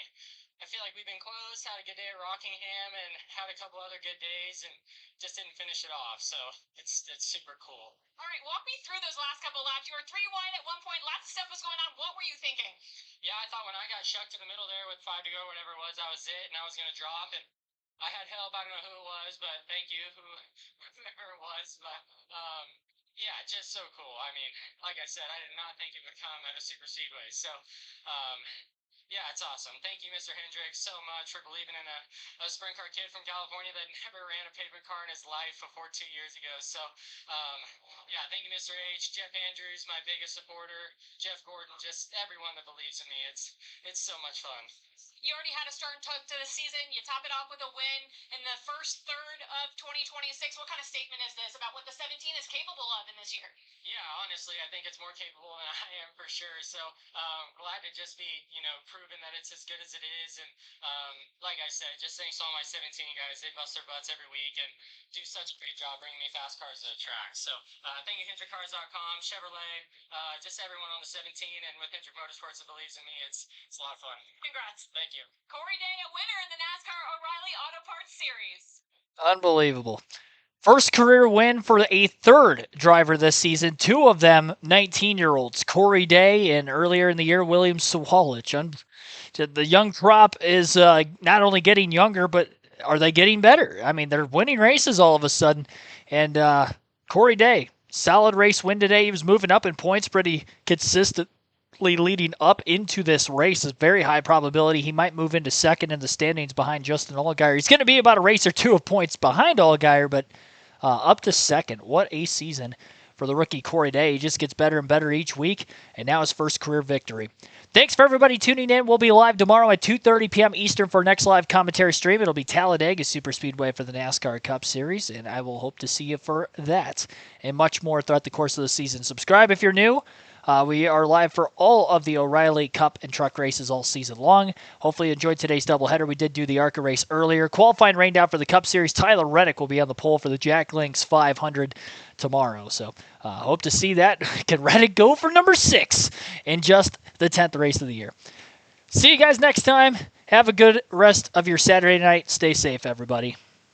I feel like we've been close, had a good day at Rockingham, and had a couple other good days, and just didn't finish it off. So it's super cool. All right, walk me through those last couple of laps. You were 3 wide at one point. Lots of stuff was going on. What were you thinking? Yeah, I thought when I got shucked in the middle there with 5 to go, whatever it was, that was it, and I was going to drop. And I had help. I don't know who it was, but thank you, whoever it was. But Yeah, just so cool. I mean, like I said, I did not think it would come at a super speedway. So, yeah, it's awesome. Thank you, Mr. Hendricks, so much for believing in a sprint car kid from California that never ran a pavement car in his life before 2 years ago. So, yeah, thank you, Mr. H. Jeff Andrews, my biggest supporter. Jeff Gordon, just everyone that believes in me. It's so much fun. You already had a start to the season. You top it off with a win in the first third of 2026. What kind of statement is this about what the 17 is capable of in this year? Yeah, honestly, I think it's more capable than I am for sure. So glad to just be, proven that it's as good as it is. And like I said, just thanks to all my 17 guys. They bust their butts every week and do such a great job bringing me fast cars to the track. So thank you, HendrickCars.com, Chevrolet, just everyone on the 17 and with Hendrick Motorsports that believes in me. It's a lot of fun. Congrats. Thank you. Corey Day, a winner in the NASCAR O'Reilly Auto Parts Series. Unbelievable. First career win for a third driver this season. Two of them 19-year-olds, Corey Day and earlier in the year, William Sawalich. The young crop is not only getting younger, but are they getting better? I mean, they're winning races all of a sudden. And Corey Day, solid race win today. He was moving up in points pretty consistently leading up into this race. Is very high probability he might move into second in the standings behind Justin Allgaier. He's going to be about a race or two of points behind Allgaier, but up to second. What a season for the rookie Corey Day. He just gets better and better each week, and now his first career victory. Thanks for everybody tuning in. We'll be live tomorrow at 2:30 p.m. Eastern for our next live commentary stream. It'll be Talladega Superspeedway for the NASCAR Cup Series, and I will hope to see you for that and much more throughout the course of the season. Subscribe if you're new. We are live for all of the O'Reilly Cup and truck races all season long. Hopefully you enjoyed today's doubleheader. We did do the ARCA race earlier. Qualifying rained out for the Cup Series. Tyler Reddick will be on the pole for the Jack Links 500 tomorrow. So hope to see that. Can Reddick go for number 6 in just the 10th race of the year? See you guys next time. Have a good rest of your Saturday night. Stay safe, everybody.